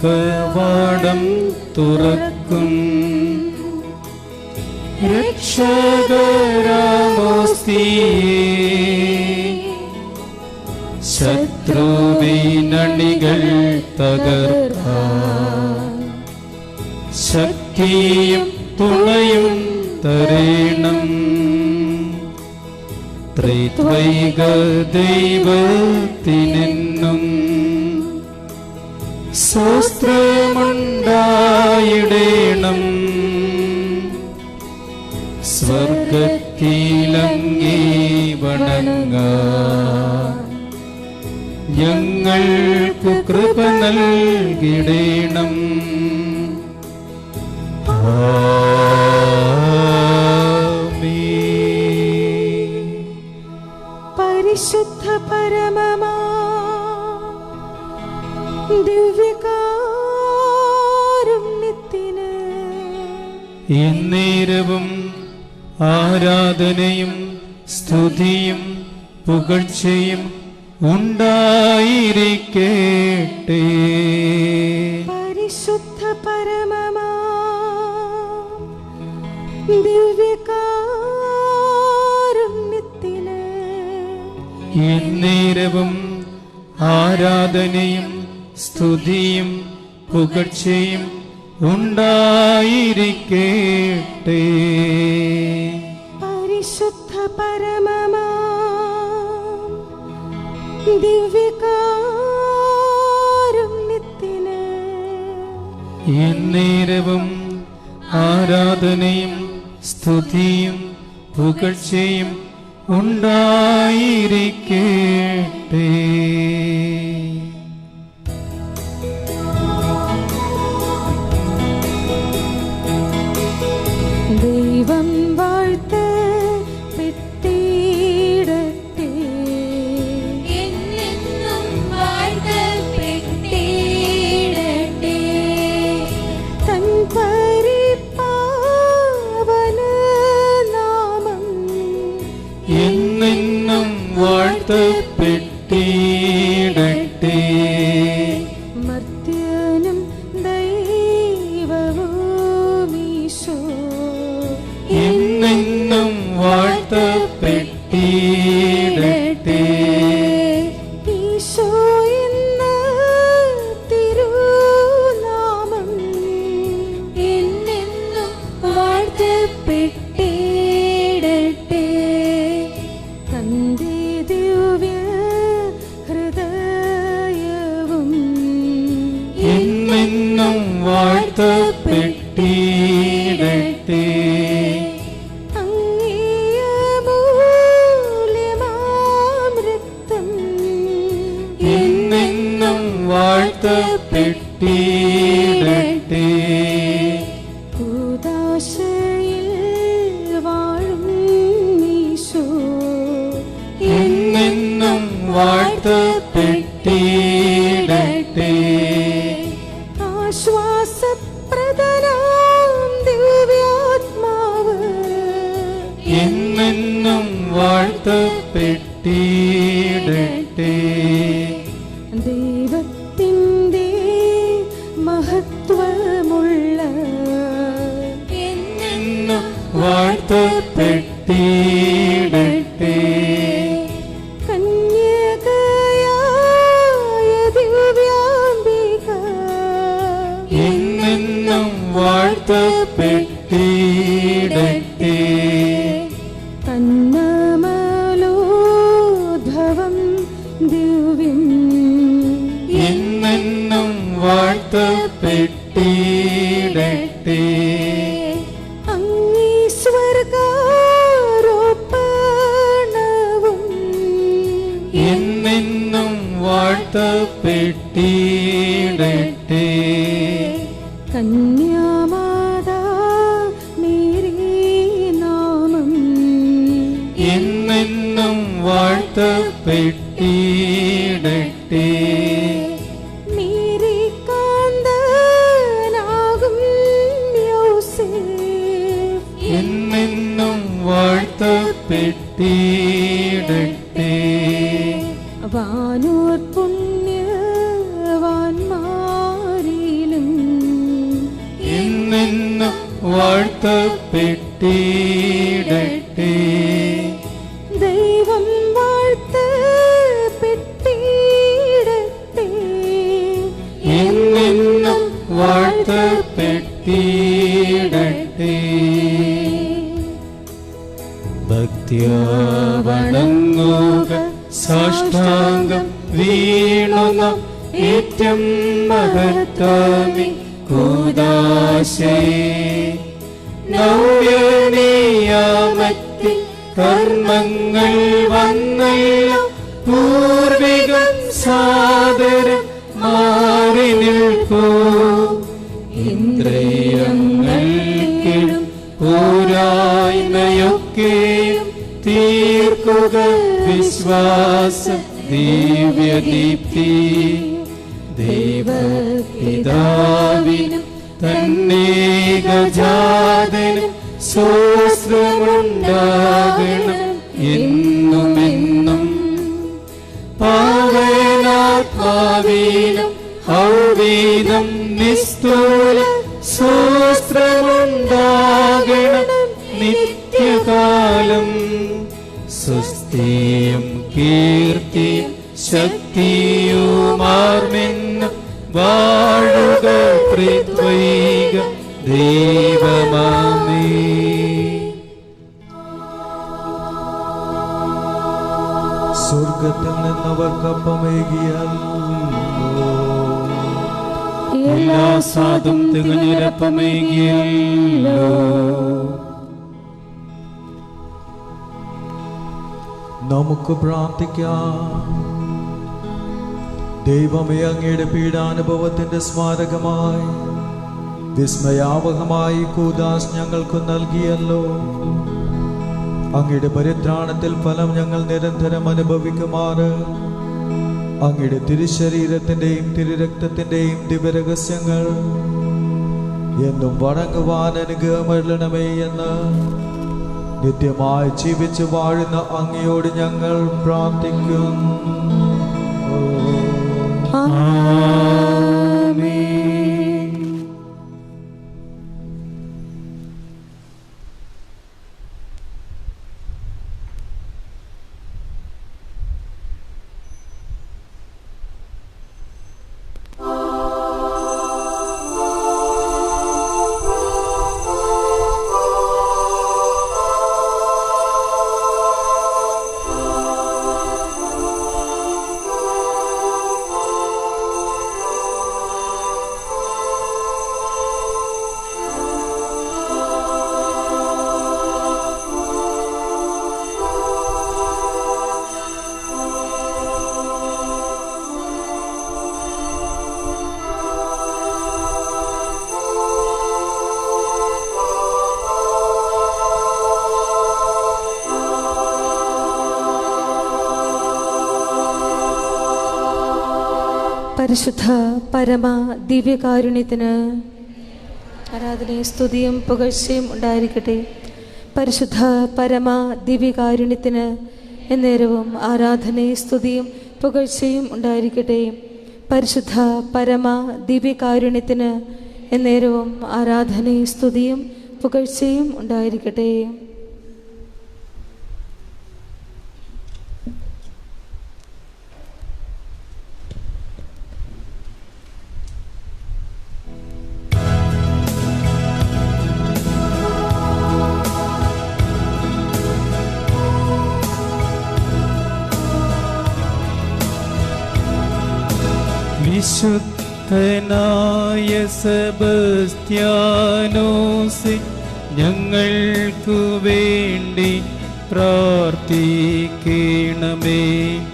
കവാടം തുറക്കും. രക്ഷകരാമോസ്തിയേ ശത്രുവിനണികൾ തകർക്കാൻ ശക്തിയും തുണയും തരേണം. ത്രിത്വൈക ദൈവത്തിനെന്നും സ്വസ്ത്രമുണ്ടായിടേണം. സ്വർഗത്തിലങ്ങേ വണങ്ങാൻ ഞങ്ങൾക്കു കൃപ നൽകിടേണം. പരിശുദ്ധ പരമമാ ദിവ്യകാരുണ്യത്തിന് എന്നേരവും ആരാധനയും സ്തുതിയും പുകഴ്ചയും ഉണ്ടായിരിക്കട്ടെ. പരിശുദ്ധ പരമമാ ദിവ്യകാരുണ്യത്തിന് എന്നേരവും ആരാധനയും സ്തുതിയും പുകഴ്ചയും ഉണ്ടായിരിക്കട്ടെ. പരിശുദ്ധ പരമമാ ദിവ്യകാരുണ്യത്തിന് എന്നേരവും ആരാധനയും സ്തുതിയും പുകഴ്ചയും ഉണ്ടായിരിക്കട്ടെ. ദൈവം വാഴ്ത്തപ്പെട്ടിടട്ടെ, എന്നെന്നും വാഴ്ത്തപ്പെട്ടിടട്ടെ. തൻ പരിപാവന നാമം എന്നെന്നും വാഴ്ത്തപ്പെട്ടിടട്ടെ. മർത്യനും ദൈവവുമീശോ എന്നെന്നും വാഴ്ത്തപ്പെട്ടിടട്ടെ. ഈശോ എന്ന തിരുനാമം എന്നെന്നും വാഴ്ത്തപ്പെട്ടിടട്ടെ. തന്റെ ദിവ്യ ഹൃദയവും എന്നെന്നും വാഴ്ത്തപ്പെട്ടിടട്ടെ. എന്നെന്നും വാഴ്ത്തപ്പെട്ടിടട്ടെ. കൂദാശയിൽ വാഴും ഈശോ എന്നെന്നും വാഴ്ത്തപ്പെട്ടിടട്ടെ. ആശ്വാസപ്രദനാം ദിവ്യാത്മാവ് എന്നെന്നും വാഴ്ത്തപ്പെട്ടിടട്ടെ. ദൈവത്തിൻ്റെ മഹത്വമുള്ള എന്നെന്നും വാഴ്ത്തപ്പെട്ടിടട്ടെ. കന്യകയായ ദിവ്യാംബിക എന്നെന്നും വാഴ്ത്തപ്പെട്ടിടട്ടെ. തന്നമലോധവം ദിവ്യം എന്നെന്നും വാഴ്ത്തപ്പെട്ടിടട്ടെ. അങ്ങീ സ്വർഗാരോപണവും എന്നെന്നും വാഴ്ത്തപ്പെട്ടിടട്ടെ. കന്യാമാതാ മേരി നാമം എന്നെന്നും വാഴ്ത്തപ്പെട്ടിടട്ടെ. മേരി കാന്തനാകും യോസേഫ് എന്നെന്നും വാഴ്ത്തപ്പെട്ടിടട്ടെ. വാനൂർ പുണ്യവാന്മാരെ വാഴ്ത്തപ്പെട്ടിടട്ടെ. ദൈവം വാഴ്ത്തപ്പെട്ടിടട്ടെ. എന്നെന്നും വാഴ്ത്തപ്പെട്ടിടട്ടെ. ഭക്ത്യാ വണങ്ങുക, സാഷ്ടാംഗം വീണുന്ന ഏറ്റം മഹത്താമി കൂദാശേ. നവ്യനിയാമത്തിൽ കർമ്മങ്ങൾ വന്നല്ലോ, പൂർവികം സാദരം മാറി നിൽക്കൂ. ഇന്ദ്രിയങ്ങൾക്കിടും പോരായ്മയൊക്കെയും തീർക്കുക വിശ്വാസ ദിവ്യദീപ്തി. ദൈവപിതാവിനും തന്നേകജാതനും സ്വസ്ത്രമുണ്ടാകണം എന്നുമെന്നും. പാവനാത്മാവിനും ഔവീനം നിസ്തൂല സ്വസ്ത്രമുണ്ടാകണം നിത്യകാലം. സ്വസ്തിയും കീർത്തിയും ശക്തിയുമാർമെന്നും വാഴുക ത്രിത്വൈക ദൈവമാമേ. സ്വർഗത്തിൽ നിന്നവർക്കപ്പമേകിയല്ലോ, എല്ലാ സാധും തികഞ്ഞിരപ്പമേകിയല്ലോ. നമുക്ക് പ്രാർത്ഥിക്കാം. ദൈവമേ, അങ്ങയുടെ പീഡാനുഭവത്തിന്റെ സ്മാരകമായി വിസ്മയാവഹമായി കൂദാശ ഞങ്ങൾക്ക് നൽകിയല്ലോ. അങ്ങയുടെ പരിത്രാണത്തിൽ ഫലം ഞങ്ങൾ നിരന്തരം അനുഭവിക്കുമാറ് അങ്ങയുടെ തിരുശരീരത്തിന്റെയും തിരുരക്തത്തിന്റെയും ദിവ്യരഹസ്യങ്ങൾ എന്നും വണങ്ങുവാൻ അനുഗ്രഹമരുളണമേ എന്ന് നിത്യമായി ജീവിച്ച് വാഴുന്ന അങ്ങയോട് ഞങ്ങൾ പ്രാർത്ഥിക്കുന്നു. പരിശുദ്ധ പരമ ദിവ്യകാരുണ്യത്തിന് ആരാധനയും സ്തുതിയും പുകഴ്ചയും ഉണ്ടായിരിക്കട്ടെ. പരിശുദ്ധ പരമ ദിവ്യകാരുണ്യത്തിന് എന്നേരവും ആരാധനയും സ്തുതിയും പുകഴ്ചയും ഉണ്ടായിരിക്കട്ടെ. പരിശുദ്ധ പരമ ദിവ്യകാരുണ്യത്തിന് എന്നേരവും ആരാധനയും സ്തുതിയും പുകഴ്ചയും ഉണ്ടായിരിക്കട്ടെ. വിശുദ്ധനായ സെബസ്ത്യാനോസേ, ഞങ്ങൾക്കു വേണ്ടി പ്രാർത്ഥിക്കണമേ.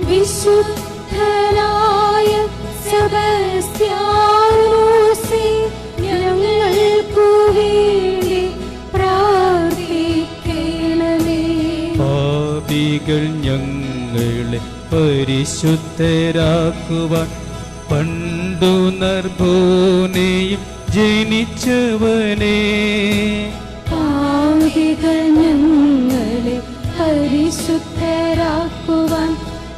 വിശുദ്ധനായ സെബസ്ത്യാനോസേ, ഞങ്ങൾക്കു വേണ്ടി പ്രാർത്ഥിക്കണമേ. പാപികൾ ഞങ്ങളെ പരിശുദ്ധരാക്കുവാൻ പണ്ടു നർഭോനെയും ജനിച്ചവനേ. പാപികൾ ഞങ്ങളെ പരിശുദ്ധരാക്കുവാൻ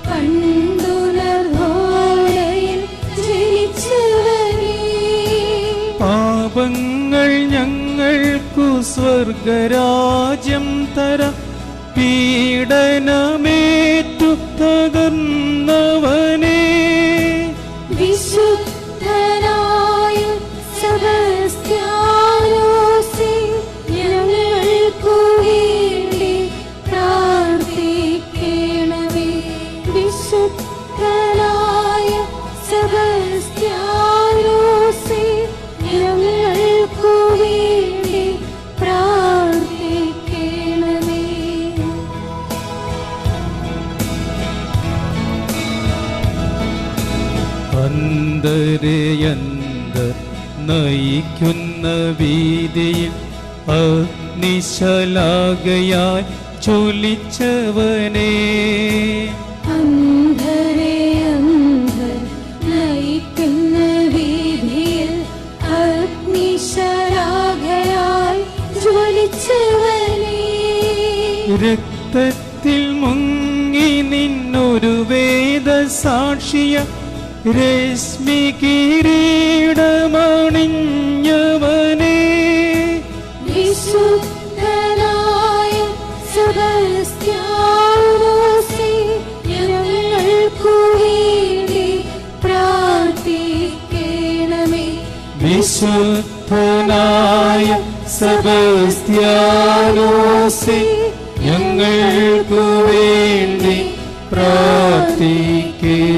പണ്ടു നർഭോനെയും ജനിച്ചവനേ. പാപങ്ങൾ ഞങ്ങൾ ഞങ്ങൾക്കു സ്വർഗരാജ്യം തരാം. പീഡനമേറ്റു തകർന്നവനേ, വിശുദ്ധനായ സെബസ്ത്യാനോസേ, ഞങ്ങൾക്കു വേണ്ടി പ്രാർത്ഥിക്കണമേ. വിശുദ്ധനായ സെബസ്ത്യാനോസേ, ഞങ്ങൾക്കു വേണ്ടി പ്രാർത്ഥിക്കണമേ. അന്തരയന്തർ നയിക്കുന്ന വീതിയിൽ അഗ്നിശലാകയായി ജ്വലിച്ചവനേ, അന്ധരെ അന്ധർ നയിക്കുന്ന വീഥിയിൽ അഗ്നിശലാകയായി ജ്വലിച്ചവനേ, രക്തത്തിൽ മുങ്ങി നിന്നൊരു വേദസാക്ഷിയ രശ്മി കിരീടമണിഞ്ഞവനേ, വിശുദ്ധനായ സെബസ്ത്യാനോസേ, ഞങ്ങൾക്കു വേണ്ടി പ്രാർത്ഥിക്കണമേ. വിശുദ്ധനായ സെബസ്ത്യാനോസേ, ഞങ്ങൾക്കു വേണ്ടി പ്രാർത്ഥിക്കണമേ.